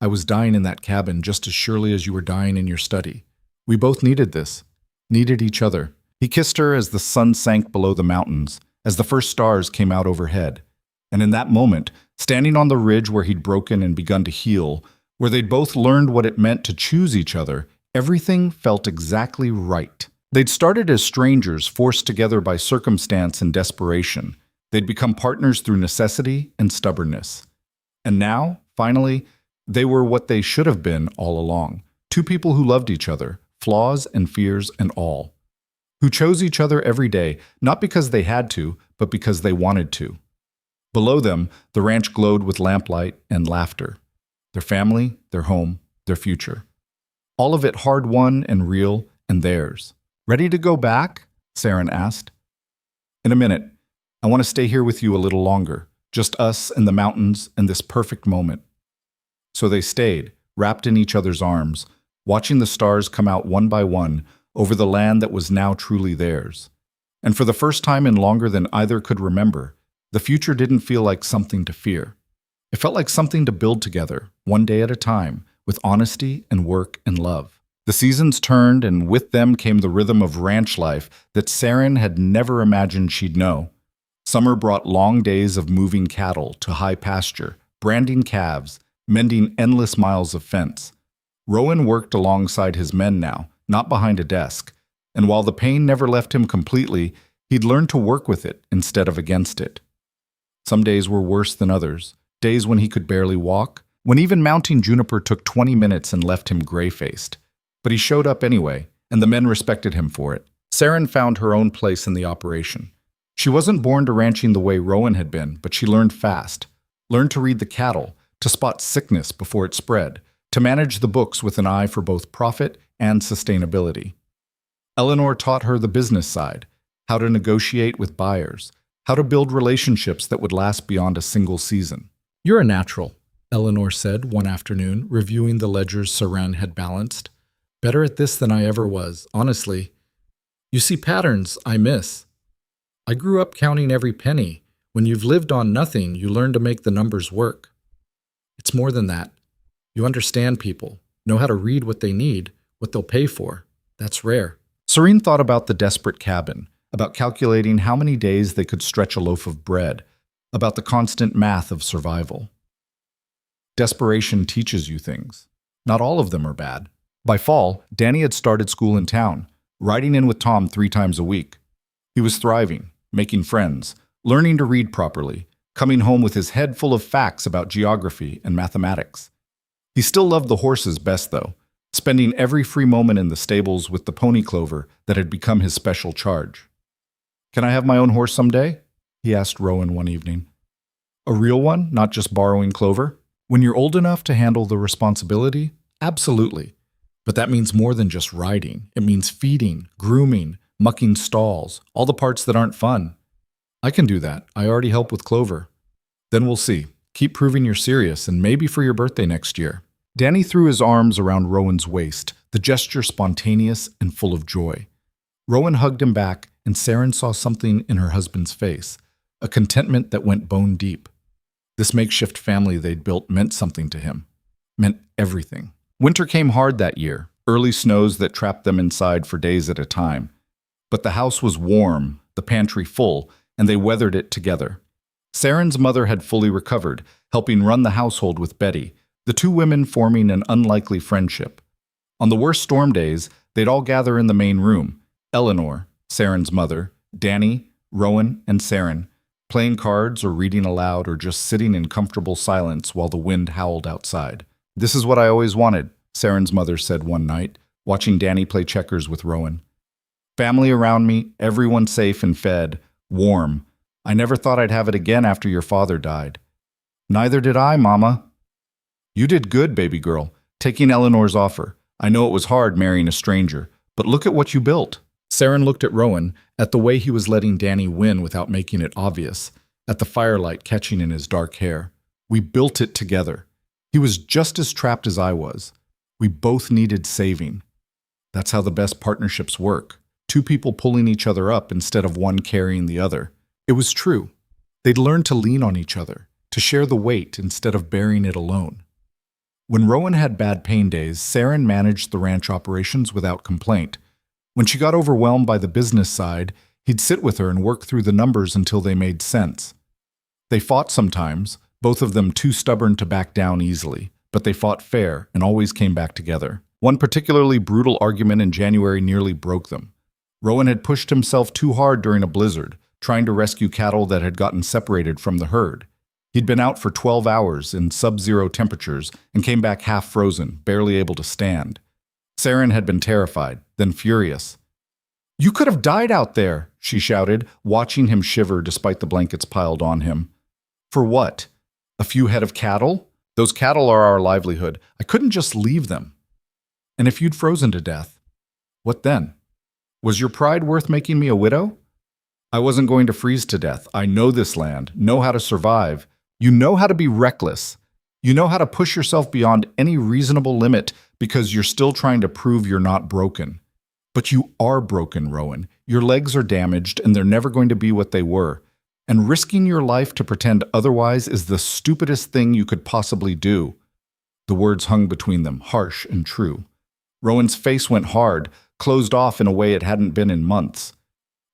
I was dying in that cabin just as surely as you were dying in your study. We both needed this. Needed each other. He kissed her as the sun sank below the mountains, as the first stars came out overhead. And in that moment, standing on the ridge where he'd broken and begun to heal, where they'd both learned what it meant to choose each other, everything felt exactly right. They'd started as strangers forced together by circumstance and desperation. They'd become partners through necessity and stubbornness. And now, finally, they were what they should have been all along. Two people who loved each other, flaws and fears and all. Who chose each other every day, not because they had to, but because they wanted to. Below them, the ranch glowed with lamplight and laughter. their family, their home, their future. All of it hard-won and real and theirs. Ready to go back? Saren asked. In a minute. I want to stay here with you a little longer. Just us and the mountains and this perfect moment. So they stayed, wrapped in each other's arms, watching the stars come out one by one over the land that was now truly theirs. And for the first time in longer than either could remember, the future didn't feel like something to fear. It felt like something to build together, one day at a time, with honesty and work and love. The seasons turned, and with them came the rhythm of ranch life that Saren had never imagined she'd know. Summer brought long days of moving cattle to high pasture, branding calves, mending endless miles of fence. Rowan worked alongside his men now, not behind a desk, and while the pain never left him completely, he'd learned to work with it instead of against it. Some days were worse than others, days when he could barely walk, when even mounting Juniper took 20 minutes and left him gray-faced. But he showed up anyway, and the men respected him for it. Saren found her own place in the operation. She wasn't born to ranching the way Rowan had been, but she learned fast. Learned to read the cattle, to spot sickness before it spread, to manage the books with an eye for both profit and sustainability. Eleanor taught her the business side, how to negotiate with buyers, how to build relationships that would last beyond a single season. "You're a natural," Eleanor said one afternoon, reviewing the ledgers Saren had balanced. "Better at this than I ever was, honestly. You see patterns I miss. I grew up counting every penny. When you've lived on nothing, you learn to make the numbers work. It's more than that. You understand people, know how to read what they need, what they'll pay for. That's rare." Serene thought about the desperate cabin, about calculating how many days they could stretch a loaf of bread, about the constant math of survival. Desperation teaches you things. Not all of them are bad. By fall, Danny had started school in town, riding in with Tom 3 times a week. He was thriving, making friends, learning to read properly, coming home with his head full of facts about geography and mathematics. He still loved the horses best, though, spending every free moment in the stables with the pony Clover that had become his special charge. "Can I have my own horse someday?" he asked Rowan one evening. "A real one, not just borrowing Clover? When you're old enough to handle the responsibility? Absolutely. But that means more than just riding. It means feeding, grooming, mucking stalls, all the parts that aren't fun. I can do that. I already help with Clover. Then we'll see. Keep proving you're serious, and maybe for your birthday next year." Danny threw his arms around Rowan's waist, the gesture spontaneous and full of joy. Rowan hugged him back, and Saren saw something in her husband's face, a contentment that went bone deep. This makeshift family they'd built meant something to him. Meant everything. Winter came hard that year, early snows that trapped them inside for days at a time. But the house was warm, the pantry full, and they weathered it together. Saren's mother had fully recovered, helping run the household with Betty, the 2 women forming an unlikely friendship. On the worst storm days, they'd all gather in the main room: Eleanor, Saren's mother, Danny, Rowan, and Saren, playing cards or reading aloud or just sitting in comfortable silence while the wind howled outside. "This is what I always wanted," Saren's mother said one night, watching Danny play checkers with Rowan. "Family around me, everyone safe and fed, warm. I never thought I'd have it again after your father died." "Neither did I, Mama." "You did good, baby girl, taking Eleanor's offer. I know it was hard marrying a stranger, but look at what you built." Saren looked at Rowan, at the way he was letting Danny win without making it obvious, at the firelight catching in his dark hair. "We built it together. He was just as trapped as I was. We both needed saving. That's how the best partnerships work. 2 people pulling each other up instead of one carrying the other." It was true. They'd learned to lean on each other, to share the weight instead of bearing it alone. When Rowan had bad pain days, Saren managed the ranch operations without complaint. When she got overwhelmed by the business side, he'd sit with her and work through the numbers until they made sense. They fought sometimes, both of them too stubborn to back down easily, but they fought fair and always came back together. One particularly brutal argument in January nearly broke them. Rowan had pushed himself too hard during a blizzard, trying to rescue cattle that had gotten separated from the herd. He'd been out for 12 hours in sub-zero temperatures and came back half frozen, barely able to stand. Saren had been terrified, then furious. "You could have died out there," she shouted, watching him shiver despite the blankets piled on him. "For what? A few head of cattle? Those cattle are our livelihood. I couldn't just leave them. And if you'd frozen to death, what then? Was your pride worth making me a widow? I wasn't going to freeze to death. I know this land, know how to survive. You know how to be reckless. You know how to push yourself beyond any reasonable limit because you're still trying to prove you're not broken. But you are broken, Rowan. Your legs are damaged and they're never going to be what they were. And risking your life to pretend otherwise is the stupidest thing you could possibly do. The words hung between them, harsh and true. Rowan's face went hard, closed off in a way it hadn't been in months.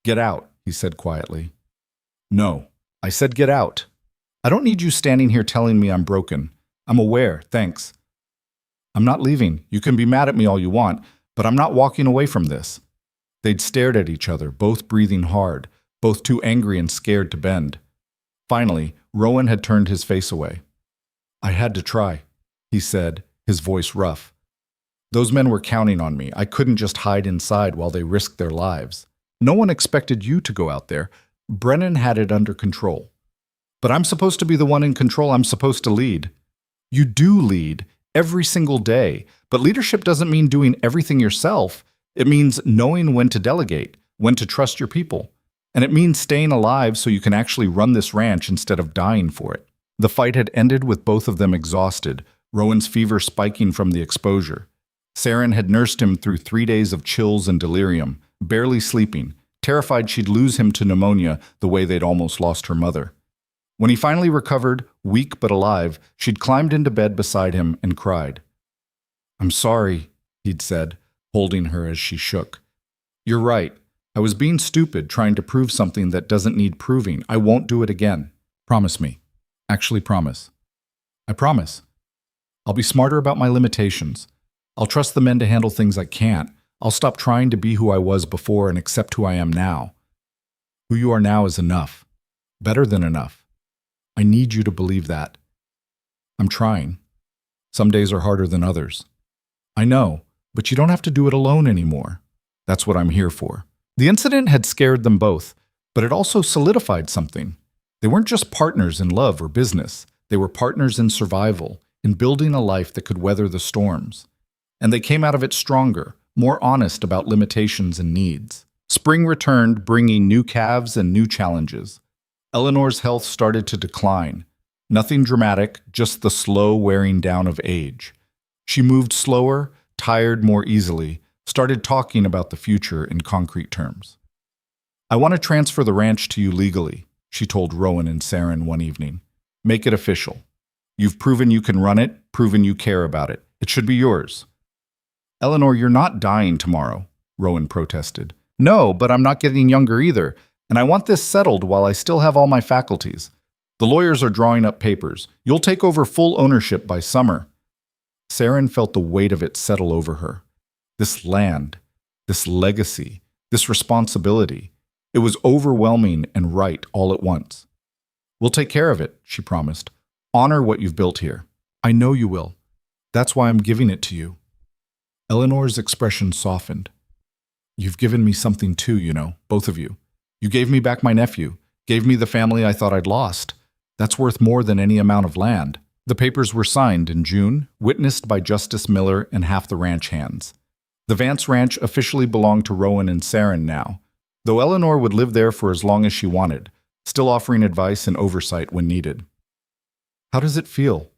Get out, he said quietly. No, I said get out. I don't need you standing here telling me I'm broken. I'm aware, thanks. I'm not leaving. You can be mad at me all you want, but I'm not walking away from this. They'd stared at each other, both breathing hard, both too angry and scared to bend. Finally, Rowan had turned his face away. I had to try, he said, his voice rough. Those men were counting on me. I couldn't just hide inside while they risked their lives. No one expected you to go out there. Brennan had it under control. But I'm supposed to be the one in control. I'm supposed to lead. You do lead every single day, but leadership doesn't mean doing everything yourself. It means knowing when to delegate, when to trust your people. And it means staying alive so you can actually run this ranch instead of dying for it. The fight had ended with both of them exhausted, Rowan's fever spiking from the exposure. Saren had nursed him through 3 days of chills and delirium, barely sleeping, terrified she'd lose him to pneumonia the way they'd almost lost her mother. When he finally recovered, weak but alive, she'd climbed into bed beside him and cried. I'm sorry, he'd said, holding her as she shook. You're right. I was being stupid, trying to prove something that doesn't need proving. I won't do it again. Promise me. Actually promise. I promise. I'll be smarter about my limitations. I'll trust the men to handle things I can't. I'll stop trying to be who I was before and accept who I am now. Who you are now is enough. Better than enough. I need you to believe that. I'm trying. Some days are harder than others. I know, but you don't have to do it alone anymore. That's what I'm here for. The incident had scared them both, but it also solidified something. They weren't just partners in love or business. They were partners in survival, in building a life that could weather the storms. And they came out of it stronger, more honest about limitations and needs. Spring returned, bringing new calves and new challenges. Eleanor's health started to decline. Nothing dramatic, just the slow wearing down of age. She moved slower, tired more easily, started talking about the future in concrete terms. I want to transfer the ranch to you legally, she told Rowan and Saren one evening. Make it official. You've proven you can run it, proven you care about it. It should be yours. Eleanor, you're not dying tomorrow, Rowan protested. No, but I'm not getting younger either, and I want this settled while I still have all my faculties. The lawyers are drawing up papers. You'll take over full ownership by summer. Saren felt the weight of it settle over her. This land, this legacy, this responsibility. It was overwhelming and right all at once. We'll take care of it, she promised. Honor what you've built here. I know you will. That's why I'm giving it to you. Eleanor's expression softened. You've given me something too, you know, both of you. You gave me back my nephew, gave me the family I thought I'd lost. That's worth more than any amount of land. The papers were signed in June, witnessed by Justice Miller and half the ranch hands. The Vance ranch officially belonged to Rowan and Saren now, though Eleanor would live there for as long as she wanted, still offering advice and oversight when needed. How does it feel?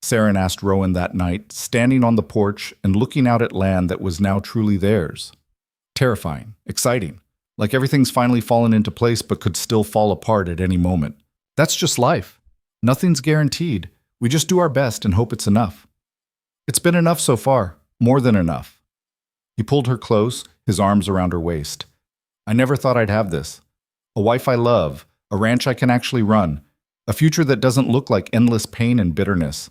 Saren asked Rowan that night, standing on the porch and looking out at land that was now truly theirs. Terrifying, exciting, like everything's finally fallen into place but could still fall apart at any moment. That's just life. Nothing's guaranteed. We just do our best and hope it's enough. It's been enough so far, more than enough. He pulled her close, his arms around her waist. I never thought I'd have this. A wife I love, a ranch I can actually run, a future that doesn't look like endless pain and bitterness.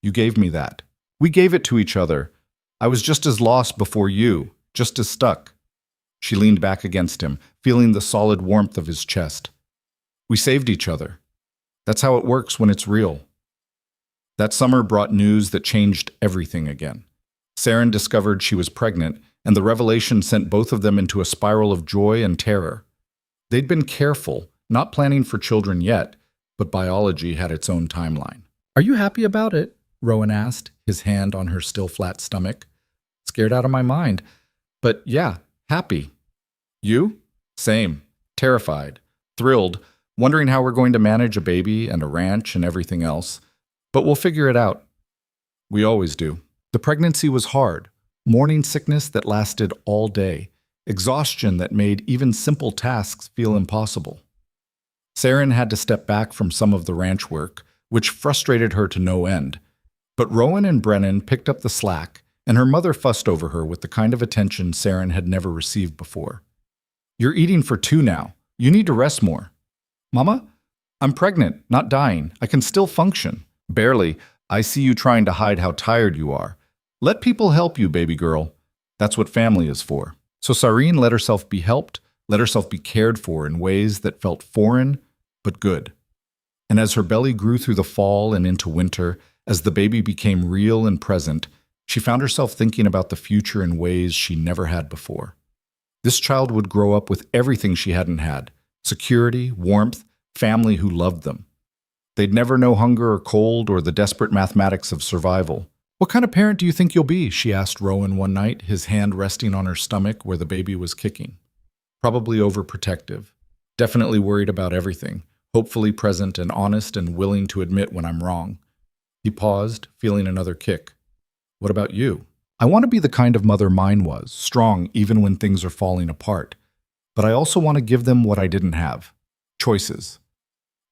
You gave me that. We gave it to each other. I was just as lost before you, just as stuck. She leaned back against him, feeling the solid warmth of his chest. We saved each other. That's how it works when it's real. That summer brought news that changed everything again. Saren discovered she was pregnant, and the revelation sent both of them into a spiral of joy and terror. They'd been careful, not planning for children yet, but biology had its own timeline. Are you happy about it? Rowan asked, his hand on her still flat stomach. Scared out of my mind. But yeah, happy. You? Same. Terrified. Thrilled. Wondering how we're going to manage a baby and a ranch and everything else. But we'll figure it out. We always do. The pregnancy was hard. Morning sickness that lasted all day. Exhaustion that made even simple tasks feel impossible. Saren had to step back from some of the ranch work, which frustrated her to no end. But Rowan and Brennan picked up the slack, and her mother fussed over her with the kind of attention Saren had never received before. You're eating for 2 now. You need to rest more. Mama? I'm pregnant, not dying. I can still function. Barely. I see you trying to hide how tired you are. Let people help you, baby girl. That's what family is for. So Sareen let herself be helped, let herself be cared for in ways that felt foreign, but good. And as her belly grew through the fall and into winter, as the baby became real and present, she found herself thinking about the future in ways she never had before. This child would grow up with everything she hadn't had: security, warmth, family who loved them. They'd never know hunger or cold or the desperate mathematics of survival. What kind of parent do you think you'll be? She asked Rowan one night, his hand resting on her stomach where the baby was kicking. Probably overprotective. Definitely worried about everything. Hopefully present and honest and willing to admit when I'm wrong. He paused, feeling another kick. What about you? I want to be the kind of mother mine was, strong even when things are falling apart. But I also want to give them what I didn't have. Choices.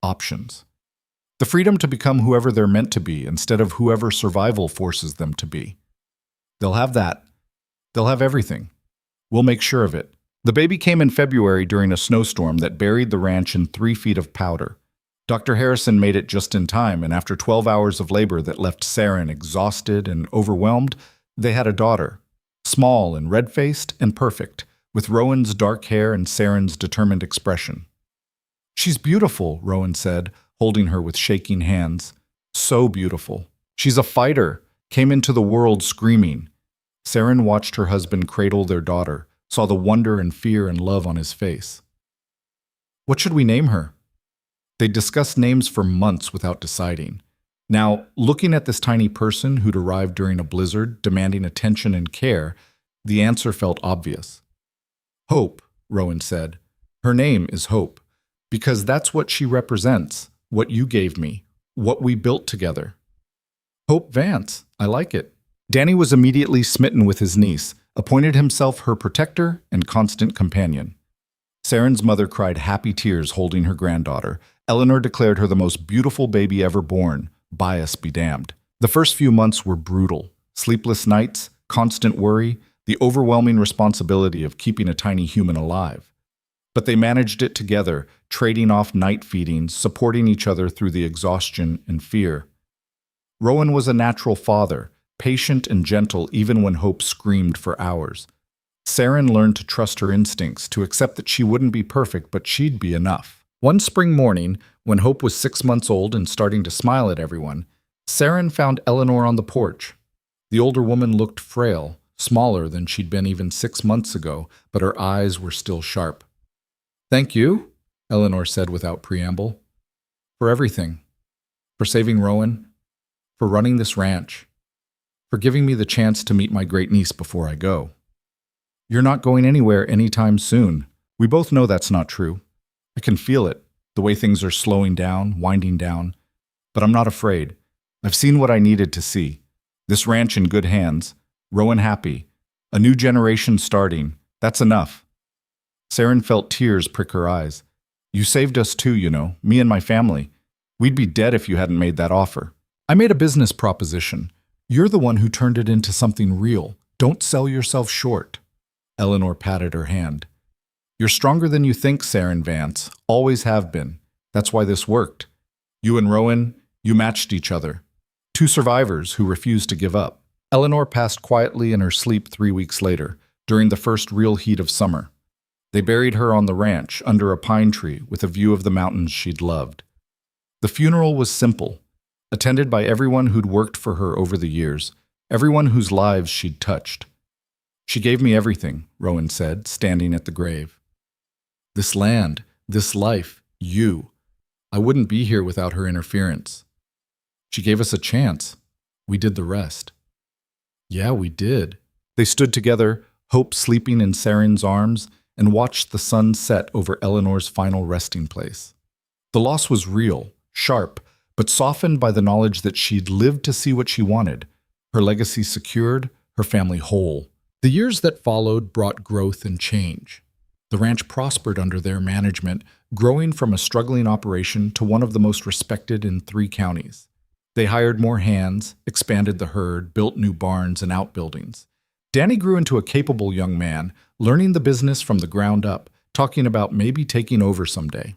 Options. The freedom to become whoever they're meant to be instead of whoever survival forces them to be. They'll have that. They'll have everything. We'll make sure of it. The baby came in February during a snowstorm that buried the ranch in 3 feet of powder. Dr. Harrison made it just in time, and after 12 hours of labor that left Saren exhausted and overwhelmed, they had a daughter. Small and red-faced and perfect, with Rowan's dark hair and Saren's determined expression. She's beautiful, Rowan said, holding her with shaking hands. So beautiful. She's a fighter, came into the world screaming. Saren watched her husband cradle their daughter, saw the wonder and fear and love on his face. What should we name her? They discussed names for months without deciding. Now, looking at this tiny person who'd arrived during a blizzard, demanding attention and care, the answer felt obvious. Hope, Rowan said. Her name is Hope, because that's what she represents. What you gave me, what we built together. Hope Vance, I like it. Danny was immediately smitten with his niece, appointed himself her protector and constant companion. Saren's mother cried happy tears holding her granddaughter. Eleanor declared her the most beautiful baby ever born, bias be damned. The first few months were brutal. Sleepless nights, constant worry, the overwhelming responsibility of keeping a tiny human alive. But they managed it together, trading off night feedings, supporting each other through the exhaustion and fear. Rowan was a natural father, patient and gentle even when Hope screamed for hours. Saren learned to trust her instincts, to accept that she wouldn't be perfect, but she'd be enough. One spring morning, when Hope was 6 months old and starting to smile at everyone, Saren found Eleanor on the porch. The older woman looked frail, smaller than she'd been even 6 months ago, but her eyes were still sharp. Thank you, Eleanor said without preamble. For everything. For saving Rowan. For running this ranch. For giving me the chance to meet my great-niece before I go. You're not going anywhere anytime soon. We both know that's not true. I can feel it, the way things are slowing down, winding down. But I'm not afraid. I've seen what I needed to see. This ranch in good hands. Rowan happy. A new generation starting. That's enough. Saren felt tears prick her eyes. You saved us too, you know, me and my family. We'd be dead if you hadn't made that offer. I made a business proposition. You're the one who turned it into something real. Don't sell yourself short. Eleanor patted her hand. You're stronger than you think, Saren Vance. Always have been. That's why this worked. You and Rowan, you matched each other. 2 survivors who refused to give up. Eleanor passed quietly in her sleep 3 weeks later, during the first real heat of summer. They buried her on the ranch, under a pine tree, with a view of the mountains she'd loved. The funeral was simple, attended by everyone who'd worked for her over the years, everyone whose lives she'd touched. She gave me everything, Rowan said, standing at the grave. This land, this life, you. I wouldn't be here without her interference. She gave us a chance. We did the rest. Yeah, we did. They stood together, Hope sleeping in Saren's arms, and watched the sun set over Eleanor's final resting place. The loss was real, sharp, but softened by the knowledge that she'd lived to see what she wanted, her legacy secured, her family whole. The years that followed brought growth and change. The ranch prospered under their management, growing from a struggling operation to one of the most respected in 3 counties. They hired more hands, expanded the herd, built new barns and outbuildings. Danny grew into a capable young man, learning the business from the ground up, talking about maybe taking over someday.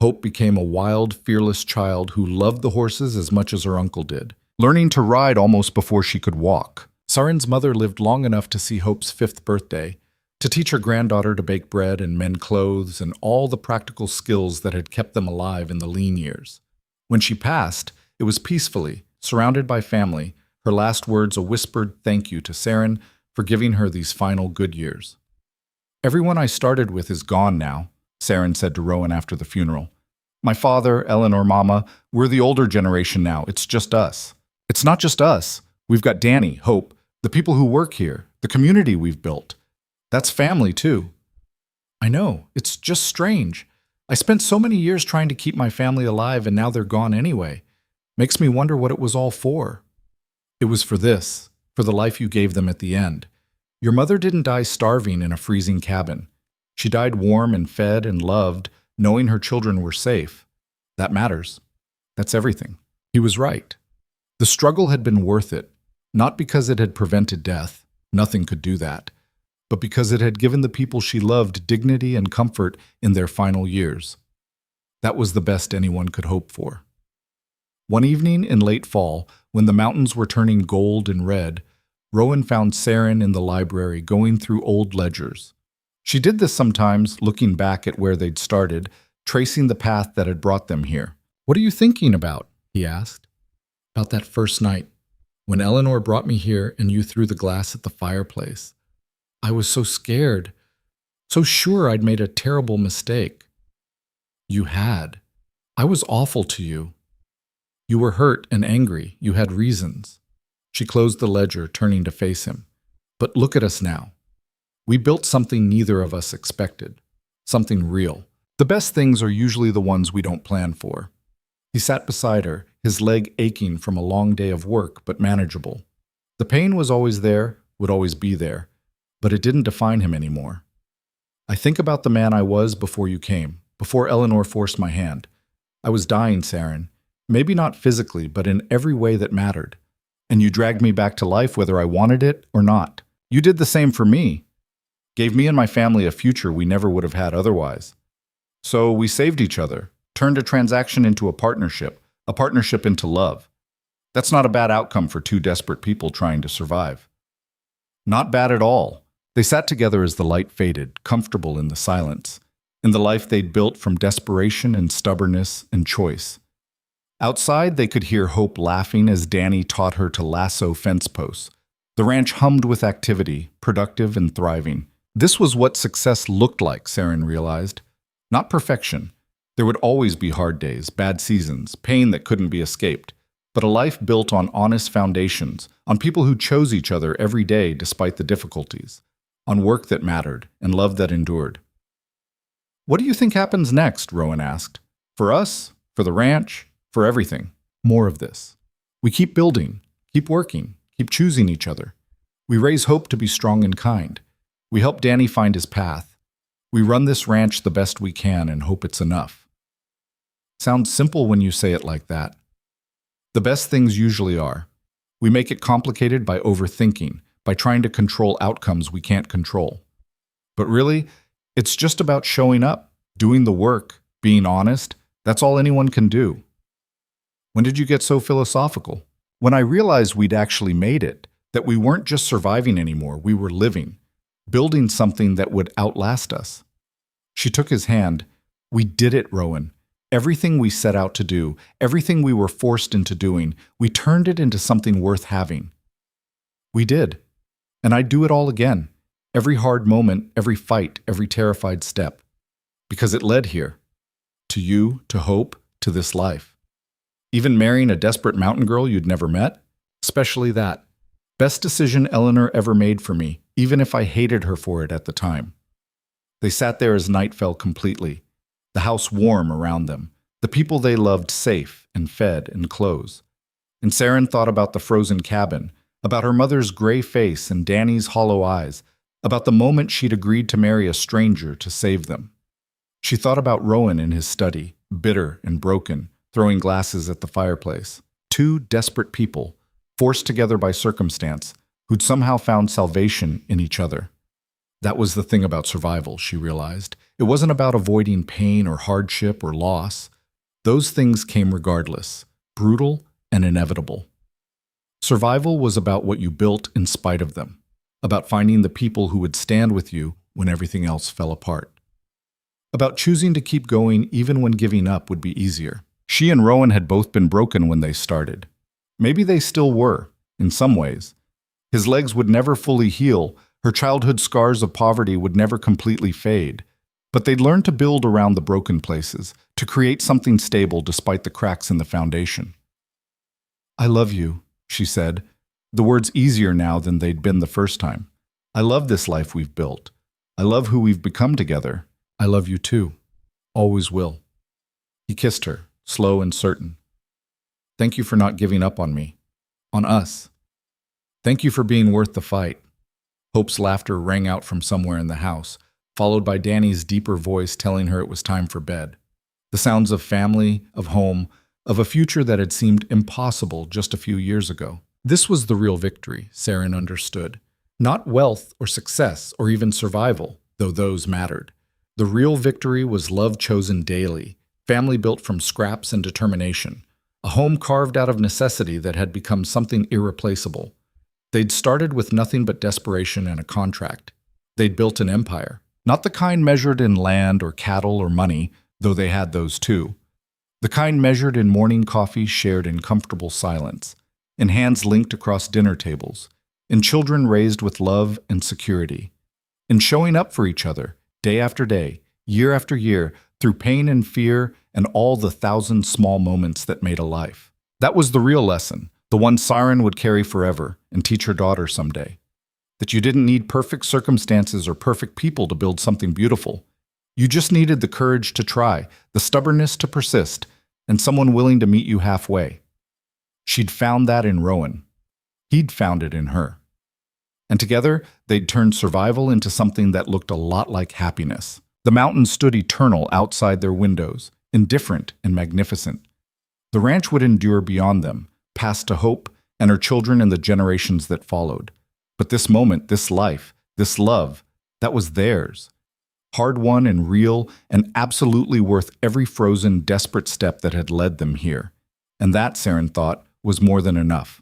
Hope became a wild, fearless child who loved the horses as much as her uncle did, learning to ride almost before she could walk. Saren's mother lived long enough to see Hope's 5th birthday, to teach her granddaughter to bake bread and mend clothes and all the practical skills that had kept them alive in the lean years. When she passed, it was peacefully, surrounded by family, her last words a whispered thank you to Saren for giving her these final good years. "Everyone I started with is gone now," Saren said to Rowan after the funeral. "My father, Eleanor, Mama, we're the older generation now. It's just us." "It's not just us. We've got Danny, Hope, the people who work here, the community we've built. That's family, too." "I know. It's just strange. I spent so many years trying to keep my family alive, and now they're gone anyway. Makes me wonder what it was all for." "It was for this, for the life you gave them at the end. Your mother didn't die starving in a freezing cabin. She died warm and fed and loved, knowing her children were safe. That matters. That's everything." He was right. The struggle had been worth it, not because it had prevented death, nothing could do that, but because it had given the people she loved dignity and comfort in their final years. That was the best anyone could hope for. One evening in late fall, when the mountains were turning gold and red, Rowan found Saren in the library going through old ledgers. She did this sometimes, looking back at where they'd started, tracing the path that had brought them here. "What are you thinking about?" he asked. "About that first night, when Eleanor brought me here and you threw the glass at the fireplace. I was so scared, so sure I'd made a terrible mistake." "You had. I was awful to you. You were hurt and angry. You had reasons." She closed the ledger, turning to face him. "But look at us now. We built something neither of us expected. Something real. The best things are usually the ones we don't plan for." He sat beside her, his leg aching from a long day of work, but manageable. The pain was always there, would always be there, but it didn't define him anymore. "I think about the man I was before you came, before Eleanor forced my hand. I was dying, Saren. Maybe not physically, but in every way that mattered. And you dragged me back to life whether I wanted it or not. You did the same for me. Gave me and my family a future we never would have had otherwise. So we saved each other, turned a transaction into a partnership into love. That's not a bad outcome for 2 desperate people trying to survive." Not bad at all. They sat together as the light faded, comfortable in the silence, in the life they'd built from desperation and stubbornness and choice. Outside, they could hear Hope laughing as Danny taught her to lasso fence posts. The ranch hummed with activity, productive and thriving. This was what success looked like, Saren realized. Not perfection. There would always be hard days, bad seasons, pain that couldn't be escaped, but a life built on honest foundations, on people who chose each other every day despite the difficulties, on work that mattered and love that endured. "What do you think happens next?" Rowan asked. "For us? For the ranch? For everything. More of this. We keep building, keep working, keep choosing each other. We raise Hope to be strong and kind. We help Danny find his path. We run this ranch the best we can and hope it's enough." Sounds simple when you say it like that. The best things usually are. We make it complicated by overthinking, by trying to control outcomes we can't control. But really, it's just about showing up, doing the work, being honest. That's all anyone can do. When did you get so philosophical? When I realized we'd actually made it, that we weren't just surviving anymore, we were living, building something that would outlast us. She took his hand. "We did it, Rowan. Everything we set out to do, everything we were forced into doing, we turned it into something worth having." "We did. And I'd do it all again. Every hard moment, every fight, every terrified step. Because it led here. To you, to Hope, to this life. Even marrying a desperate mountain girl you'd never met? Especially that. Best decision Eleanor ever made for me, even if I hated her for it at the time. They sat there as night fell completely, the house warm around them, the people they loved safe and fed and clothes. And Saren thought about the frozen cabin, about her mother's gray face and Danny's hollow eyes, about the moment she'd agreed to marry a stranger to save them. She thought about Rowan in his study, bitter and broken, throwing glasses at the fireplace. Two desperate people, forced together by circumstance, who'd somehow found salvation in each other. That was the thing about survival, she realized. It wasn't about avoiding pain or hardship or loss. Those things came regardless, brutal and inevitable. Survival was about what you built in spite of them, about finding the people who would stand with you when everything else fell apart, about choosing to keep going even when giving up would be easier. She and Rowan had both been broken when they started. Maybe they still were, in some ways. His legs would never fully heal, her childhood scars of poverty would never completely fade, but they'd learned to build around the broken places, to create something stable despite the cracks in the foundation. "I love you," she said, the words easier now than they'd been the first time. "I love this life we've built. I love who we've become together. I love you too. Always will." He kissed her, slow and certain. "Thank you for not giving up on me. On us. Thank you for being worth the fight." Hope's laughter rang out from somewhere in the house, followed by Danny's deeper voice telling her it was time for bed. The sounds of family, of home, of a future that had seemed impossible just a few years ago. This was the real victory, Saren understood. Not wealth or success or even survival, though those mattered. The real victory was love chosen daily, family built from scraps and determination, a home carved out of necessity that had become something irreplaceable. They'd started with nothing but desperation and a contract. They'd built an empire, not the kind measured in land or cattle or money, though they had those too. The kind measured in morning coffee shared in comfortable silence, in hands linked across dinner tables, in children raised with love and security, in showing up for each other, day after day, year after year, through pain and fear and all the thousand small moments that made a life. That was the real lesson, the one Saren would carry forever and teach her daughter someday. That you didn't need perfect circumstances or perfect people to build something beautiful. You just needed the courage to try, the stubbornness to persist, and someone willing to meet you halfway. She'd found that in Rowan. He'd found it in her. And together, they'd turned survival into something that looked a lot like happiness. The mountains stood eternal outside their windows, indifferent and magnificent. The ranch would endure beyond them, past to Hope and her children and the generations that followed. But this moment, this life, this love, that was theirs. Hard-won and real and absolutely worth every frozen, desperate step that had led them here. And that, Saren thought, was more than enough.